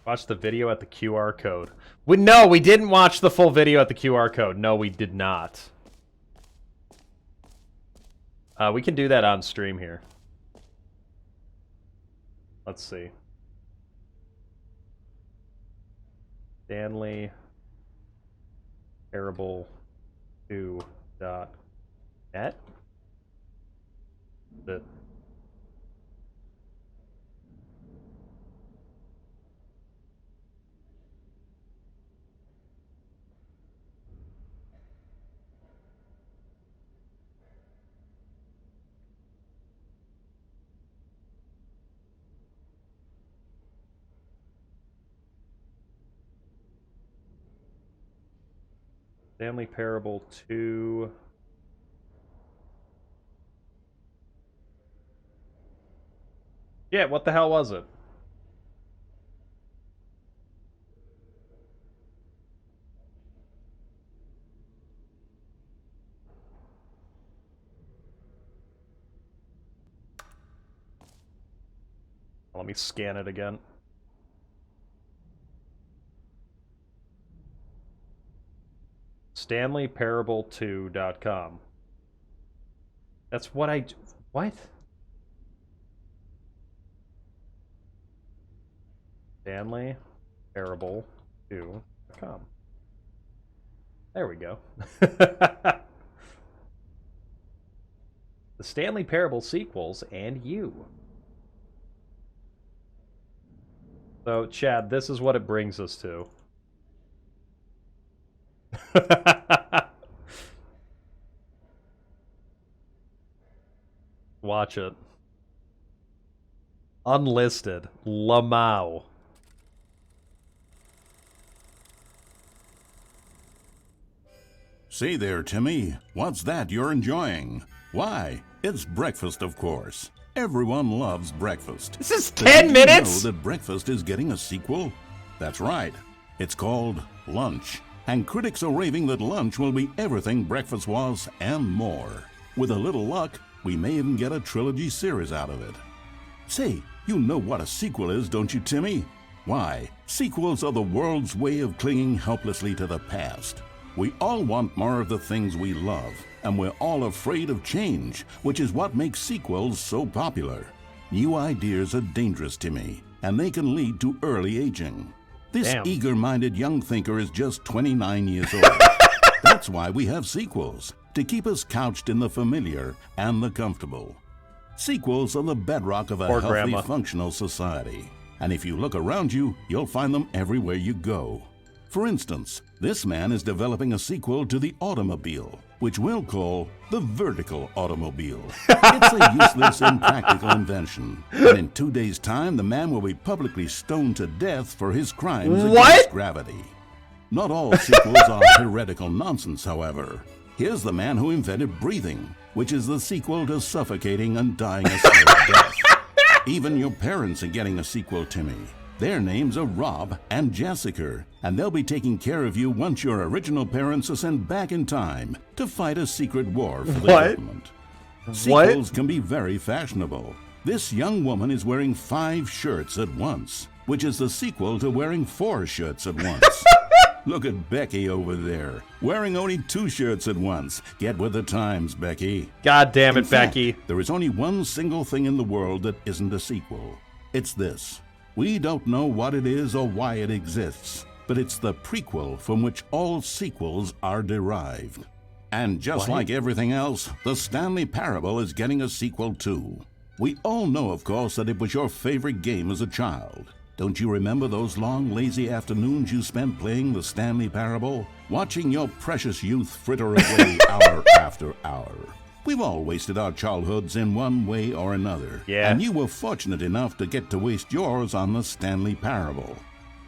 Watch the video at the QR code. No, we didn't watch the full video at the QR code. No, we did not. We can do that on stream here. Let's see. Stanley Parable 2.net. The Stanley Parable 2. Yeah, what the hell was it? Let me scan it again. StanleyParable2.com. That's what I... What? StanleyParable2.com. There we go. The Stanley Parable sequels and you. So, Chad, this is what it brings us to. Watch it. Unlisted. Lamau. Say there, Timmy. What's that you're enjoying? Why, it's breakfast, of course. Everyone loves breakfast. This is But 10 did minutes? You know that breakfast is getting a sequel? That's right. It's called Lunch. And critics are raving that Lunch will be everything breakfast was and more. With a little luck, we may even get a trilogy series out of it. Say, you know what a sequel is, don't you, Timmy? Why, sequels are the world's way of clinging helplessly to the past. We all want more of the things we love, and we're all afraid of change, which is what makes sequels so popular. New ideas are dangerous, Timmy, and they can lead to early aging. This eager-minded young thinker is just 29 years old. That's why we have sequels, to keep us couched in the familiar and the comfortable. Sequels are the bedrock of a healthy, functional society. And if you look around you, you'll find them everywhere you go. For instance, this man is developing a sequel to the automobile, which we'll call the vertical automobile. It's a useless, impractical invention. And in 2 days' time, the man will be publicly stoned to death for his crimes against gravity. Not all sequels are heretical nonsense, however. Here's the man who invented breathing, which is the sequel to suffocating and dying a slow death. Even your parents are getting a sequel, Timmy. Their names are Rob and Jessica, and they'll be taking care of you once your original parents are sent back in time to fight a secret war for the government. Sequels can be very fashionable. This young woman is wearing 5 shirts at once, which is the sequel to wearing 4 shirts at once. Look at Becky over there, wearing only 2 shirts at once. Get with the times, Becky. God damn it, Becky. There is only one single thing in the world that isn't a sequel. It's this. We don't know what it is or why it exists, but it's the prequel from which all sequels are derived. And just like everything else, the Stanley Parable is getting a sequel too. We all know, of course, that it was your favorite game as a child. Don't you remember those long, lazy afternoons you spent playing the Stanley Parable? watching your precious youth fritter away hour after hour. We've all wasted our childhoods in one way or another. Yeah. And you were fortunate enough to get to waste yours on the Stanley Parable.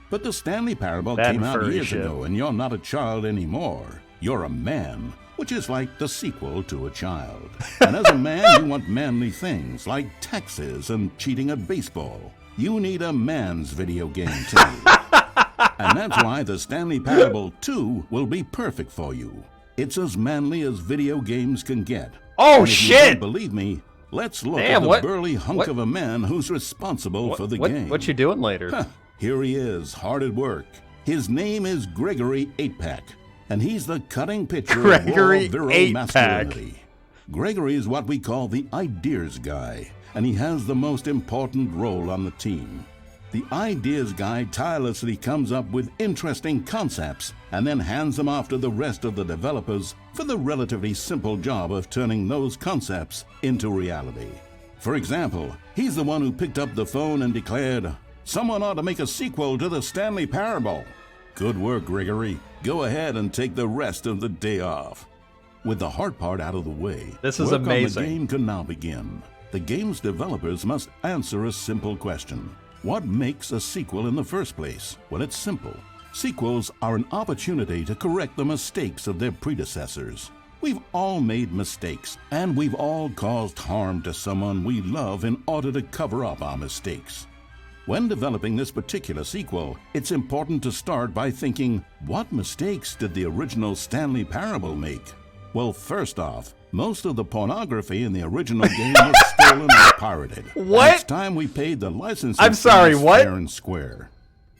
But the Stanley Parable That came out furry years shit. ago, and you're not a child anymore. You're a man, which is like the sequel to a child. And as a man, you want manly things like taxes and cheating at baseball. You need a man's video game too. And that's why the Stanley Parable 2 will be perfect for you. It's as manly as video games can get. Oh, And if you shit! don't believe me, let's look Damn, at the what- burly hunk what- of a man who's responsible for the game. What you doing later? Huh, here he is, hard at work. His name is Gregory 8-Pack, and he's the cutting picture Gregory of raw virile 8-Pack. masculinity. Gregory is what we call the ideas guy, and he has the most important role on the team. The ideas guy tirelessly comes up with interesting concepts and then hands them off to the rest of the developers for the relatively simple job of turning those concepts into reality. For example, he's the one who picked up the phone and declared, "Someone ought to make a sequel to the Stanley Parable." Good work, Gregory. Go ahead and take the rest of the day off. With the hard part out of the way, This is work amazing. on the game can now begin. The game's developers must answer a simple question. What makes a sequel in the first place? Well, it's simple. Sequels are an opportunity to correct the mistakes of their predecessors. We've all made mistakes, and we've all caused harm to someone we love in order to cover up our mistakes. When developing this particular sequel, it's important to start by thinking, what mistakes did the original Stanley Parable make? Well, first off, most of the pornography in the original game was stolen or pirated. What? It's time we paid the licensing I'm sorry, fees what? fair and square.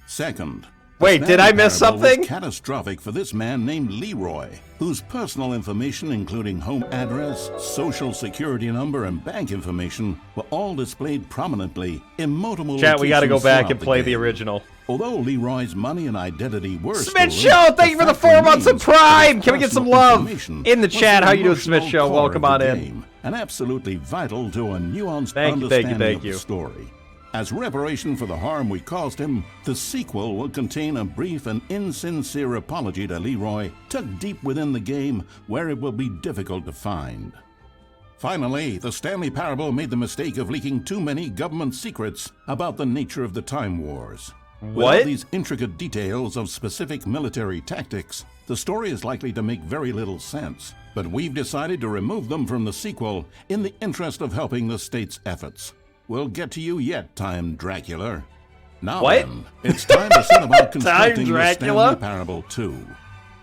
Second, the Wait, did Stanley I miss Parable something? was catastrophic for this man named Leroy, whose personal information, including home address, social security number, and bank information, were all displayed prominently in multiple Chat, we gotta go locations back throughout and play the game. original. Although Leroy's money and identity were Smith stolen, Show, thank you for the fact 4 months of remains Prime. that Can we get personal some love information in the was chat? the How you doing, Smith emotional Show? core Welcome of on the in. game, and absolutely vital to a nuanced Thank you, understanding of thank you. the story. As reparation for the harm we caused him, the sequel will contain a brief and insincere apology to Leroy, tucked deep within the game where it will be difficult to find. Finally, the Stanley Parable made the mistake of leaking too many government secrets about the nature of the Time Wars. With all What? these intricate details of specific military tactics, the story is likely to make very little sense. But we've decided to remove them from the sequel in the interest of helping the state's efforts. We'll get to you yet, Time Dracula. Now What? then, it's time to set about constructing the Dracula? Stanley Parable 2.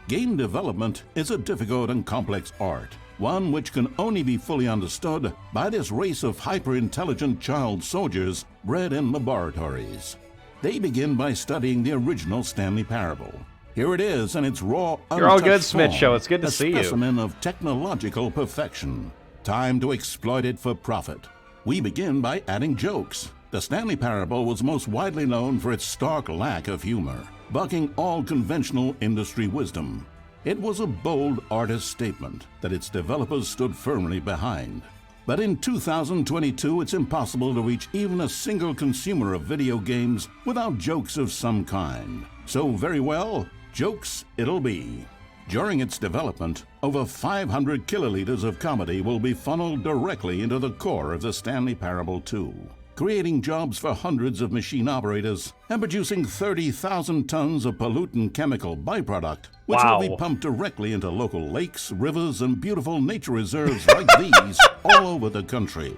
Game development is a difficult and complex art, one which can only be fully understood by this race of hyper-intelligent child soldiers bred in laboratories. They begin by studying the original Stanley Parable. Here it is in its raw, You're all good, untouched Smith form, Show. It's good to a see you. specimen of technological perfection. Time to exploit it for profit. We begin by adding jokes. The Stanley Parable was most widely known for its stark lack of humor, bucking all conventional industry wisdom. It was a bold artist statement that its developers stood firmly behind. But in 2022, it's impossible to reach even a single consumer of video games without jokes of some kind. So very well, jokes it'll be. During its development, over 500 kiloliters of comedy will be funneled directly into the core of the Stanley Parable 2, creating jobs for hundreds of machine operators and producing 30,000 tons of pollutant chemical byproduct, which Wow. will be pumped directly into local lakes, rivers, and beautiful nature reserves like these all over the country.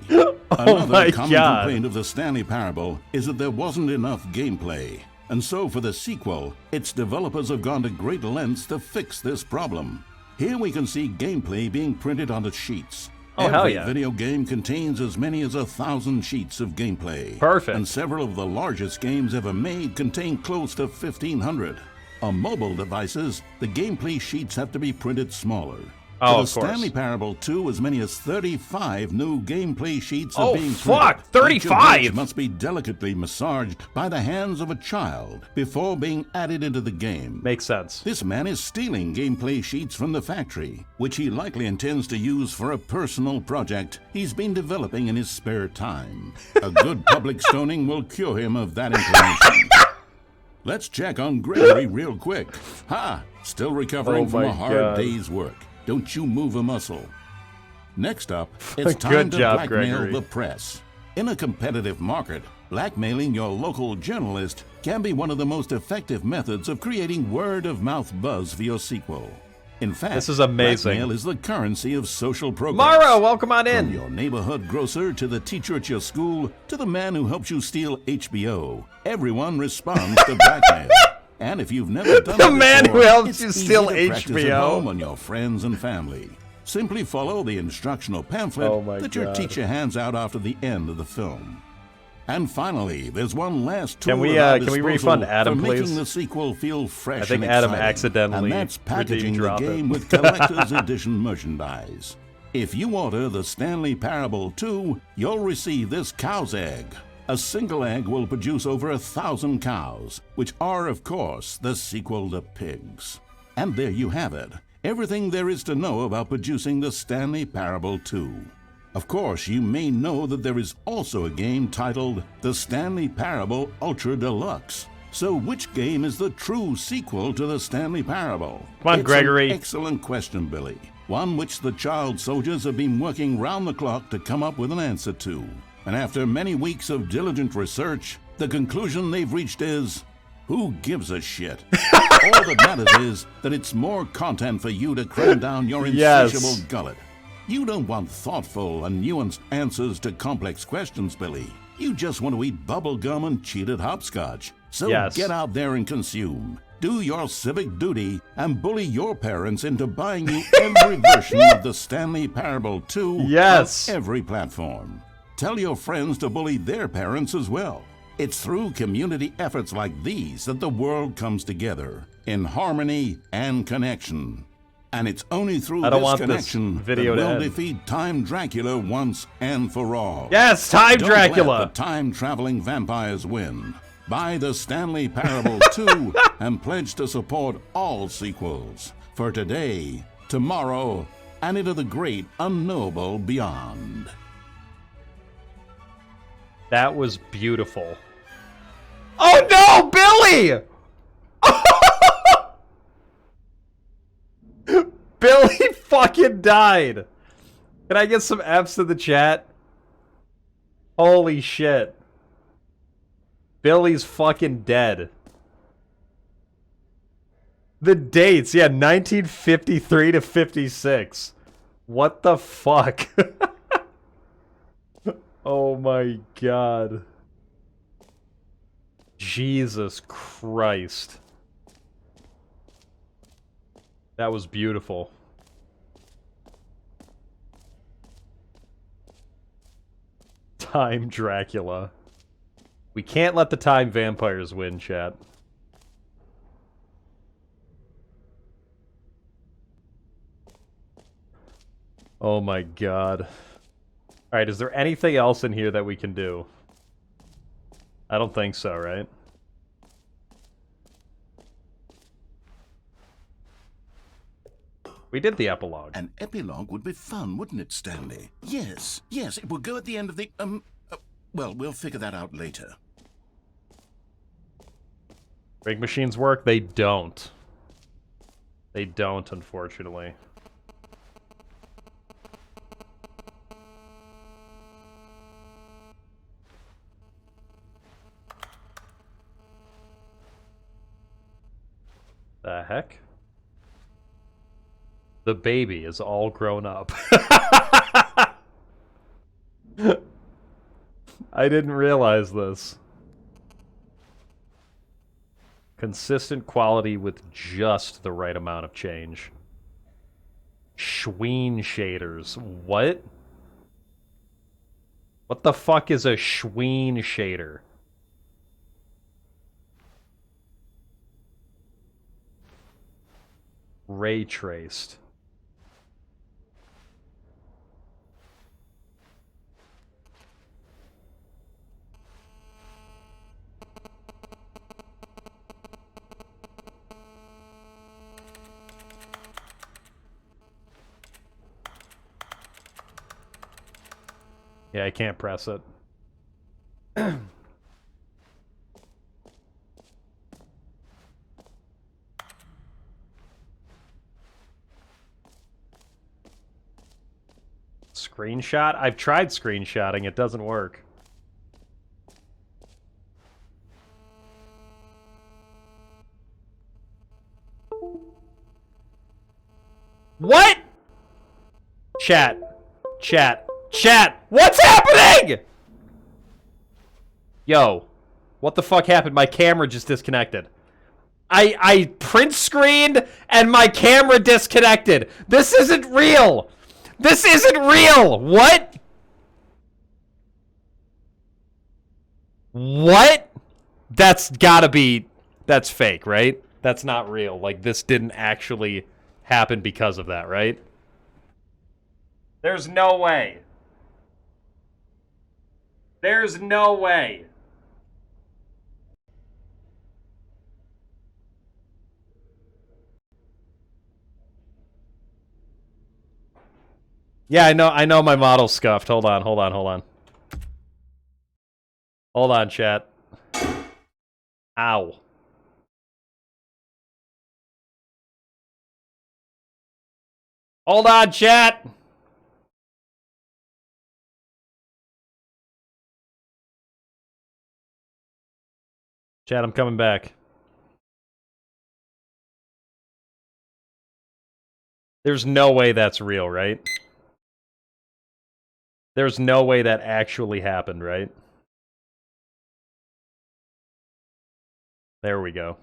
Another my common God. complaint of the Stanley Parable is that there wasn't enough gameplay. And so for the sequel, its developers have gone to great lengths to fix this problem. Here we can see gameplay being printed onto sheets. Oh, hell Every yeah. video game contains as many as 1,000 sheets of gameplay. Perfect. And several of the largest games ever made contain close to 1,500. On mobile devices, the gameplay sheets have to be printed smaller. Oh, For of the course. Stanley Parable 2, as many as 35 new gameplay sheets are Oh, being fuck, printed. Each of 35? which must be delicately massaged by the hands of a child before being added into the game. Makes sense. This man is stealing gameplay sheets from the factory, which he likely intends to use for a personal project he's been developing in his spare time. A good public stoning will cure him of that inclination. Let's check on Gregory real quick. Ha! Still recovering from my a hard God. day's work. Don't you move a muscle. Next up, Good it's time to job, blackmail Gregory. the press. In a competitive market, blackmailing your local journalist can be one of the most effective methods of creating word-of-mouth buzz for your sequel. In fact, This is amazing. blackmail is the currency of social progress. Mara, welcome on in. From your neighborhood grocer to the teacher at your school to the man who helps you steal HBO, everyone responds to blackmail. And if you've never done The it man before, who helps it's you easy steal to practice at HBO. home on your friends and family. Simply follow the instructional pamphlet Oh my that your God. teacher hands out after the end of the film. And finally, there's one last tool Can we, at our can we disposal refund Adam, for please? making the sequel feel fresh I think and Adam exciting. accidentally And that's redeemed packaging the drop it. game with collector's edition merchandise. If you order the Stanley Parable 2, you'll receive this cow's egg. A single egg will produce over 1,000 cows, which are, of course, the sequel to pigs. And there you have it. Everything there is to know about producing the Stanley Parable 2. Of course, you may know that there is also a game titled The Stanley Parable Ultra Deluxe. So which game is the true sequel to the Stanley Parable? Come on, It's Gregory. an excellent question, Billy. One which the child soldiers have been working round the clock to come up with an answer to. And after many weeks of diligent research, the conclusion they've reached is, who gives a shit? All that matters is that it's more content for you to cram down your Yes. insatiable gullet. You don't want thoughtful and nuanced answers to complex questions, Billy. You just want to eat bubble gum and cheat at hopscotch. So Yes. get out there and consume. Do your civic duty and bully your parents into buying you every version of the Stanley Parable 2 Yes. on every platform. Tell your friends to bully their parents as well. It's through community efforts like these that the world comes together in harmony and connection. And it's only through I don't this want this connection video that to we'll end. defeat Time Dracula once and for all. Yes, Time Don't Dracula. let the time-traveling vampires win. Buy the Stanley Parable 2 and pledge to support all sequels for today, tomorrow, and into the great unknowable beyond. That was beautiful. Oh no, Billy! Billy fucking died. Can I get some F's in the chat? Holy shit. Billy's fucking dead. The dates, yeah, 1953 to 56. What the fuck? Oh my god. Jesus Christ. That was beautiful. Time Dracula. We can't let the time vampires win, chat. Oh my god. Alright, is there anything else in here that we can do? I don't think so, right? We did the epilogue. An epilogue would be fun, wouldn't it, Stanley? Yes, yes, it would go at the end of the, well, we'll figure that out later. Rig machines work? They don't. They don't, unfortunately. The heck? The baby is all grown up. I didn't realize this. Consistent quality with just the right amount of change. Schween shaders. What? What the fuck is a Schween shader? Ray traced. Yeah, I can't press it. screenshot? I've tried screenshotting. It doesn't work. What? Chat. What's happening? Yo. What the fuck happened? My camera just disconnected. I print screened and my camera disconnected. This isn't real. This isn't real. What? What? That's gotta be... That's fake, right? That's not real. Like, this didn't actually happen because of that, right? There's no way. There's no way. Yeah, I know my model's scuffed. Hold on. Hold on, chat. Ow. Hold on, chat. Chat, I'm coming back. There's no way that's real, right? There's no way that actually happened, right? There we go.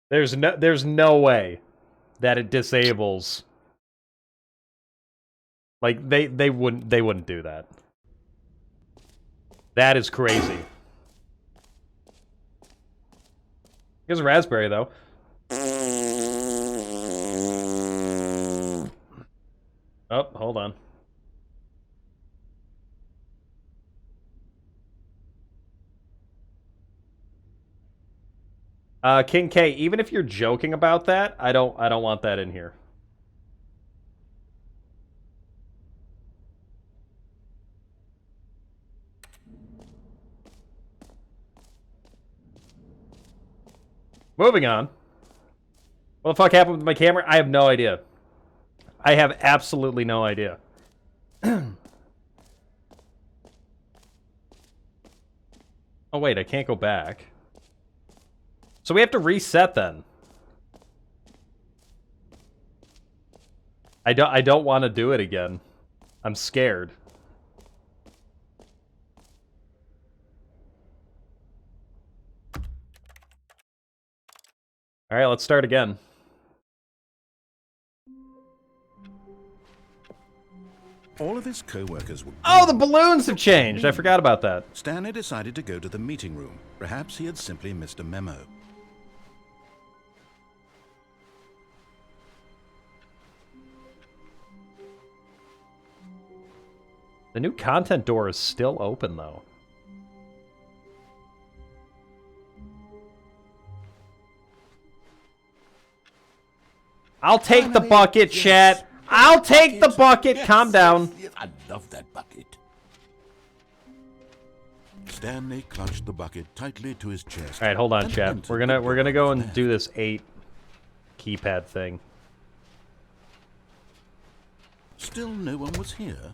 There's no way that it disables. Like they wouldn't do that. That is crazy. Here's a raspberry though. Oh, hold on. King K, even if you're joking about that, I don't want that in here. Moving on. What the fuck happened with my camera? I have no idea. I have absolutely no idea. Oh wait, I can't go back. So we have to reset then. I don't want to do it again. I'm scared. All right, let's start again. All of his co-workers were... Oh, the balloons have changed. I forgot about that. Stanley decided to go to the meeting room. Perhaps he had simply missed a memo. The new content door is still open, though. I'll take the bucket, chat. I'll take the bucket. Calm down. I love that bucket. Stanley clutched the bucket tightly to his chest. All right, hold on, chat. We're gonna go and do this 8 keypad thing. Still no one was here.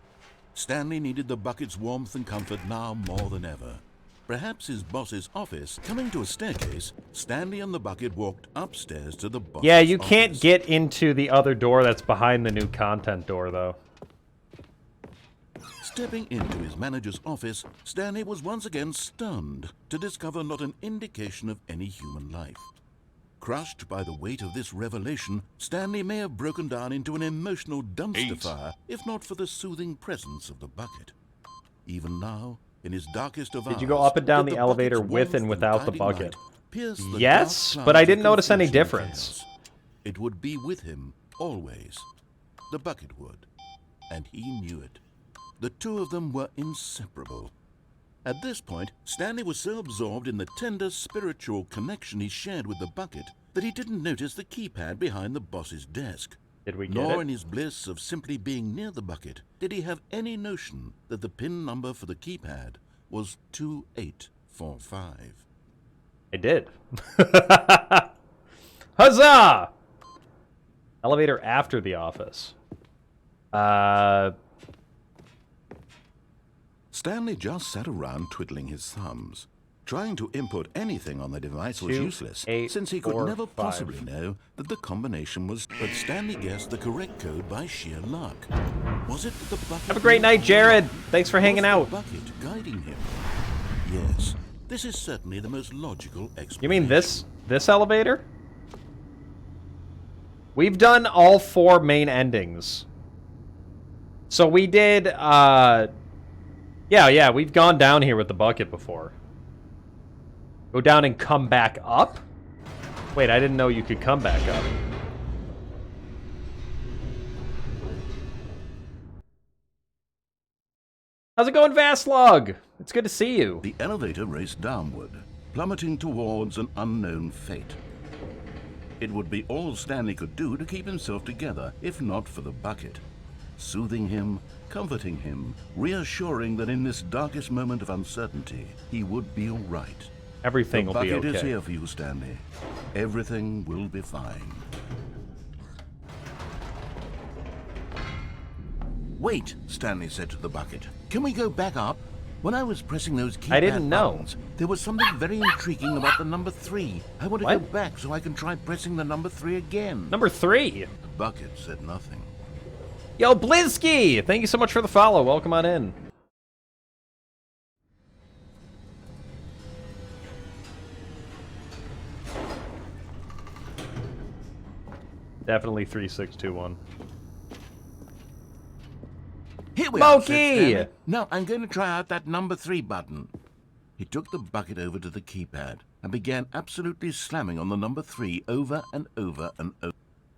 Stanley needed the bucket's warmth and comfort now more than ever. Perhaps his boss's office. Coming to a staircase, Stanley and the bucket walked upstairs to the boss's Yeah, you office. can't get into the other door that's behind the new content door, though. Stepping into his manager's office, Stanley was once again stunned to discover not an indication of any human life. Crushed by the weight of this revelation, Stanley may have broken down into an emotional dumpster fire, if not for the soothing presence of the bucket. Even now, in his darkest of hours... Did you go up and down did the elevator bucket's with warmth and without the guiding bucket? light pierce the Yes, dark but I clouds didn't of notice any confusion and difference. chaos. It would be with him, always. The bucket would. And he knew it. The two of them were inseparable. At this point, Stanley was so absorbed in the tender spiritual connection he shared with the bucket that he didn't notice the keypad behind the boss's desk. Did we get Nor it? in his bliss of simply being near the bucket did he have any notion that the PIN number for the keypad was 2845. I did. Huzzah! Elevator after the office. Stanley just sat around twiddling his thumbs. Trying to input anything on the device was 2, useless, 8, since he 4, could never 5. possibly know that the combination was... But Stanley guessed the correct code by sheer luck. Was it the bucket... Have a great night, Jared. Thanks for hanging out. Was the bucket guiding him? Yes, this is certainly the most logical explanation. You mean this elevator? We've done all 4 main endings. So we did, yeah, we've gone down here with the bucket before. Go down and come back up? Wait, I didn't know you could come back up. How's it going, Vastlog? It's good to see you. The elevator raced downward, plummeting towards an unknown fate. It would be all Stanley could do to keep himself together, if not for the bucket. Soothing him, comforting him, reassuring that in this darkest moment of uncertainty, he would be all right. Everything will be okay. The bucket is here for you, Stanley. Everything will be fine. Wait, Stanley said to the bucket. Can we go back up? When I was pressing those keypad buttons, there was something very intriguing about the number 3. I want to go back so I can try pressing the number 3 again. Number 3? The bucket said nothing. Yo, Blinsky! Thank you so much for the follow. Welcome on in. Definitely 3621. Here we are, said Stanley. Now I'm going to try out that number 3 button. He took the bucket over to the keypad and began absolutely slamming on the number 3 over and over and over.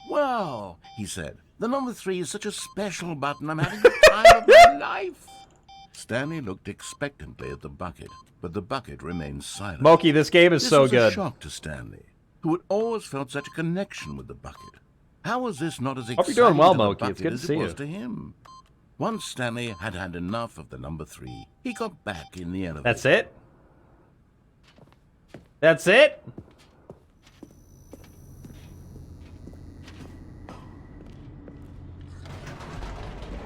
Wow, he said. The number 3 is such a special button. I'm having the time of my life. Stanley looked expectantly at the bucket, but the bucket remained silent. Moki, this game is so good. This was a shock to Stanley, who had always felt such a connection with the bucket. How was this not as exciting you're doing well, to the Moki. bucket It's good to as see it was you. to him? Once Stanley had had enough of the number 3, he got back in the elevator. That's it? That's it?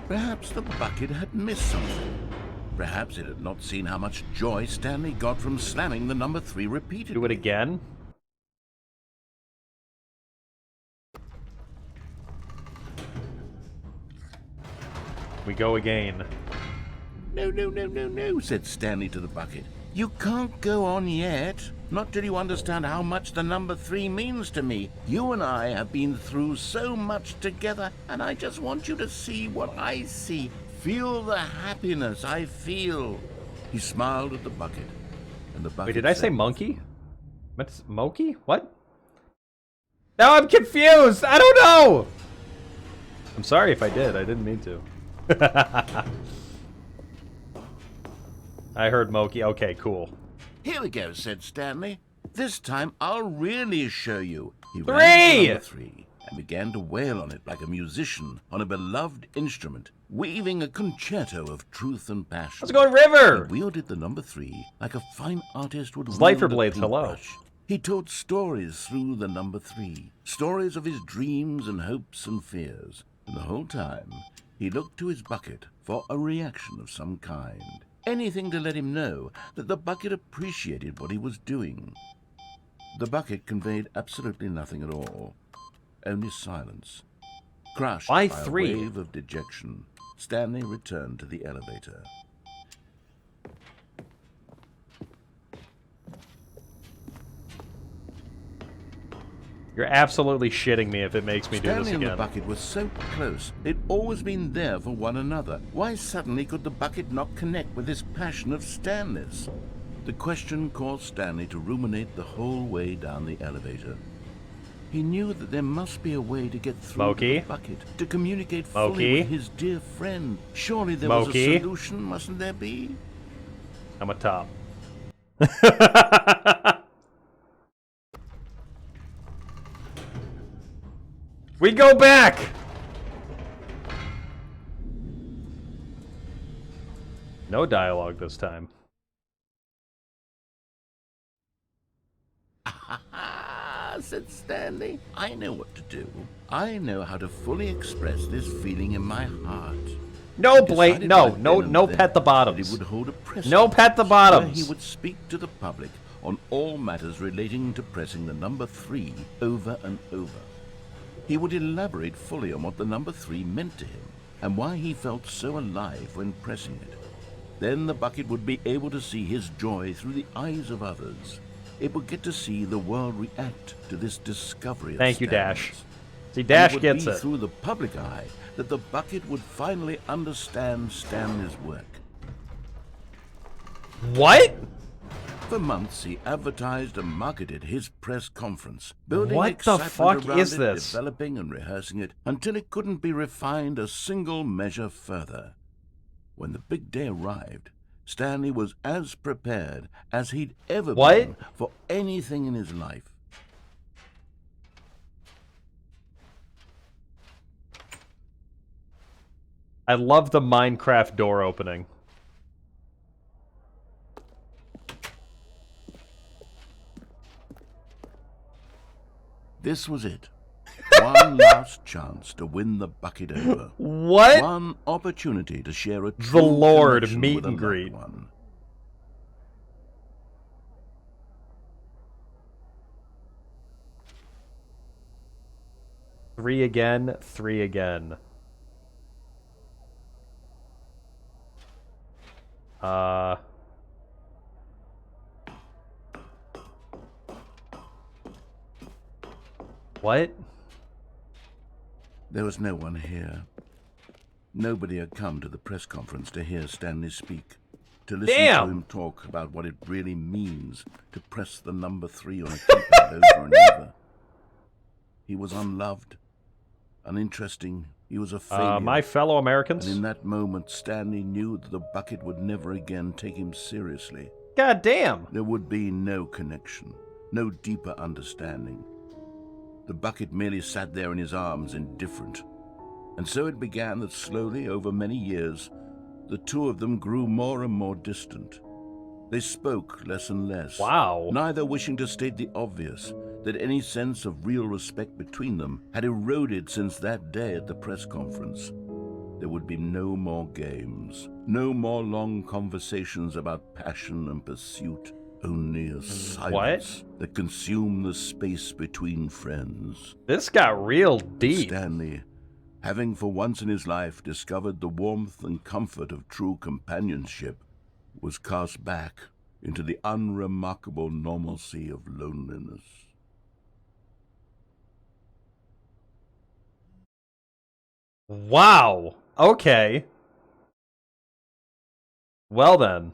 Perhaps the bucket had missed something. Perhaps it had not seen how much joy Stanley got from slamming the number 3 repeatedly. Do it again? We go again. No, no, no, no, no, said Stanley to the bucket. You can't go on yet. Not till you understand how much the number 3 means to me. You and I have been through so much together, and I just want you to see what I see. Feel the happiness I feel. He smiled at the bucket, and the bucket Wait, did I say monkey? Moki? What? Now I'm confused! I don't know! I'm sorry if I did. I didn't mean to. I heard Moki. Okay, cool. Here we go, said Stanley. This time I'll really show you. He 3! ran to number 3 and began to wail on it like a musician on a beloved instrument, weaving a concerto of truth and passion. Let's go, River! He wielded the number 3 like a fine artist would Slifer wield a Blades, hello. paintbrush. He told stories through the number 3, stories of his dreams and hopes and fears. And the whole time, he looked to his bucket for a reaction of some kind. Anything to let him know that the bucket appreciated what he was doing. The bucket conveyed absolutely nothing at all. Only silence. Crushed Why by 3? a wave of dejection, Stanley returned to the elevator. You're absolutely shitting me if it makes me do Stanley this and the again. bucket were so close. They'd always been there for one another. Why suddenly could the bucket not connect with this passion of Stanley's? The question caused Stanley to ruminate the whole way down the elevator. He knew that there must be a way to get through to the bucket, to communicate fully with his dear friend. Surely there was a solution, mustn't there be? I'm a top. We go back! No dialogue this time. said Stanley. I know what to do. I know how to fully express this feeling in my heart. No, Blake. No pet the bottoms. He would hold a press no pet the bottoms. Where he would speak to the public on all matters relating to pressing the number 3 over and over. He would elaborate fully on what the number 3 meant to him and why he felt so alive when pressing it. Then the bucket would be able to see his joy through the eyes of others. It would get to see the world react to this discovery of Thank you, Stanley's. Dash. See, Dash and gets it would be it. through the public eye that the bucket would finally understand Stanley's work. What? For months, he advertised and marketed his press conference, building What the excitement fuck around is it, this? developing and rehearsing it until it couldn't be refined a single measure further. When the big day arrived, Stanley was as prepared as he'd ever been for anything in his life. I love the Minecraft door opening. This was it. One last chance to win the bucket over. What? One opportunity to share a The true Lord connection meet with a and loved greet. one. Three again, 3 again. What? There was no one here. Nobody had come to the press conference to hear Stanley speak, to listen to him talk about what it really means to press the number 3 on a keypad over and over. He was unloved, uninteresting. He was a failure. My fellow Americans? And in that moment, Stanley knew that the bucket would never again take him seriously. God damn! There would be no connection, no deeper understanding. The bucket merely sat there in his arms, indifferent. And so it began that slowly, over many years, the two of them grew more and more distant. They spoke less and less. Wow. Neither wishing to state the obvious, that any sense of real respect between them had eroded since that day at the press conference. There would be no more games, no more long conversations about passion and pursuit, only a silence that consumed the space between friends. This got real deep. Stanley, having for once in his life discovered the warmth and comfort of true companionship, was cast back into the unremarkable normalcy of loneliness. Wow. Okay. Well then.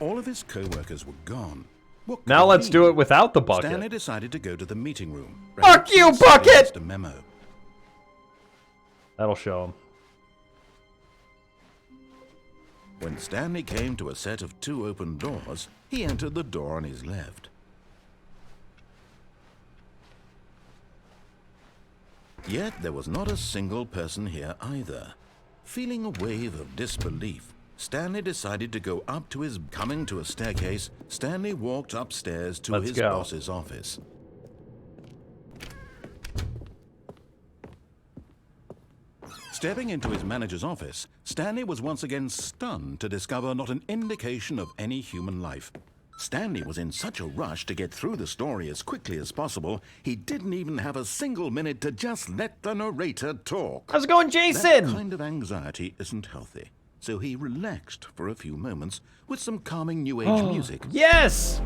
All of his co-workers were gone. What could Now it let's mean? do it without the bucket. Stanley decided to go to the meeting room. Fuck you, Perhaps he bucket! experienced a memo. That'll show him. When Stanley came to a set of 2 open doors, he entered the door on his left. Yet there was not a single person here either. Feeling a wave of disbelief, Stanley decided to go up to his... Coming to a staircase, Stanley walked upstairs to his boss's office. Stepping into his manager's office, Stanley was once again stunned to discover not an indication of any human life. Stanley was in such a rush to get through the story as quickly as possible, he didn't even have a single minute to just let the narrator talk. How's it going, Jason? That kind of anxiety isn't healthy, so he relaxed for a few moments with some calming new age music. Yes!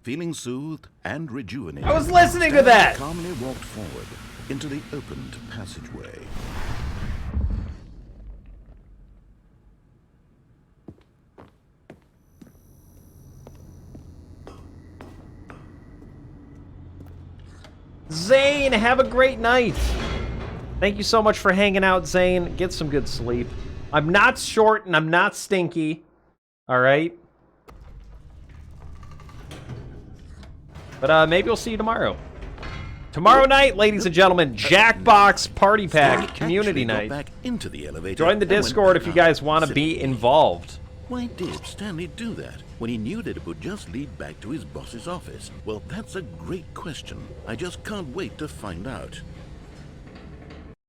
Feeling soothed and rejuvenated, I was listening to Stanley that! calmly walked forward into the opened passageway. Zane, have a great night. Thank you so much for hanging out, Zane. Get some good sleep. I'm not short and I'm not stinky. All right? But maybe we'll see you tomorrow. Tomorrow night, ladies and gentlemen, Jackbox Party Pack Community Night. Back into the elevator. Join the Discord if you guys want to be involved. Why did Stanley do that when he knew that it would just lead back to his boss's office? Well, that's a great question. I just can't wait to find out.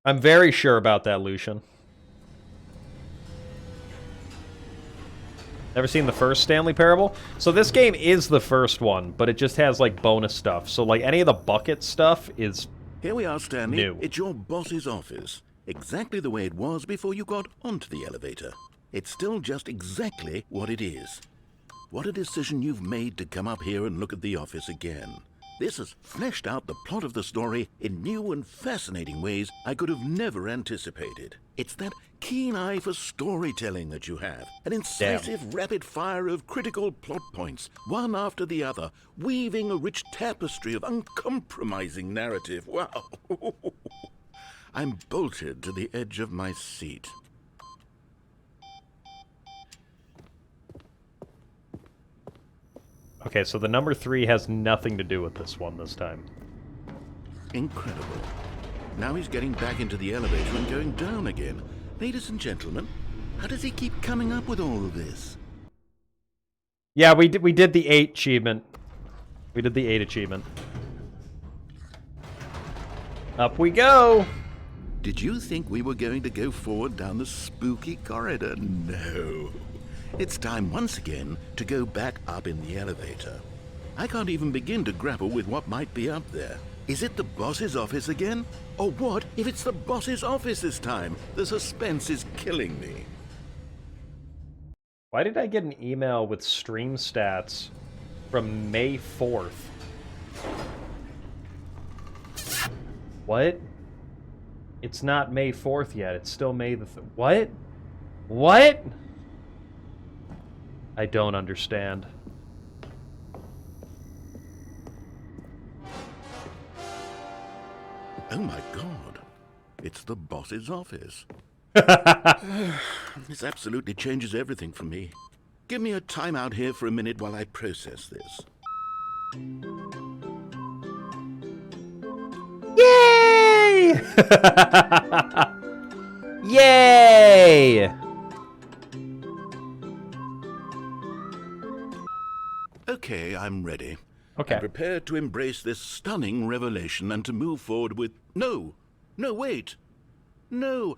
I'm very sure about that, Lucian. Never seen the first Stanley Parable? So this game is the first one, but it just has, like, bonus stuff. So, like, any of the bucket stuff is Here we are, Stanley. new. It's your boss's office. Exactly the way it was before you got onto the elevator. It's still just exactly what it is. What a decision you've made to come up here and look at the office again. This has fleshed out the plot of the story in new and fascinating ways I could have never anticipated. It's that keen eye for storytelling that you have, an incisive rapid fire of critical plot points, one after the other, weaving a rich tapestry of uncompromising narrative. Wow! I'm bolted to the edge of my seat. Okay, so the number 3 has nothing to do with this one this time. Incredible. Now he's getting back into the elevator and going down again. Ladies and gentlemen, how does he keep coming up with all of this? Yeah, we did the 8 achievement. We did the 8 achievement. Up we go! Did you think we were going to go forward down the spooky corridor? No. It's time once again to go back up in the elevator. I can't even begin to grapple with what might be up there. Is it the boss's office again? Or what if it's the boss's office this time? The suspense is killing me. Why did I get an email with stream stats from May 4th? What? It's not May 4th yet. It's still May the... What? What? I don't understand. Oh my god. It's the boss's office. This absolutely changes everything for me. Give me a timeout here for a minute while I process this. Yay! Yay! Okay, I'm ready. Okay. I'm prepared to embrace this stunning revelation and to move forward with... No! No, wait! No!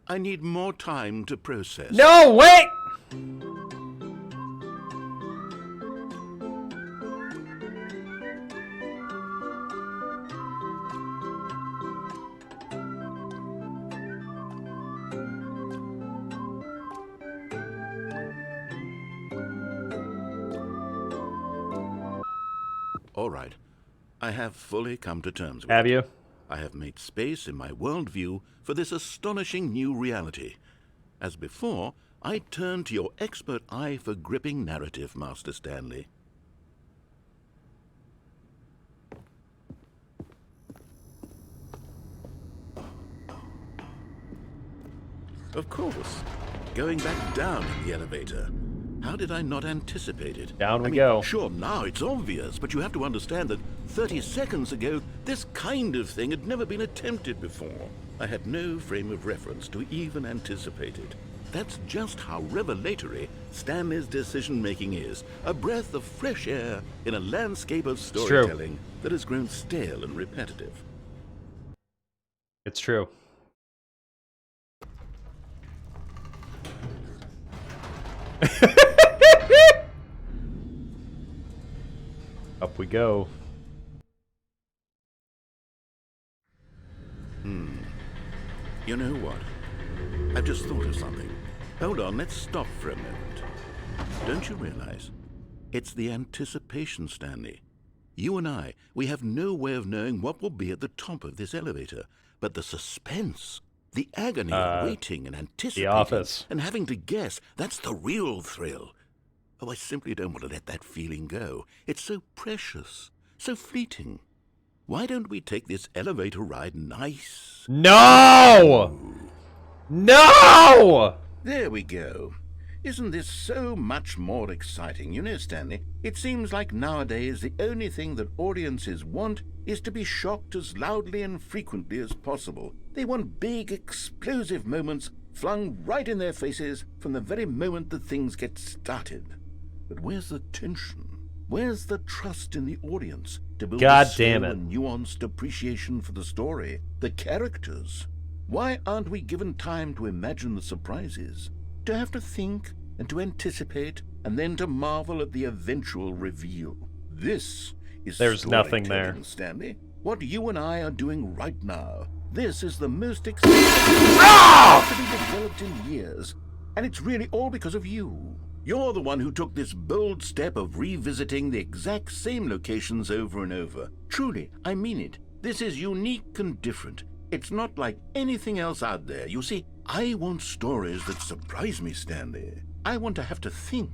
I need more time to process. No, wait! All right. I have fully come to terms with Have it. you? I have made space in my worldview for this astonishing new reality. As before, I turn to your expert eye for gripping narrative, Master Stanley. Of course. Going back down in the elevator. How did I not anticipate it? Down we I mean, go. Sure, now it's obvious, but you have to understand that 30 seconds ago, this kind of thing had never been attempted before. I had no frame of reference to even anticipate it. That's just how revelatory Stanley's decision-making is. A breath of fresh air in a landscape of storytelling that has grown stale and repetitive. It's true. Up we go. You know what? I've just thought of something. Hold on, let's stop for a moment. Don't you realize? It's the anticipation, Stanley. You and I, we have no way of knowing what will be at the top of this elevator. But the suspense, the agony of waiting and anticipating The Office. and having to guess, that's the real thrill. Oh, I simply don't want to let that feeling go. It's so precious, so fleeting. Why don't we take this elevator ride nice? No! No! There we go. Isn't this so much more exciting? You know, Stanley, it seems like nowadays the only thing that audiences want is to be shocked as loudly and frequently as possible. They want big, explosive moments flung right in their faces from the very moment that things get started. But where's the tension? Where's the trust in the audience to build a slow and nuanced appreciation for the story, the characters? Why aren't we given time to imagine the surprises, to have to think and to anticipate, and then to marvel at the eventual reveal? This is There's nothing there, Stanley. What you and I are doing right now. This is the most exciting to be developed in years, and it's really all because of you. You're the one who took this bold step of revisiting the exact same locations over and over. Truly, I mean it. This is unique and different. It's not like anything else out there. You see, I want stories that surprise me, Stanley. I want to have to think.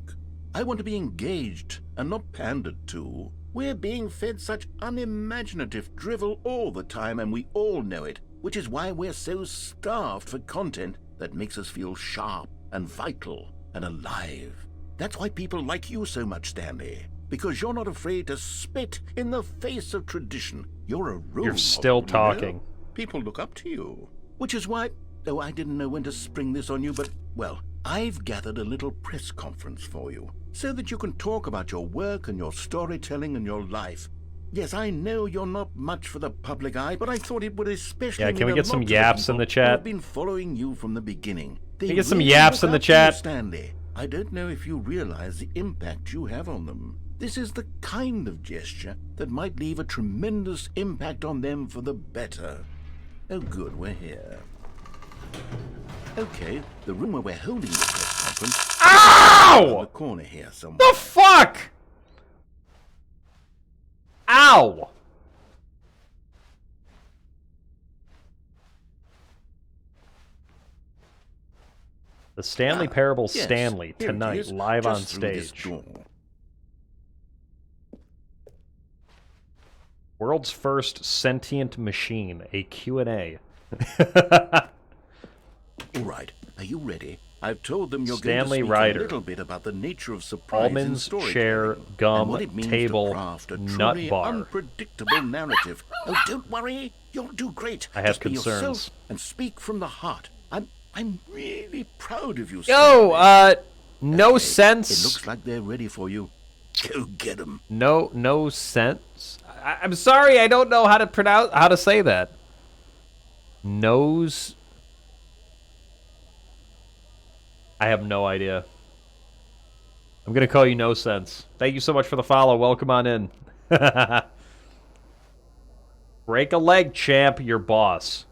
I want to be engaged and not pandered to. We're being fed such unimaginative drivel all the time, and we all know it, which is why we're so starved for content that makes us feel sharp and vital and alive. That's why people like you so much, Stanley, because you're not afraid to spit in the face of tradition. You're a role model. You're still talking. You know? People look up to you, which is why, oh, I didn't know when to spring this on you, but, well, I've gathered a little press conference for you so that you can talk about your work and your storytelling and your life. Yes, I know you're not much for the public eye, but I thought it would especially... Yeah, can we get some yaps in the chat? I've been following you from the beginning. Can we get some yaps in the chat? Stanley, I don't know if you realize the impact you have on them. This is the kind of gesture that might leave a tremendous impact on them for the better. Oh, good, we're here. Okay, the room where we're holding the press conference... Ow! In the corner here somewhere. The fuck? Ow! The Stanley Parable yes, Stanley here it tonight, is, live just on through this stage. door. World's first sentient machine, a Q&A. All right, are you ready? I've told them you're Stanley going to speak Ryder. a little bit about the nature of surprise in Almonds, storytelling, chair, gum, and what it means table, to craft a nut truly bar. unpredictable narrative. Oh, don't worry, you'll do great. I have Just be concerns. yourself and speak from the heart. I'm really proud of you. Yo, Stanley. no Okay, sense. It looks like they're ready for you. Go get them. No sense. I'm sorry, I don't know how to say that. Nose. I have no idea. I'm gonna call you No Sense. Thank you so much for the follow. Welcome on in. Break a leg, champ. Your boss.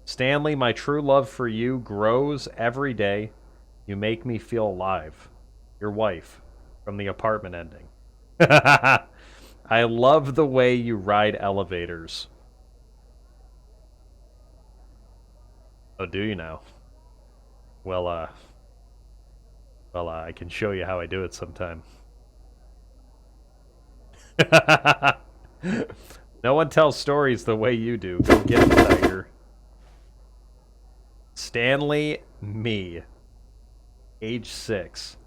Stanley, my true love for you grows every day. You make me feel alive. Your wife, from the apartment ending. I love the way you ride elevators. Oh, do you now? Well, I can show you how I do it sometime. No one tells stories the way you do. Go get it, Tiger. Stanley, me. Age 6.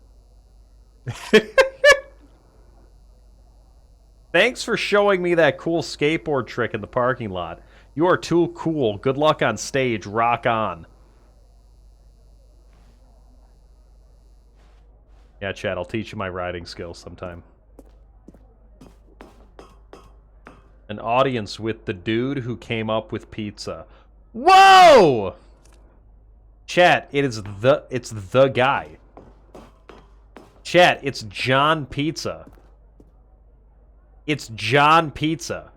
Thanks for showing me that cool skateboard trick in the parking lot. You are too cool. Good luck on stage. Rock on. Yeah, Chad, I'll teach you my riding skills sometime. An audience with the dude who came up with pizza. Whoa! Chat, it's the guy. Chat, it's John Pizza. It's John Pizza.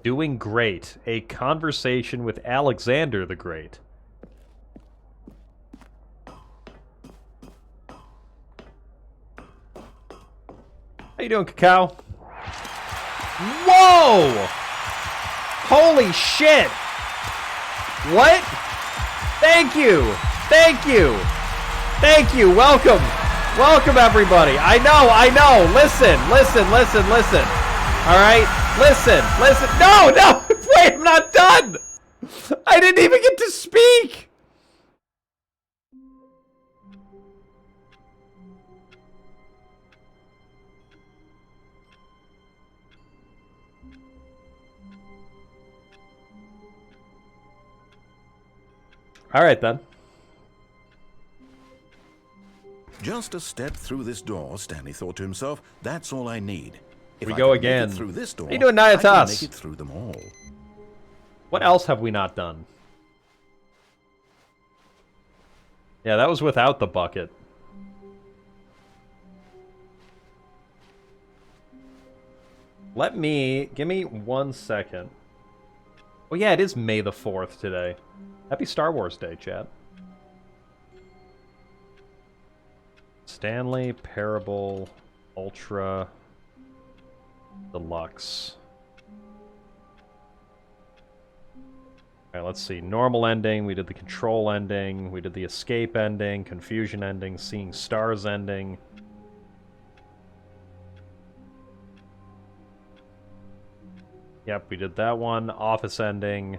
Doing great. A conversation with Alexander the Great. How you doing, Cacao? Whoa! Holy shit! What? Thank you! Thank you! Thank you! Welcome! Welcome, everybody! I know! Listen! Alright? Listen. No! Wait, I'm not done! I didn't even get to speak! Alright then. Just a step through this door, Stanley thought to himself. That's all I need. If We I go can make it again. through this door, How you doing, I can Nayatas? make it through them all. What else have we not done? Yeah, that was without the bucket. Give me 1 second. Oh yeah, it is May the 4th today. Happy Star Wars Day, chat. Stanley, Parable, Ultra, Deluxe. Alright, let's see. Normal ending, we did the control ending, we did the escape ending, confusion ending, seeing stars ending. Yep, we did that one. Office ending.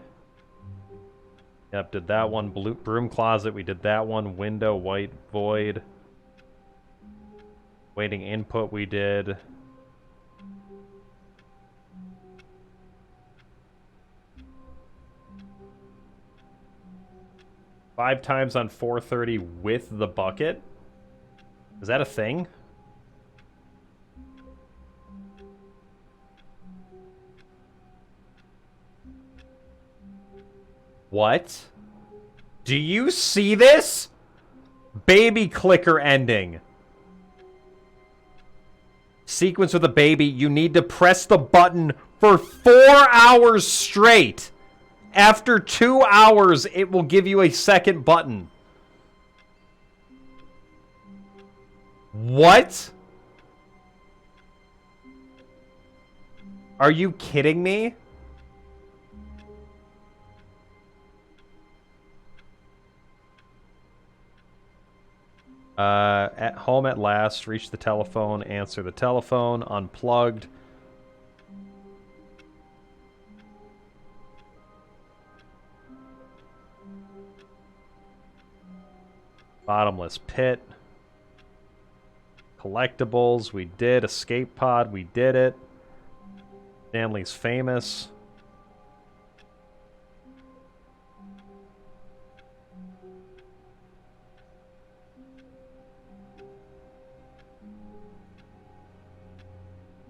Yep, did that one. Broom closet, we did that one. Window, white, void. Waiting input, we did. Five times on 430 with the bucket? Is that a thing? What? Do you see this? Baby clicker ending. Sequence with a baby. You need to press the button for 4 hours straight. After 2 hours, it will give you a second button. What? Are you kidding me? At home at last, reach the telephone, answer the telephone, unplugged. Bottomless pit. Collectibles, we did. Escape pod, we did it. Stanley's famous.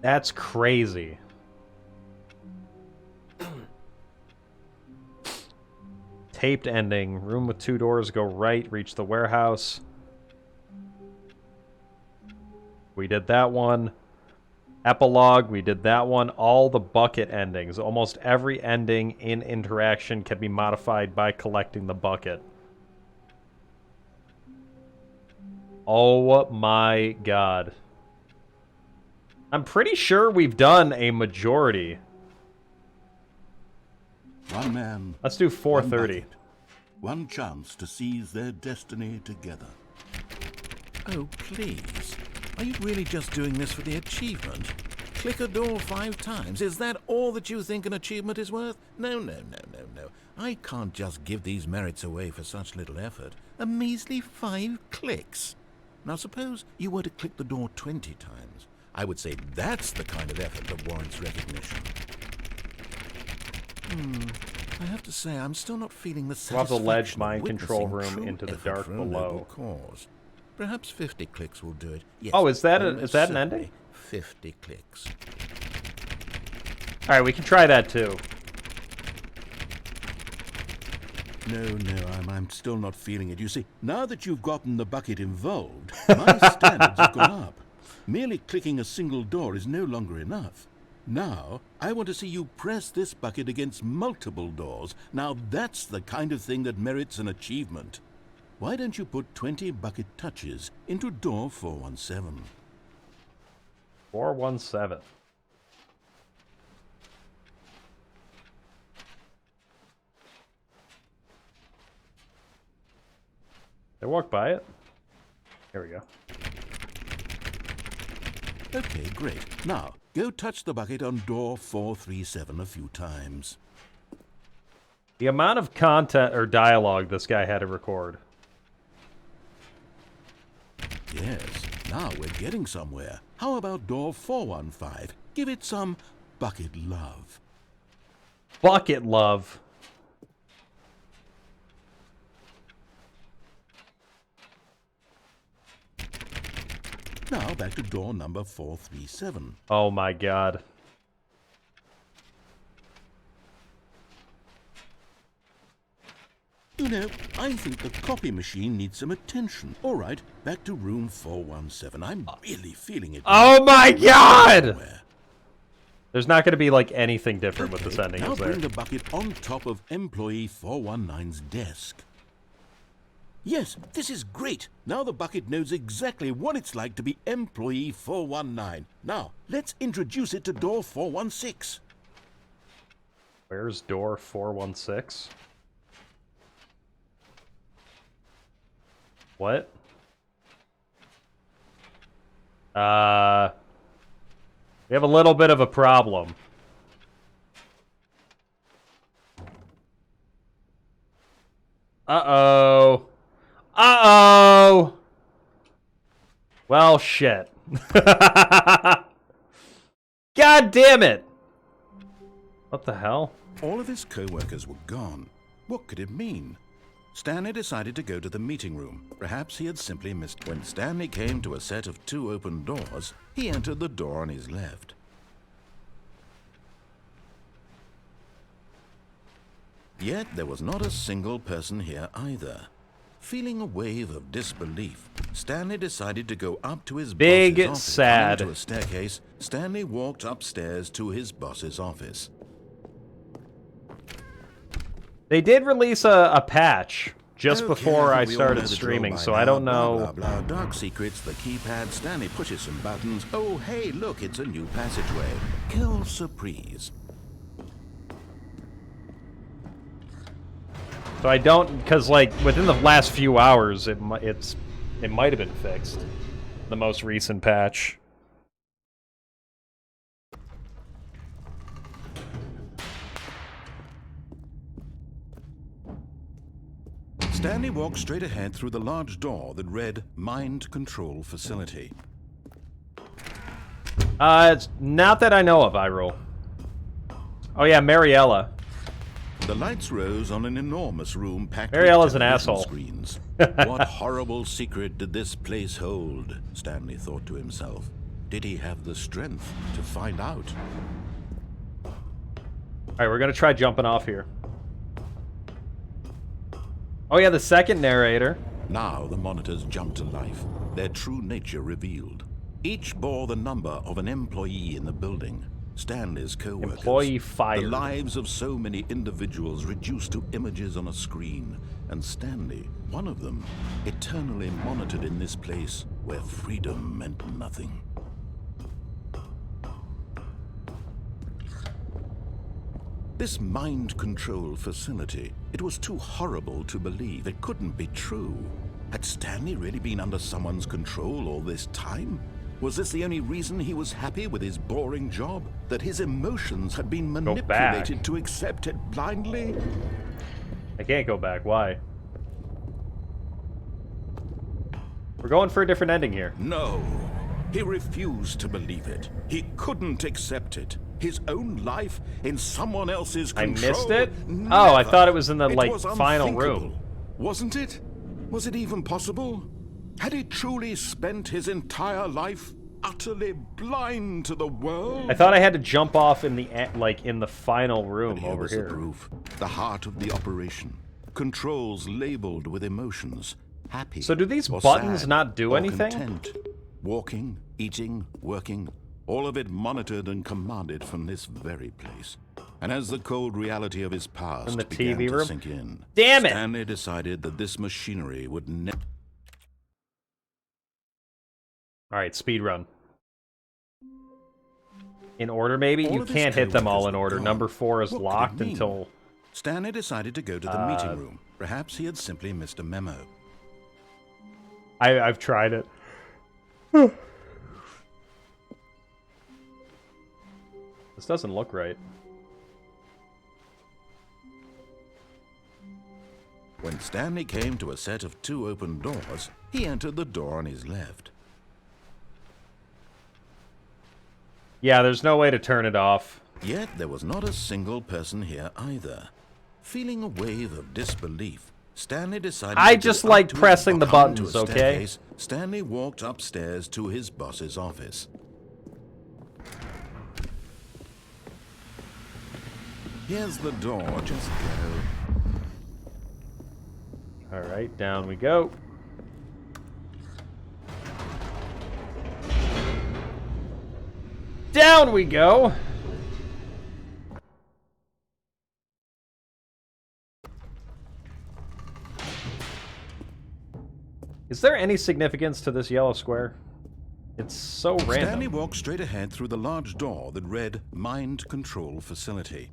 That's crazy. Taped ending. Room with 2 doors, go right, reach the warehouse. We did that one. Epilogue, we did that one. All the bucket endings. Almost every ending in Interaction can be modified by collecting the bucket. Oh my god. I'm pretty sure we've done a majority. One man. Let's do 430. One chance to seize their destiny together. Oh, please. Are you really just doing this for the achievement? Click a door 5 times. Is that all that you think an achievement is worth? No. I can't just give these merits away for such little effort. A measly 5 clicks. Now suppose you were to click the door 20 times. I would say that's the kind of effort that warrants recognition. I have to say, I'm still not feeling the satisfaction We'll have the ledge mind of control witnessing room true into the effort dark for a noble below. cause. Perhaps 50 clicks will do it. Yes, Oh, is that almost is that an certainly ending? 50 clicks. Alright, we can try that too. No, I'm still not feeling it. You see, now that you've gotten the bucket involved, my standards have gone up. Merely clicking a single door is no longer enough. Now, I want to see you press this bucket against multiple doors. Now that's the kind of thing that merits an achievement. Why don't you put 20 bucket touches into door 417? 417. They walk by it. Here we go. Okay, great. Now, Go touch the bucket on door 437 a few times. The amount of content or dialogue this guy had to record. Yes, now we're getting somewhere. How about door 415? Give it some bucket love. Bucket love. Now back to door number 437. Oh my god. You know, I think the copy machine needs some attention. All right, back to room 417. I'm really feeling it. Oh my god! There's not going to be like anything different with this ending, now is there? bring the bucket on top of employee 419's desk. Yes, this is great. Now the bucket knows exactly what it's like to be employee 419. Now, let's introduce it to door 416. Where's door 416? What? We have a little bit of a problem. Uh-oh. Uh-oh! Well, shit. God damn it! What the hell? All of his co-workers were gone. What could it mean? Stanley decided to go to the meeting room. Perhaps he had simply missed. When Stanley came to a set of 2 open doors, he entered the door on his left. Yet there was not a single person here either. Feeling a wave of disbelief, Stanley decided to go up to his boss's office. Sad. Coming to a staircase, Stanley walked upstairs to his boss's office. They did release a patch just Okay, before I we all know started the streaming, drill by so now. I don't Blah, know. blah, blah. Dark secrets, the keypad. Stanley pushes some buttons. Oh, hey, look, it's a new passageway. Kill surprise. So I don't, because like within the last few hours, it might have been fixed. The most recent patch. Stanley walked straight ahead through the large door that read Mind Control Facility. It's not that I know of, Hyrule. Oh yeah, Mariella. The lights rose on an enormous room packed Mariella's with an television asshole. screens. What horrible secret did this place hold? Stanley thought to himself. Did he have the strength to find out? Alright, we're gonna try jumping off here. Oh yeah, the second narrator. Now the monitors jumped to life, their true nature revealed. Each bore the number of an employee in the building. Stanley's co-workers. Employee fired. The lives of so many individuals reduced to images on a screen. And Stanley, one of them, eternally monitored in this place where freedom meant nothing. This mind control facility, it was too horrible to believe. It couldn't be true. Had Stanley really been under someone's control all this time? Was this the only reason he was happy with his boring job? That his emotions had been manipulated to accept it blindly? I can't go back. Why? We're going for a different ending here. No. He refused to believe it. He couldn't accept it. His own life in someone else's control. I missed it? Never. Oh, I thought it was in the, It like, was final room. unthinkable. Wasn't it? Was it even possible? Had he truly spent his entire life utterly blind to the world? I thought I had to jump off in the, like, in the final room But here over was here. the proof. The heart of the operation. Controls labeled with emotions. Happy. So do these or buttons sad, not do or anything? Content. Walking, eating, working, all of it monitored and commanded from this very place. And as the cold reality of his past In the began TV to room? sink in, Damn it! Stanley decided that this machinery would never... Alright, speed run. In order, maybe? All You of his can't hit them all in co-workers were order. gone. Number 4 is What could it locked mean? until... Stanley decided to go to the meeting room. Perhaps he had simply missed a memo. I've tried it. This doesn't look right. When Stanley came to a set of 2 open doors, he entered the door on his left. Yeah, there's no way to turn it off. Yet there was not a single person here either. Feeling a wave of disbelief, Stanley decided I to just go like up to pressing the behind to buttons, a okay? staircase. Stanley walked upstairs to his boss's office. Here's the door, just go. Alright, down we go. Down we go! Is there any significance to this yellow square? It's so random. Stanley walked straight ahead through the large door that read Mind Control Facility.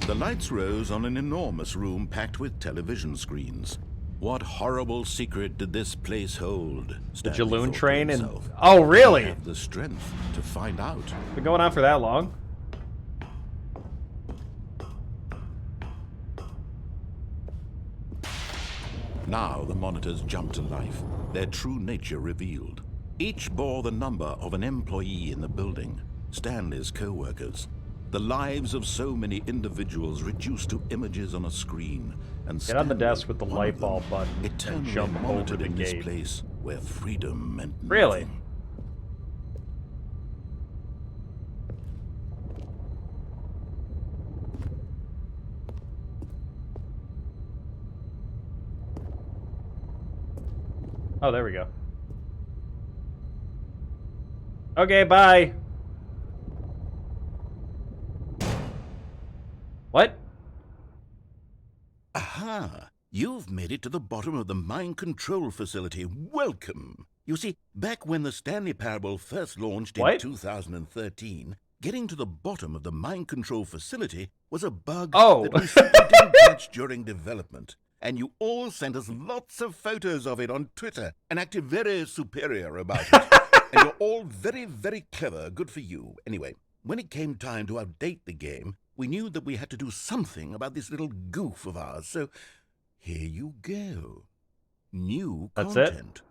The lights rose on an enormous room packed with television screens. What horrible secret did this place hold? The Stanley Jaloon thought to train and... himself. Oh, really? Did he have the strength to find out. Been going on for that long? Now the monitors jumped to life, their true nature revealed. Each bore the number of an employee in the building, Stanley's co-workers. The lives of so many individuals reduced to images on a screen. And Get on the Stanley, desk with the one light of them, bulb button and eternally jump over monitored the in this gate. place where freedom meant Really? nothing. Oh, there we go. Okay, bye. What? Aha! You've made it to the bottom of the mind control facility. Welcome! You see, back when the Stanley Parable first launched in 2013, getting to the bottom of the mind control facility was a bug that we simply didn't catch during development. And you all sent us lots of photos of it on Twitter and acted very superior about it. And you're all very, very clever. Good for you. Anyway, when it came time to update the game, we knew that we had to do something about this little goof of ours. So here you go. New That's content.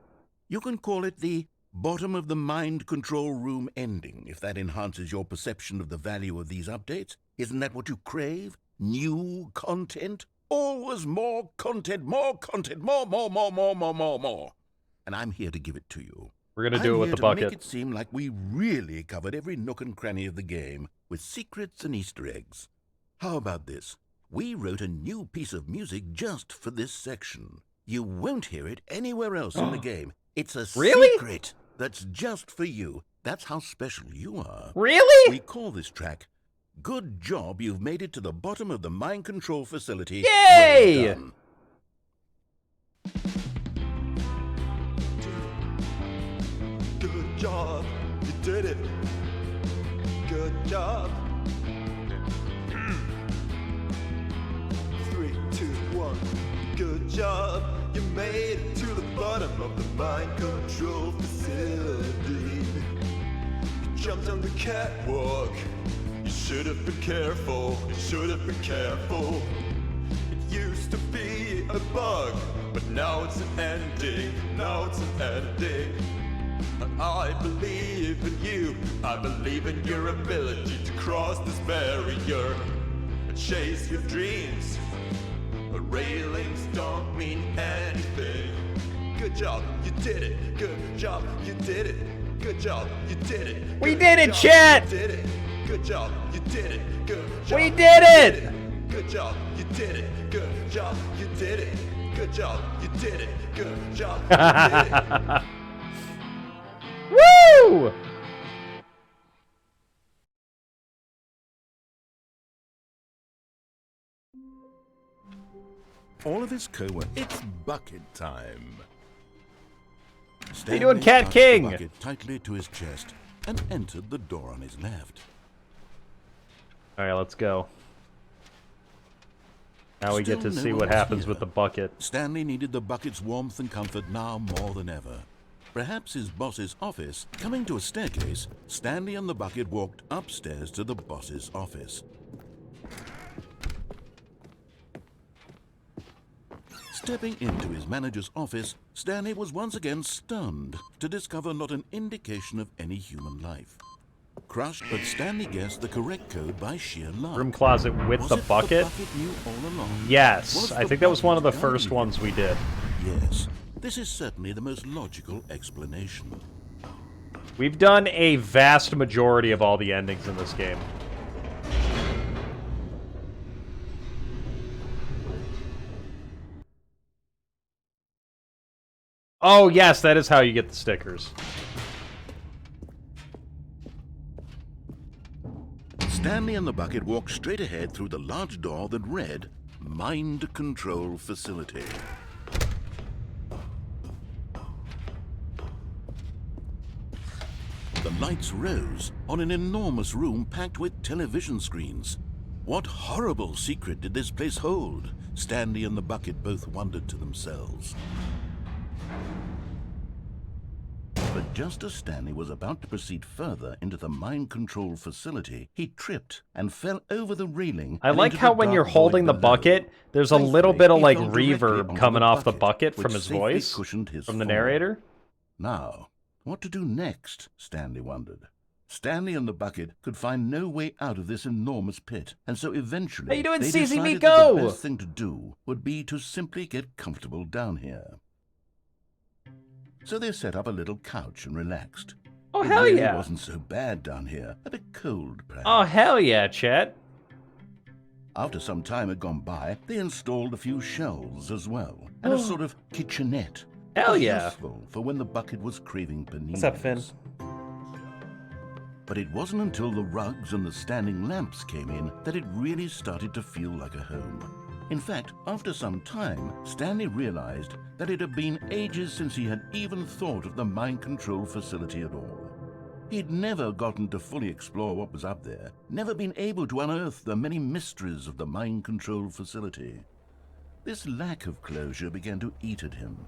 You can call it the bottom of the mind control room ending, if that enhances your perception of the value of these updates. Isn't that what you crave? New content? Always more content, more content, more. And I'm here to give it to you. We're gonna do it with the I'm here to bucket. make it seem like we really covered every nook and cranny of the game with secrets and Easter eggs. How about this? We wrote a new piece of music just for this section. You won't hear it anywhere else in the game. It's a secret that's just for you. That's how special you are. Really? We call this track Good Job You've Made It to the Bottom of the Mind Control Facility. Yay! Well done. Good job, you did it. Good job. 3, 2, 1. Good job, you made it to the bottom of the mind control facility. You jumped on the catwalk. You should have been careful. You should have been careful. It used to be a bug, but now it's an ending. Now it's an ending. I believe in you. I believe in your ability to cross this barrier and chase your dreams. But railings don't mean anything. Good job, you did it. Good job, you did it. Good job, you did it. We did it, chat! You did it. Good job, you did it. Good job. We did it! Good job, you did it. Good job, you did it. Good job, you did it. Good job, you did it. Woo! All of his co-workers. It's bucket time. How you doing, Cat Stanley King? stuck the bucket tightly to his chest and entered the door on his left. Alright, let's go. Now we get to see what happens with the bucket. Stanley needed the bucket's warmth and comfort now more than ever. Perhaps his boss's office. Coming to a staircase, Stanley and the bucket walked upstairs to the boss's office. Stepping into his manager's office, Stanley was once again stunned to discover not an indication of any human life. Crushed, but Stanley guessed the correct code by sheer luck. Room closet with Was the it bucket? The bucket knew all along? Yes, I think that was one of the bucket first guiding ones we did. Yes, this is certainly the most logical explanation. We've done a vast majority of all the endings in this game. Oh, yes, that is how you get the stickers. Stanley and the bucket walked straight ahead through the large door that read, Mind Control Facility. The lights rose on an enormous room packed with television screens. What horrible secret did this place hold? Stanley and the bucket both wondered to themselves. But just as Stanley was about to proceed further into the mind control facility, he tripped and fell over the railing. I like how when you're holding the bucket, there's a little bit of like reverb coming off the bucket from his voice, from the narrator. Now, what to do next, Stanley wondered. Stanley and the bucket could find no way out of this enormous pit, and so eventually How you doing, they CZ decided Miko? that the best thing to do would be to simply get comfortable down here. So they set up a little couch and relaxed. Oh, It hell really yeah. wasn't so bad down here. A bit cold, perhaps. Oh, hell yeah, Chet. After some time had gone by, they installed a few shelves as well, and a sort of kitchenette. Hell It was yeah. useful for when the bucket was craving paninis. What's up, Finn? But it wasn't until the rugs and the standing lamps came in that it really started to feel like a home. In fact, after some time, Stanley realized that it had been ages since he had even thought of the mind control facility at all. He'd never gotten to fully explore what was up there, never been able to unearth the many mysteries of the mind control facility. This lack of closure began to eat at him.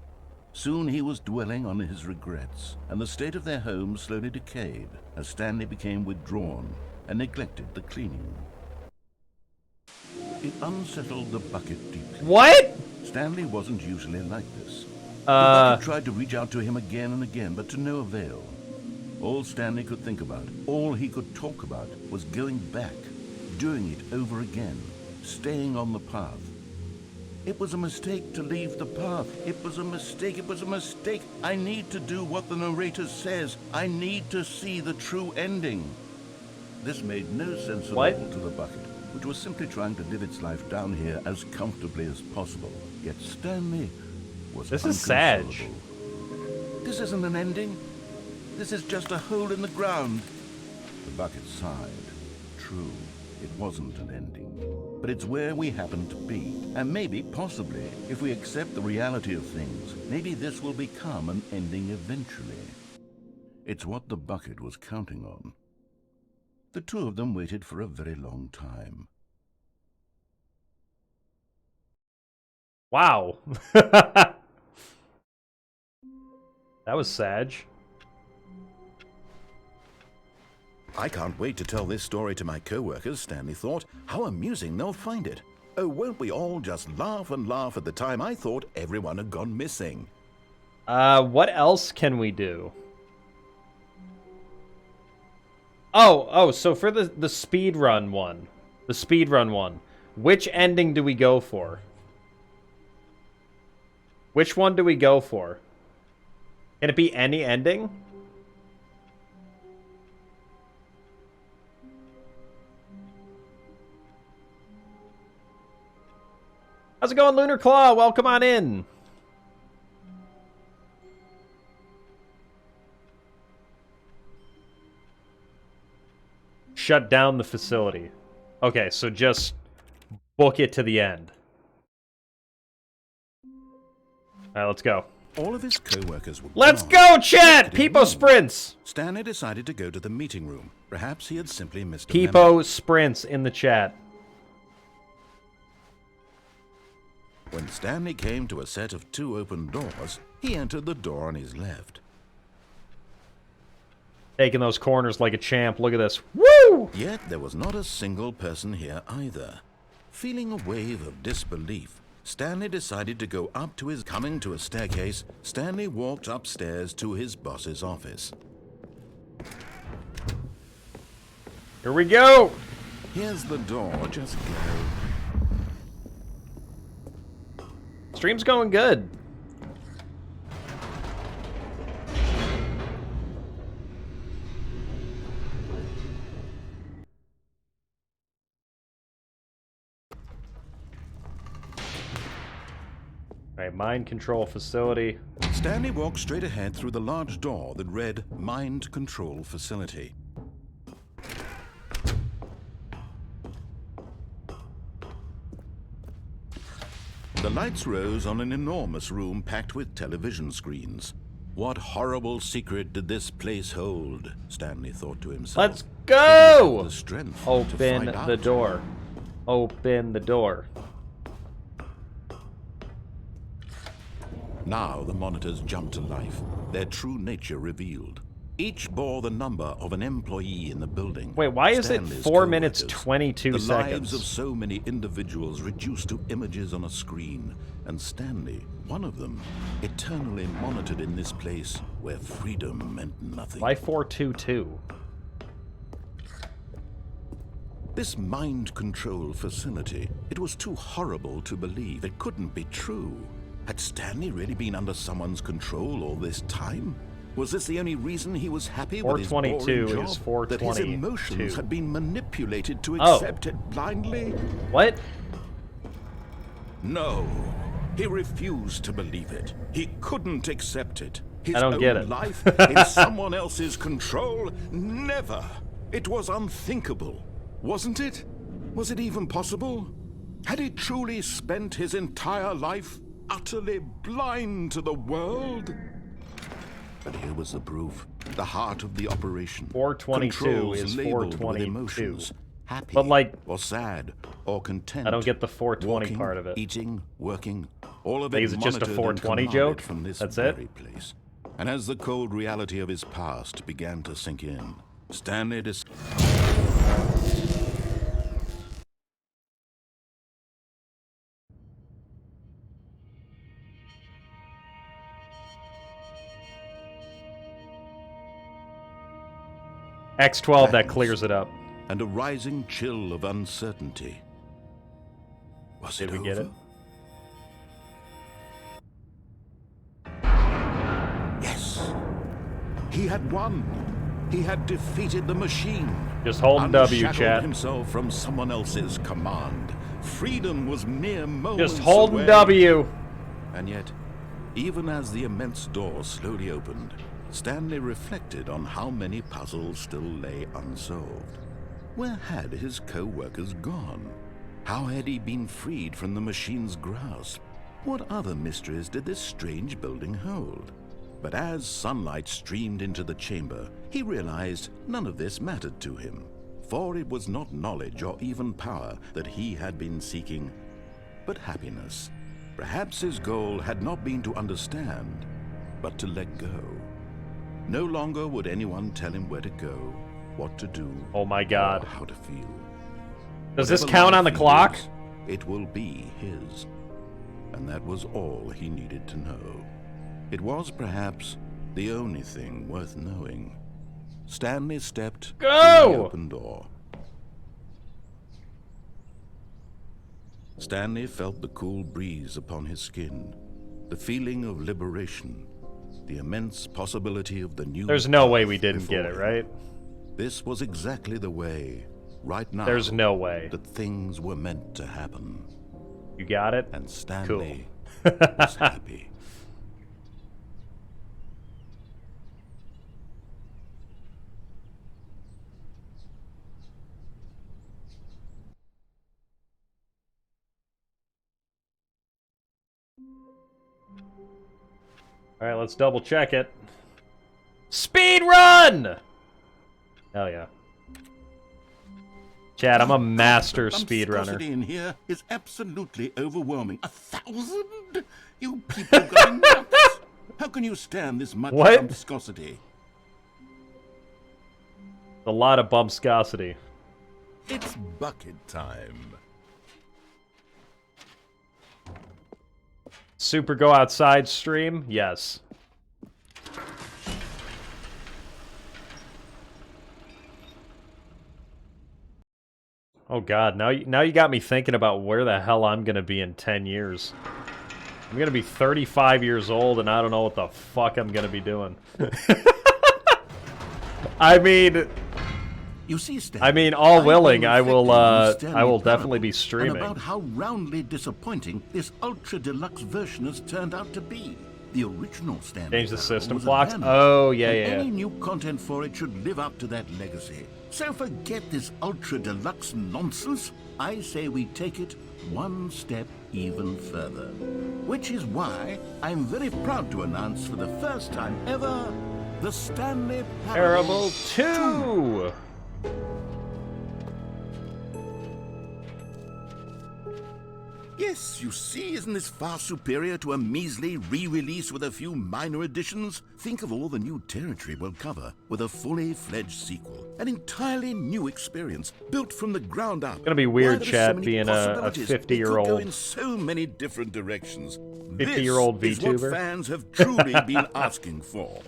Soon he was dwelling on his regrets, and the state of their home slowly decayed as Stanley became withdrawn and neglected the cleaning. It unsettled the bucket deeply. What? Stanley wasn't usually like this. The bucket tried to reach out to him again and again, but to no avail. All Stanley could think about, all he could talk about, was going back, doing it over again, staying on the path. It was a mistake to leave the path. It was a mistake. It was a mistake. I need to do what the narrator says. I need to see the true ending. This made no sense at all to the bucket, which was simply trying to live its life down here as comfortably as possible. Yet Stanley was This is Sag. This isn't an ending. This is just a hole in the ground. The bucket sighed. True, it wasn't an ending. But it's where we happen to be. And maybe, possibly, if we accept the reality of things, maybe this will become an ending eventually. It's what the bucket was counting on. The two of them waited for a very long time. Wow. That was Sag. I can't wait to tell this story to my co-workers, Stanley thought. How amusing they'll find it. Oh, won't we all just laugh and laugh at the time I thought everyone had gone missing? What else can we do? Oh, so for the speedrun one, which ending do we go for? Which one do we go for? Can it be any ending? How's it going, Lunar Claw? Welcome on in. Shut down the facility. Okay, so just book it to the end. Alright, let's go. All of his co-workers were Let's gone. go, chat! Peepo Sprints! Stanley decided to go to the meeting room. Perhaps he had simply missed a Peepo Sprints in the chat. When Stanley came to a set of 2 open doors, he entered the door on his left. Taking those corners like a champ. Look at this. Woo! Yet there was not a single person here either. Feeling a wave of disbelief, Stanley decided to go up to his... Coming to a staircase, Stanley walked upstairs to his boss's office. Here we go! Here's the door, just go. Stream's going good. Alright, mind control facility. Stanley walked straight ahead through the large door that read Mind Control Facility. The lights rose on an enormous room packed with television screens. What horrible secret did this place hold? Stanley thought to himself. Let's go! The strength to Open find the out. door. Open the door. Now the monitors jumped to life, their true nature revealed. Each bore the number of an employee in the building. Wait, why is it Stanley's 4 minutes, coworkers, 22 the seconds? lives of so many individuals reduced to images on a screen, and Stanley, one of them, eternally monitored in this place where freedom meant nothing. Why 422? This mind control facility, it was too horrible to believe. It couldn't be true. Had Stanley really been under someone's control all this time? Was this the only reason he was happy with his boring 422 job? is 422. That his emotions had been manipulated to Oh. accept it blindly? What? No. He refused to believe it. He couldn't accept it. His I don't own get it. life in someone else's control? Never. It was unthinkable. Wasn't it? Was it even possible? Had he truly spent his entire life utterly blind to the world? But here was the proof. The heart of the operation. 422 Controls is labeled with 422. emotions. Happy But, like, or sad or content. I don't get the 420 Walking, part of it. Eating, working, all of Like, it is it just a monitored 420 and commanded joke? from this That's it? very place. And as the cold reality of his past began to sink in, Stanley X12, that clears it up. and a rising chill of uncertainty. Was Did it we over? get it? Yes. He had won. He had defeated the machine. Just hold W, Unshackled chat. himself from someone else's command. Freedom was mere moments Just hold away. W. And yet, even as the immense door slowly opened, Stanley reflected on how many puzzles still lay unsolved. Where had his co-workers gone? How had he been freed from the machine's grasp? What other mysteries did this strange building hold? But as sunlight streamed into the chamber, he realized none of this mattered to him, for it was not knowledge or even power that he had been seeking, but happiness. Perhaps his goal had not been to understand, but to let go. No longer would anyone tell him where to go, what to do, Oh my god. or how to feel. Does this Whatever count on the life clock? is, it will be his. And that was all he needed to know. It was perhaps the only thing worth knowing. Stanley stepped through the open door. Stanley felt the cool breeze upon his skin, the feeling of liberation, the immense possibility of the new. There's no way path we didn't get it, before him. right? This was exactly the way, right now. There's no way. That things were meant to happen. You got it? And Stanley Cool. was happy. Alright, let's double check it. Speed run! Hell yeah. Chad, I'm a master The speedrunner. bumscosity in here is absolutely overwhelming. 1,000? You people going nuts! How can you stand this much What? bumscosity? A lot of bumpscosity. It's bucket time. Super go outside stream? Yes. Oh god, now you got me thinking about where the hell I'm gonna be in 10 years. I'm gonna be 35 years old and I don't know what the fuck I'm gonna be doing. I mean... You see, Stanley, I mean, all willing, I will Stanley definitely be Parable, streaming. And about how roundly disappointing this ultra deluxe version has turned out to be. The original Stanley Change the Parable system was a clocks? hammer, Oh, yeah, and yeah. Any new content for it should live up to that legacy. So forget this ultra deluxe nonsense. I say we take it one step even further. Which is why I'm very proud to announce for the first time ever, the Stanley Parable 2! Yes, you see, isn't this far superior to a measly re-release with a few minor additions? Think of all the new territory we'll cover with a fully fledged sequel. An entirely new experience, built from the ground up. It's gonna be weird, Why, there are Chad, so many being a possibilities. It could go 50-year-old in so many different directions. 50-year-old This is what VTuber. fans have truly been asking for.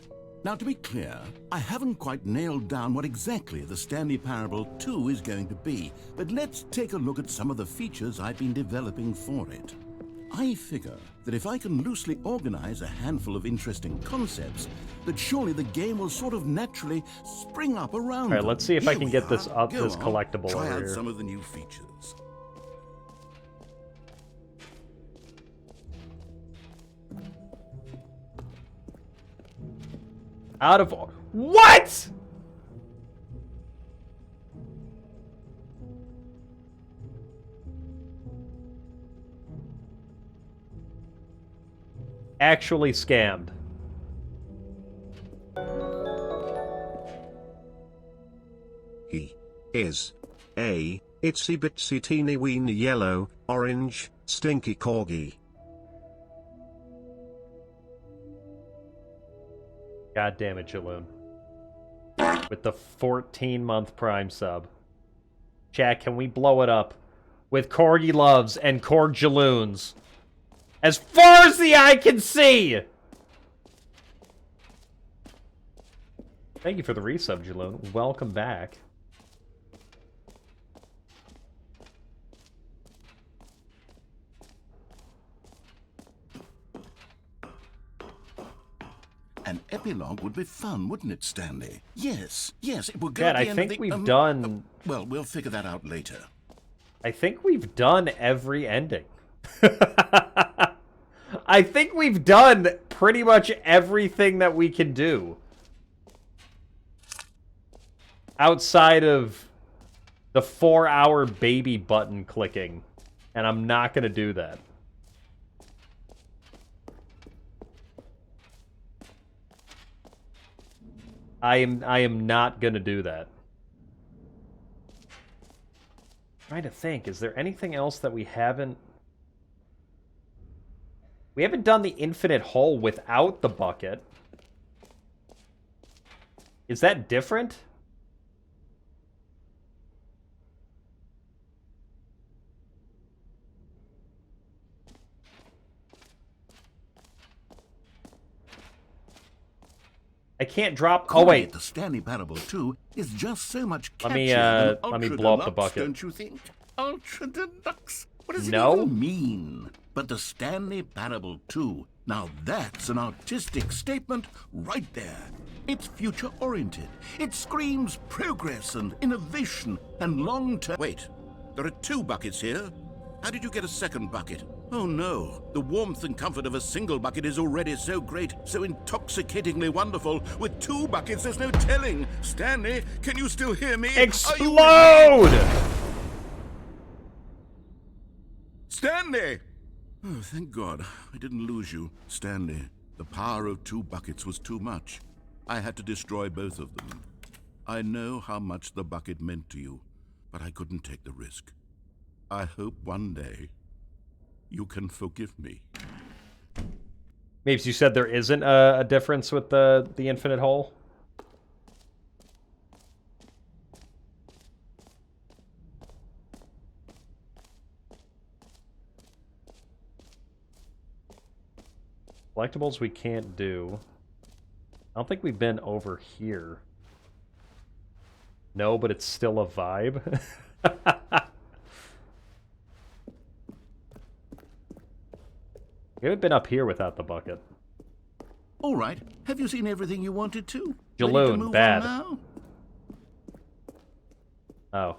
Now, to be clear, I haven't quite nailed down what exactly the Stanley Parable 2 is going to be, but let's take a look at some of the features I've been developing for it. I figure that if I can loosely organize a handful of interesting concepts, that surely the game will sort of naturally spring up around Alright, them. let's see if I Here can we get are. this up, Go this on, collectible try over out here. some of the new features. Out of... What?! Actually scammed. He is a itsy bitsy teeny weeny yellow, orange, stinky corgi. God damn it, Jaloon. With the 14-month Prime sub. Chat, can we blow it up with Corgi Loves and Korg Jaloons? As far as the eye can see! Thank you for the resub, Jaloon. Welcome back. An epilogue would be fun, wouldn't it, Stanley? Yes, yes, it would go Chad, at the I end of think the, we've done... well, we'll figure that out later. I think we've done every ending. I think we've done pretty much everything that we can do. Outside of the 4-hour baby button clicking. And I'm not going to do that. I am not going to do that. Trying to think, is there anything else that we haven't... We haven't done the infinite hole without the bucket. Is that different? I can't drop... Oh, wait. The Stanley Parable 2 is just so much Let catchier me, than let me Ultra blow up the Deluxe, bucket. don't you think? Ultra Deluxe? What does No. it even mean? But the Stanley Parable 2, now that's an artistic statement right there. It's future-oriented. It screams progress and innovation and long-term... Wait, there are 2 buckets here. How did you get a second bucket? Oh no, the warmth and comfort of a single bucket is already so great, so intoxicatingly wonderful. With 2 buckets, there's no telling. Stanley, can you still hear me? Explode! Stanley! Oh, thank God, I didn't lose you. Stanley, the power of 2 buckets was too much. I had to destroy both of them. I know how much the bucket meant to you. but I couldn't take the risk. I hope one day you can forgive me. Mapes, you said there isn't a difference with the infinite hole? Collectibles we can't do. I don't think we've been over here. No, but it's still a vibe. We haven't been up here without the bucket. All right. Have you seen everything you wanted to? Jaloon, bad. Now? Oh.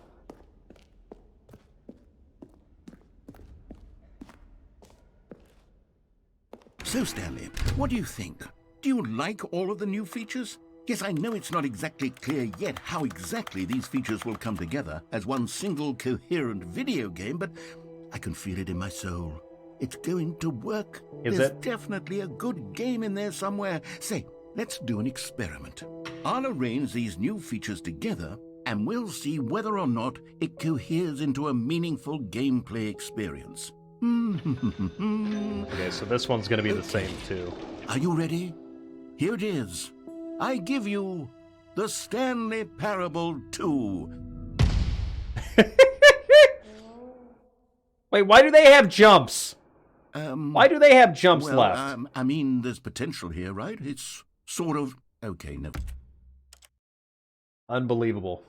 So, Stanley, what do you think? Do you like all of the new features? Yes, I know it's not exactly clear yet how exactly these features will come together as one single coherent video game, but I can feel it in my soul. It's going to work. Is There's it? definitely a good game in there somewhere. Say, let's do an experiment. I'll arrange these new features together, and we'll see whether or not it coheres into a meaningful gameplay experience. Okay, so this one's gonna be the same too. Are you ready? Here it is. I give you the Stanley Parable 2. Wait, why do they have jumps? Why do they have jumps well, left? I mean, there's potential here, right? It's sort of... Okay, no. Unbelievable.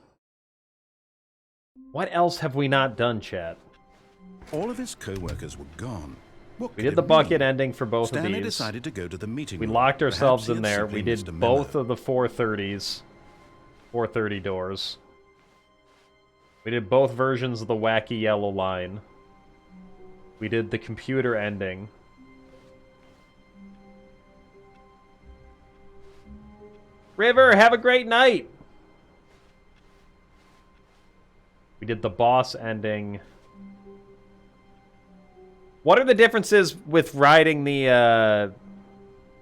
What else have we not done, chat? All of his co-workers were gone. What We could did it the bucket mean? ending for both Stanley of these. decided to go to the meeting We room. locked ourselves Perhaps in he had there. We simply did missed a both memo. of the 430s. 430 doors. We did both versions of the wacky yellow line. We did the computer ending. River, have a great night! We did the boss ending. What are the differences with riding the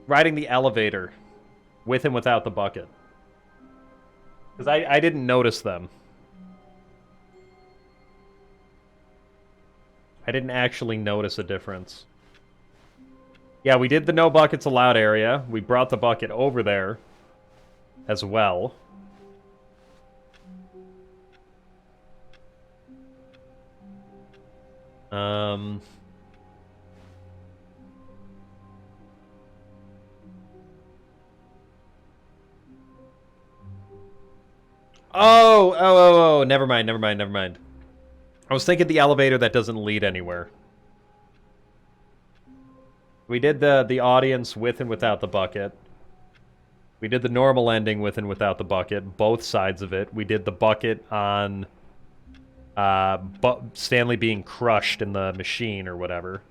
elevator with and without the bucket? Because I didn't notice them. I didn't actually notice a difference. Yeah, we did the no buckets allowed area. We brought the bucket over there as well. Oh, never mind. I was thinking the elevator that doesn't lead anywhere. We did the audience with and without the bucket. We did the normal ending with and without the bucket, both sides of it. We did the bucket on Stanley being crushed in the machine or whatever,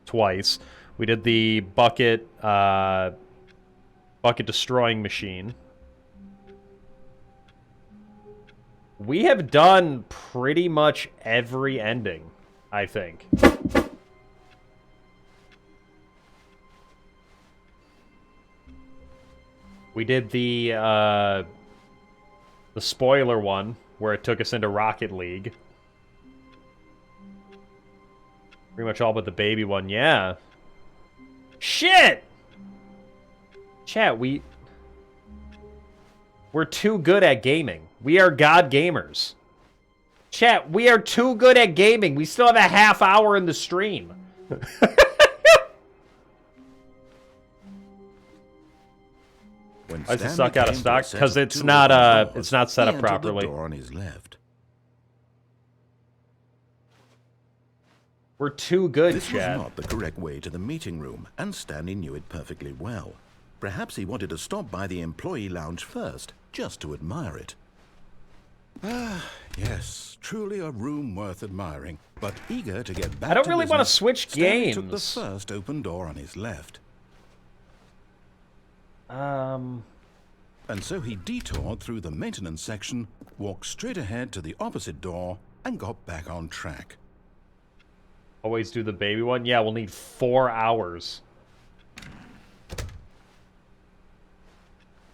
twice. We did the bucket destroying machine. We have done pretty much every ending, I think. We did the spoiler one, where it took us into Rocket League. Pretty much all but the baby one, yeah. Shit! Chat, we're too good at gaming. We are god gamers. Chat, we are too good at gaming. We still have a half hour in the stream. Why does it suck out of stock? Because it's not set up properly. The door on his left. We're too good, This chat. was not the correct way to the meeting room, and Stanley knew it perfectly well. Perhaps he wanted to stop by the employee lounge first, just to admire it. Ah, yes, truly a room worth admiring. But eager to get back I don't to really want to business, switch Stanley took the games. first open door on his left. Um, And so he detoured through the maintenance section, walked straight ahead to the opposite door, and got back on track. always do the baby one. Yeah, we'll need 4 hours.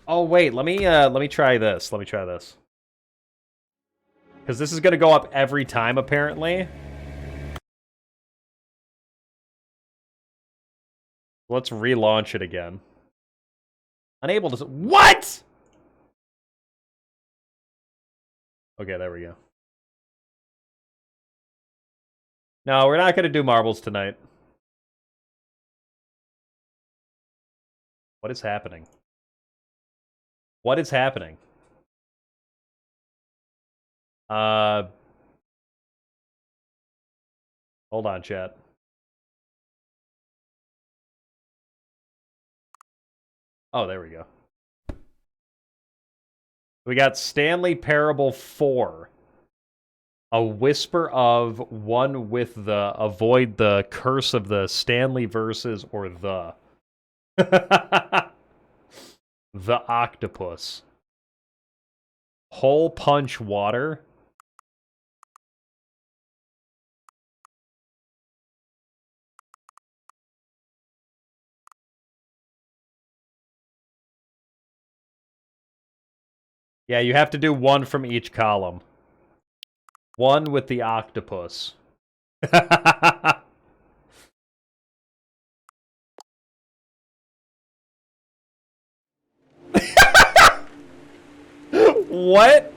Oh wait, let me try this. Because this is going to go up every time, apparently. Let's relaunch it again. Unable to... What?! Okay, there we go. No, we're not going to do marbles tonight. What is happening? What is happening? Hold on, chat. Oh, there we go. We got Stanley Parable 4. A whisper of one with the avoid the curse of the Stanley verses or the. The octopus. Hole punch water. Yeah, you have to do one from each column. One with the octopus. What?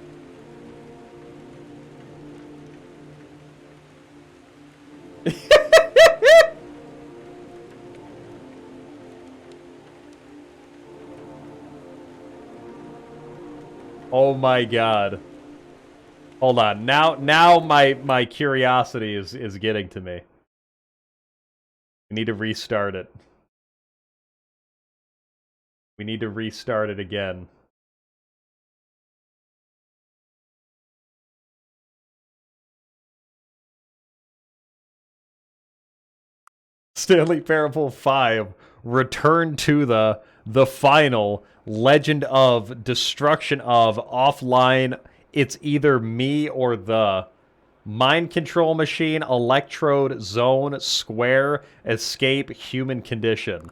Oh my god. Hold on. Now my curiosity is getting to me. We need to restart it. We need to restart it again. Stanley Parable 5, Return to the final Legend of Destruction of Offline. It's either me or the Mind Control Machine, Electrode, Zone, Square, Escape, Human Condition.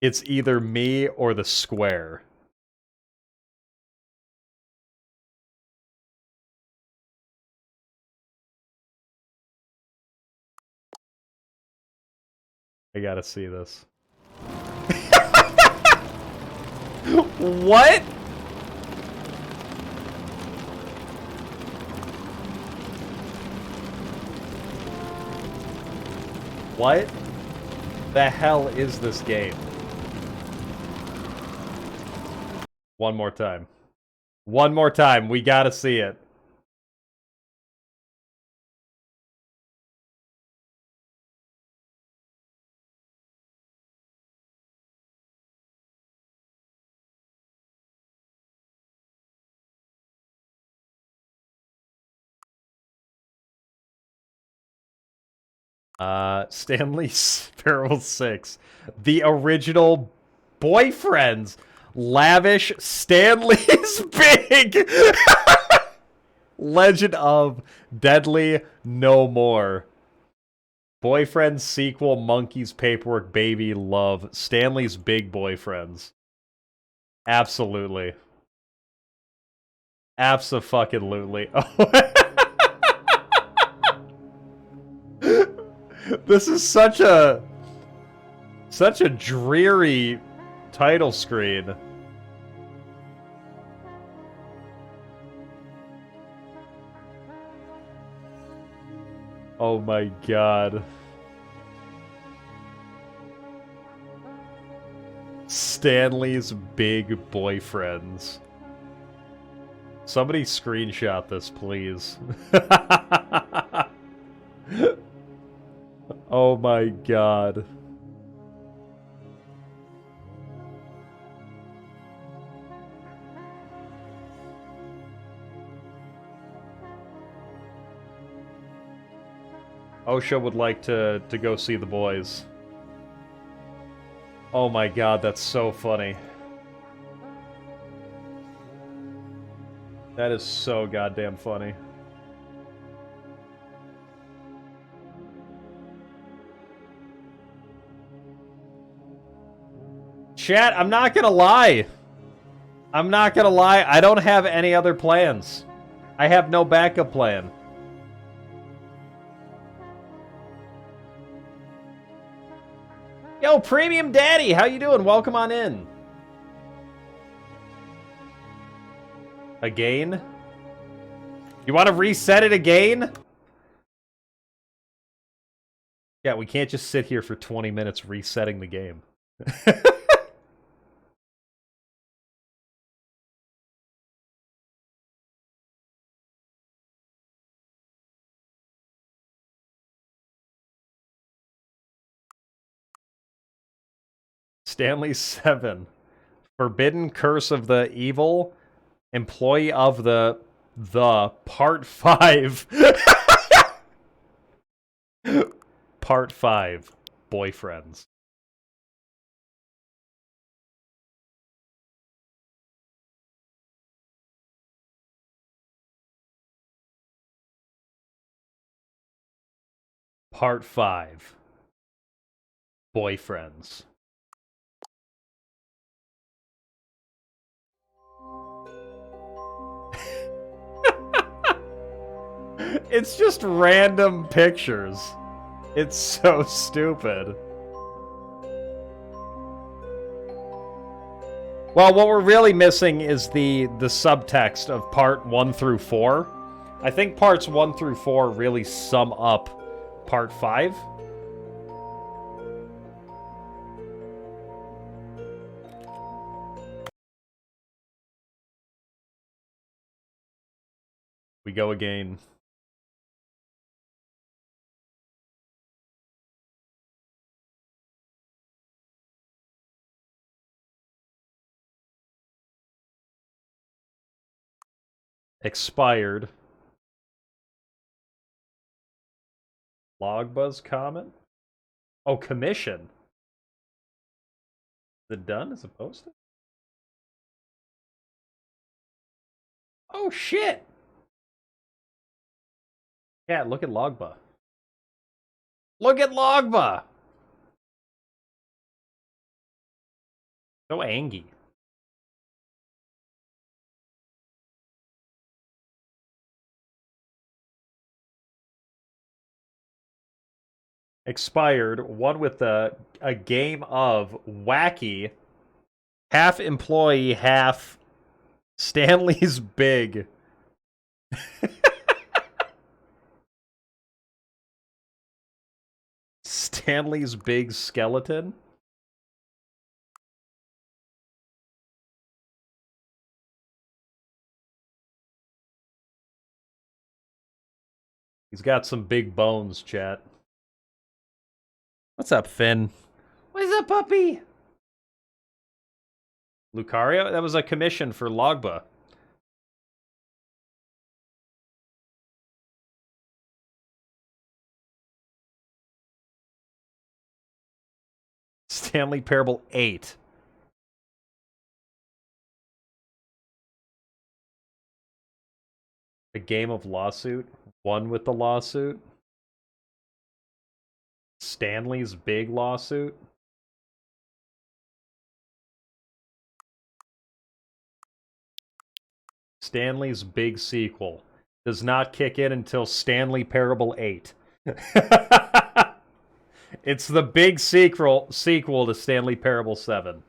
It's either me or the Square. I gotta see this. What? What the hell is this game? One more time. One more time. We gotta see it. Stanley's Parable 6. The original boyfriends. Lavish Stanley's Big. Legend of Deadly No More. Boyfriend sequel, Monkey's Paperwork, Baby Love. Stanley's Big Boyfriends. Absolutely. Abso-fucking-lutely. This is such a dreary title screen. Oh my god. Stanley's Big Boyfriends. Somebody screenshot this, please. Oh my god. OSHA would like to go see the boys. Oh my god, that's so funny. That is so goddamn funny. Chat, I'm not gonna lie. I'm not gonna lie. I don't have any other plans. I have no backup plan. Yo, Premium Daddy, how you doing? Welcome on in. Again? You want to reset it again? Yeah, we can't just sit here for 20 minutes resetting the game. Stanley 7. Forbidden Curse of the Evil. Employee of the Part 5. Part 5. Boyfriends. Part 5. Boyfriends. It's just random pictures. It's so stupid. Well, what we're really missing is the subtext of part 1 through 4. I think parts 1 through 4 really sum up part 5. We go again. Expired. Log buzz comment? Oh, commission. Is it done? Is it posted? Oh, shit! Yeah, look at Logba. Look at Logba! So angry. Expired. One with a game of wacky. Half employee, half Stanley's big. Stanley's big skeleton. He's got some big bones, chat. What's up, Finn? What's up, puppy? Lucario? That was a commission for Logba. Stanley Parable 8. A game of lawsuit. One with the lawsuit. Stanley's big lawsuit. Stanley's big sequel. Does not kick in until Stanley Parable 8. It's the big sequel to Stanley Parable 7.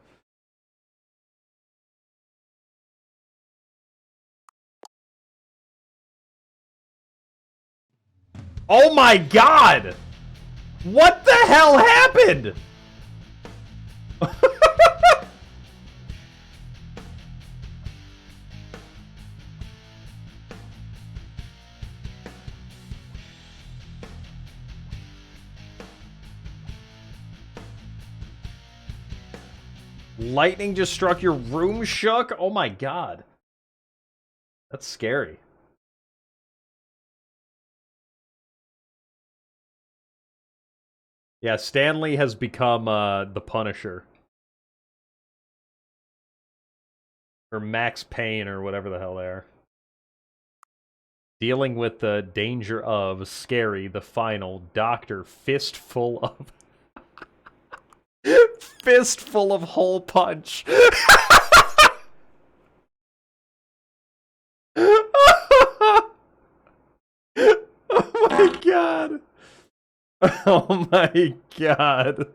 Oh my god! What the hell happened? Lightning just struck your room shook? Oh my god. That's scary. Yeah, Stanley has become the Punisher. Or Max Payne, or whatever the hell they are. Dealing with the danger of Scary, the final Doctor Fistful of... Fistful of hole punch. Oh my god. Oh my god.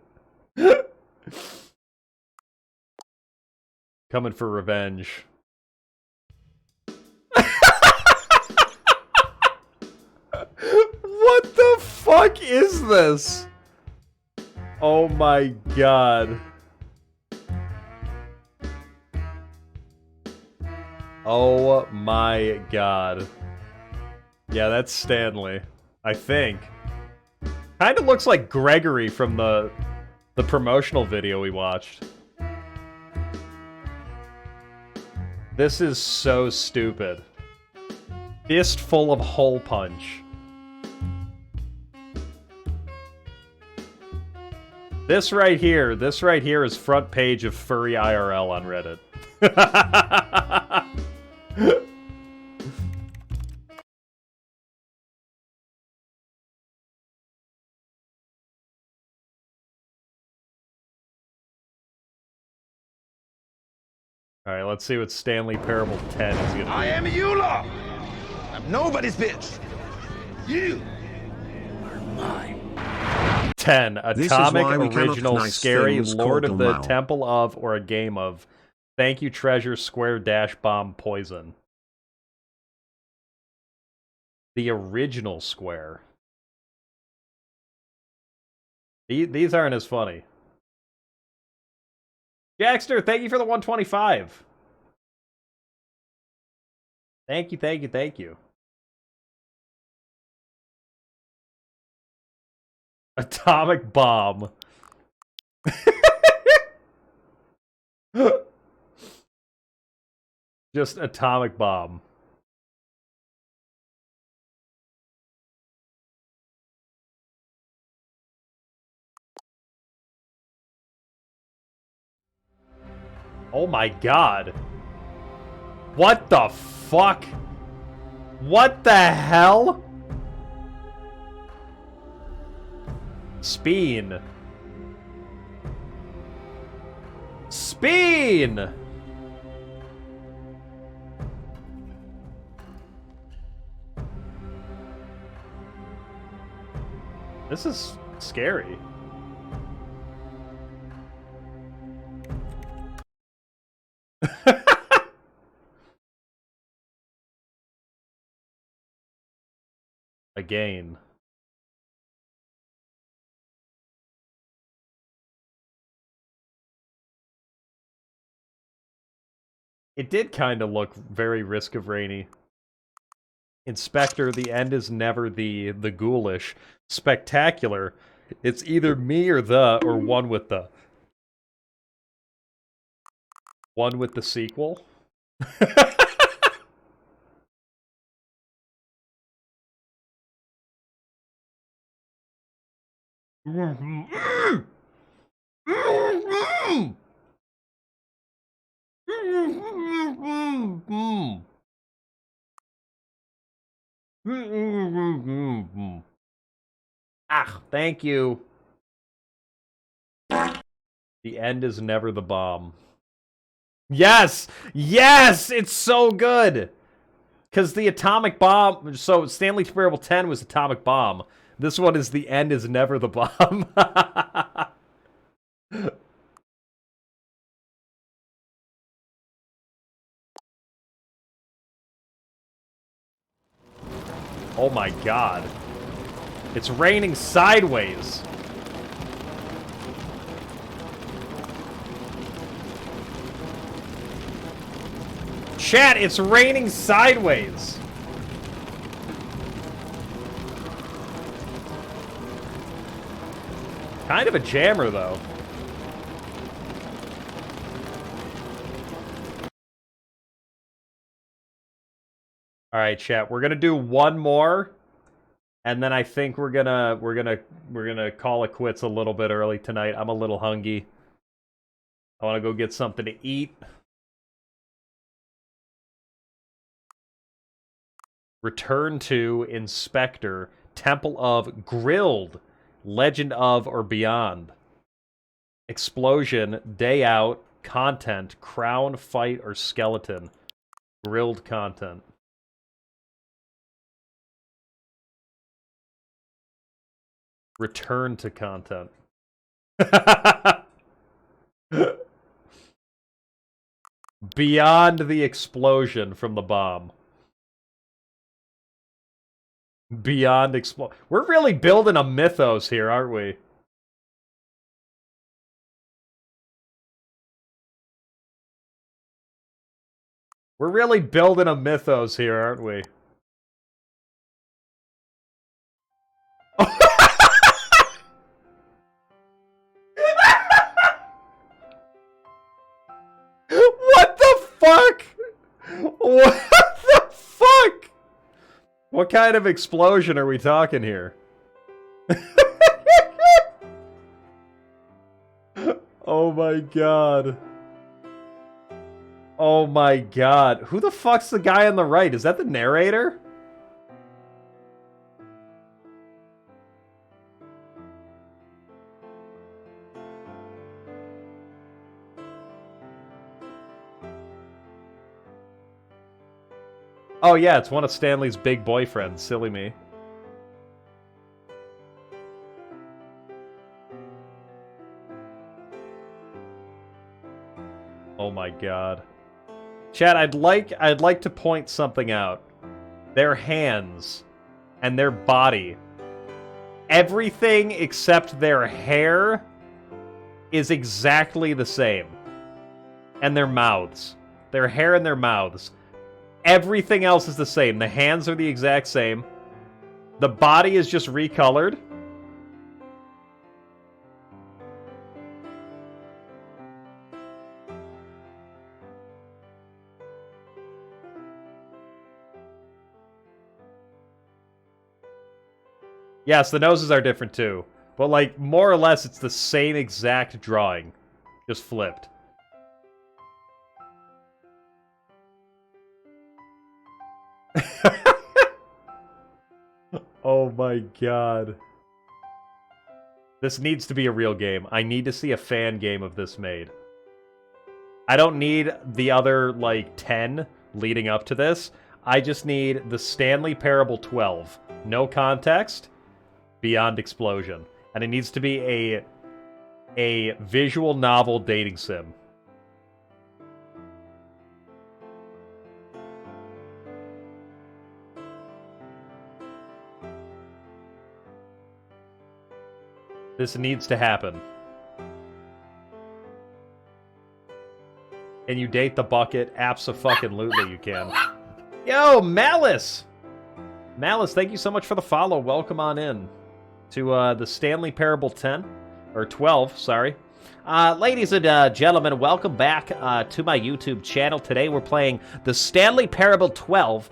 Coming for revenge. What the fuck is this? Oh my god. Oh my god. Yeah, that's Stanley. I think. Kinda looks like Gregory from the promotional video we watched. This is so stupid. Fistful of hole punch. This right here is front page of Furry IRL on Reddit. Alright, let's see what Stanley Parable 10 is gonna be. I am Eula! I'm nobody's bitch! You are mine. 10. This is Atomic why we cannot Original nice Scary things Lord called of them the now. Temple of or a Game of. Thank you Treasure Square Dash Bomb Poison. The original Square. These aren't as funny. Jackster, thank you for the 125. Thank you, thank you, thank you. Atomic bomb. Just atomic bomb. Oh my god. What the fuck? What the hell? Speen. Speen! This is scary. Again. It did kind of look very Risk of Rainy. Inspector, the end is never the ghoulish. Spectacular. It's either me or one with the. One with the sequel. Ah, thank you. The end is never the bomb. Yes! Yes! It's so good! Because the atomic bomb... So, Stanley Parable 10 was atomic bomb. This one is the end is never the bomb. Oh my god. It's raining sideways. Chat, it's raining sideways. Kind of a jammer, though. All right, chat. We're gonna do one more, and then I think we're gonna call it quits a little bit early tonight. I'm a little hungry. I want to go get something to eat. Return to Inspector, Temple of Grilled, Legend of or Beyond. explosion, day out, content, crown, fight, or skeleton. Grilled content. Return to content. Beyond the explosion from the bomb. Beyond We're really building a mythos here, aren't we? We're really building a mythos here, aren't we? What the fuck? What the fuck? What kind of explosion are we talking here? Oh my god. Oh my god. Who the fuck's the guy on the right? Is that the narrator? Oh yeah, it's one of Stanley's big boyfriends. Silly me. Oh my god. Chat, I'd like to point something out. Their hands and their body. Everything except their hair is exactly the same. And their mouths. Their hair and their mouths. Everything else is the same. The hands are the exact same. The body is just recolored. Yes, the noses are different too. But, like, more or less, it's the same exact drawing. Just flipped. Oh my god. This needs to be a real game. I need to see a fan game of this made. I don't need the other, like, 10 leading up to this. I just need the Stanley Parable 12. No context. Beyond explosion. And it needs to be a visual novel dating sim. This needs to happen. Can you date the bucket? Abso-fucking-lutely you can. Yo, Malice! Malice, thank you so much for the follow. Welcome on in to the Stanley Parable 10. Or 12, sorry. Ladies and gentlemen, welcome back to my YouTube channel. Today we're playing the Stanley Parable 12,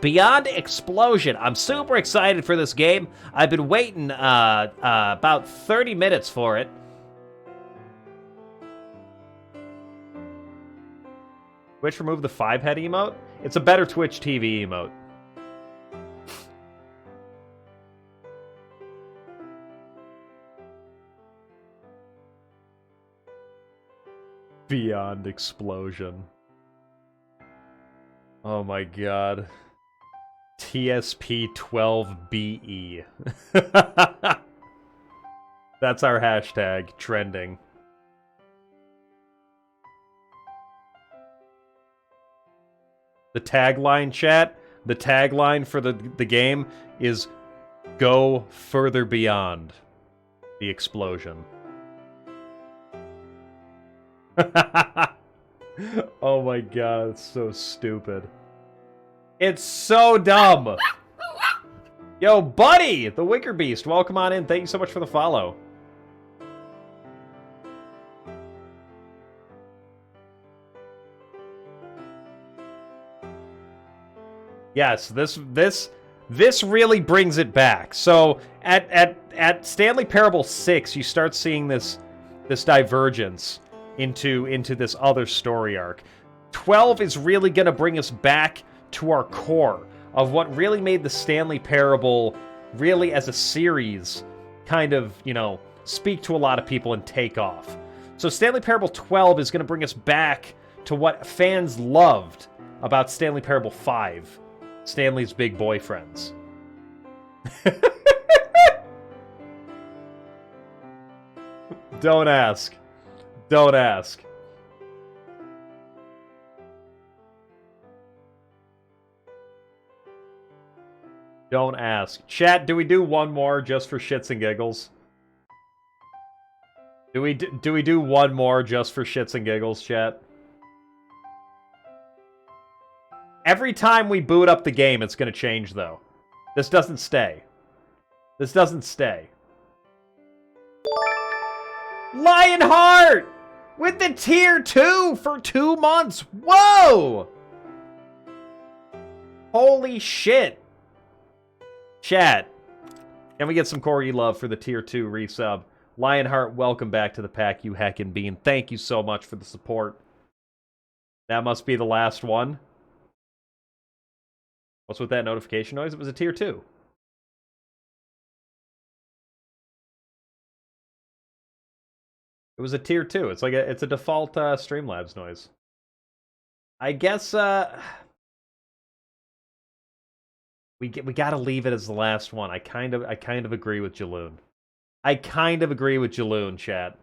Beyond Explosion. I'm super excited for this game. I've been waiting about 30 minutes for it. Twitch removed the 5-head emote? It's a better Twitch TV emote. Beyond explosion. Oh my god. TSP12BE. That's our hashtag, trending. The tagline, chat, the tagline for the game is "Go further beyond the explosion." Oh my god, it's so stupid. It's so dumb! Yo, buddy! The Wicker Beast, welcome on in. Thank you so much for the follow. Yes, this really brings it back. So at Stanley Parable 6, you start seeing this divergence into this other story arc. 12 is really going to bring us back to our core of what really made the Stanley Parable really as a series kind of, you know, speak to a lot of people and take off. So Stanley Parable 12 is going to bring us back to what fans loved about Stanley Parable 5, Stanley's big boyfriends. Don't ask. Don't ask. Don't ask. Chat, do we do one more just for shits and giggles? Do we do one more just for shits and giggles, chat? Every time we boot up the game, it's going to change, though. This doesn't stay. This doesn't stay. Lionheart! With the tier 2 for 2 months! Whoa! Holy shit. Chat, can we get some Corgi love for the tier 2 resub? Lionheart, welcome back to the pack, you heckin' bean. Thank you so much for the support. That must be the last one. What's with that notification noise? It was a tier 2. It was a tier 2. It's like it's a default Streamlabs noise. I guess we gotta leave it as the last one. I kind of agree with Jaloon. I kind of agree with Jaloon, chat.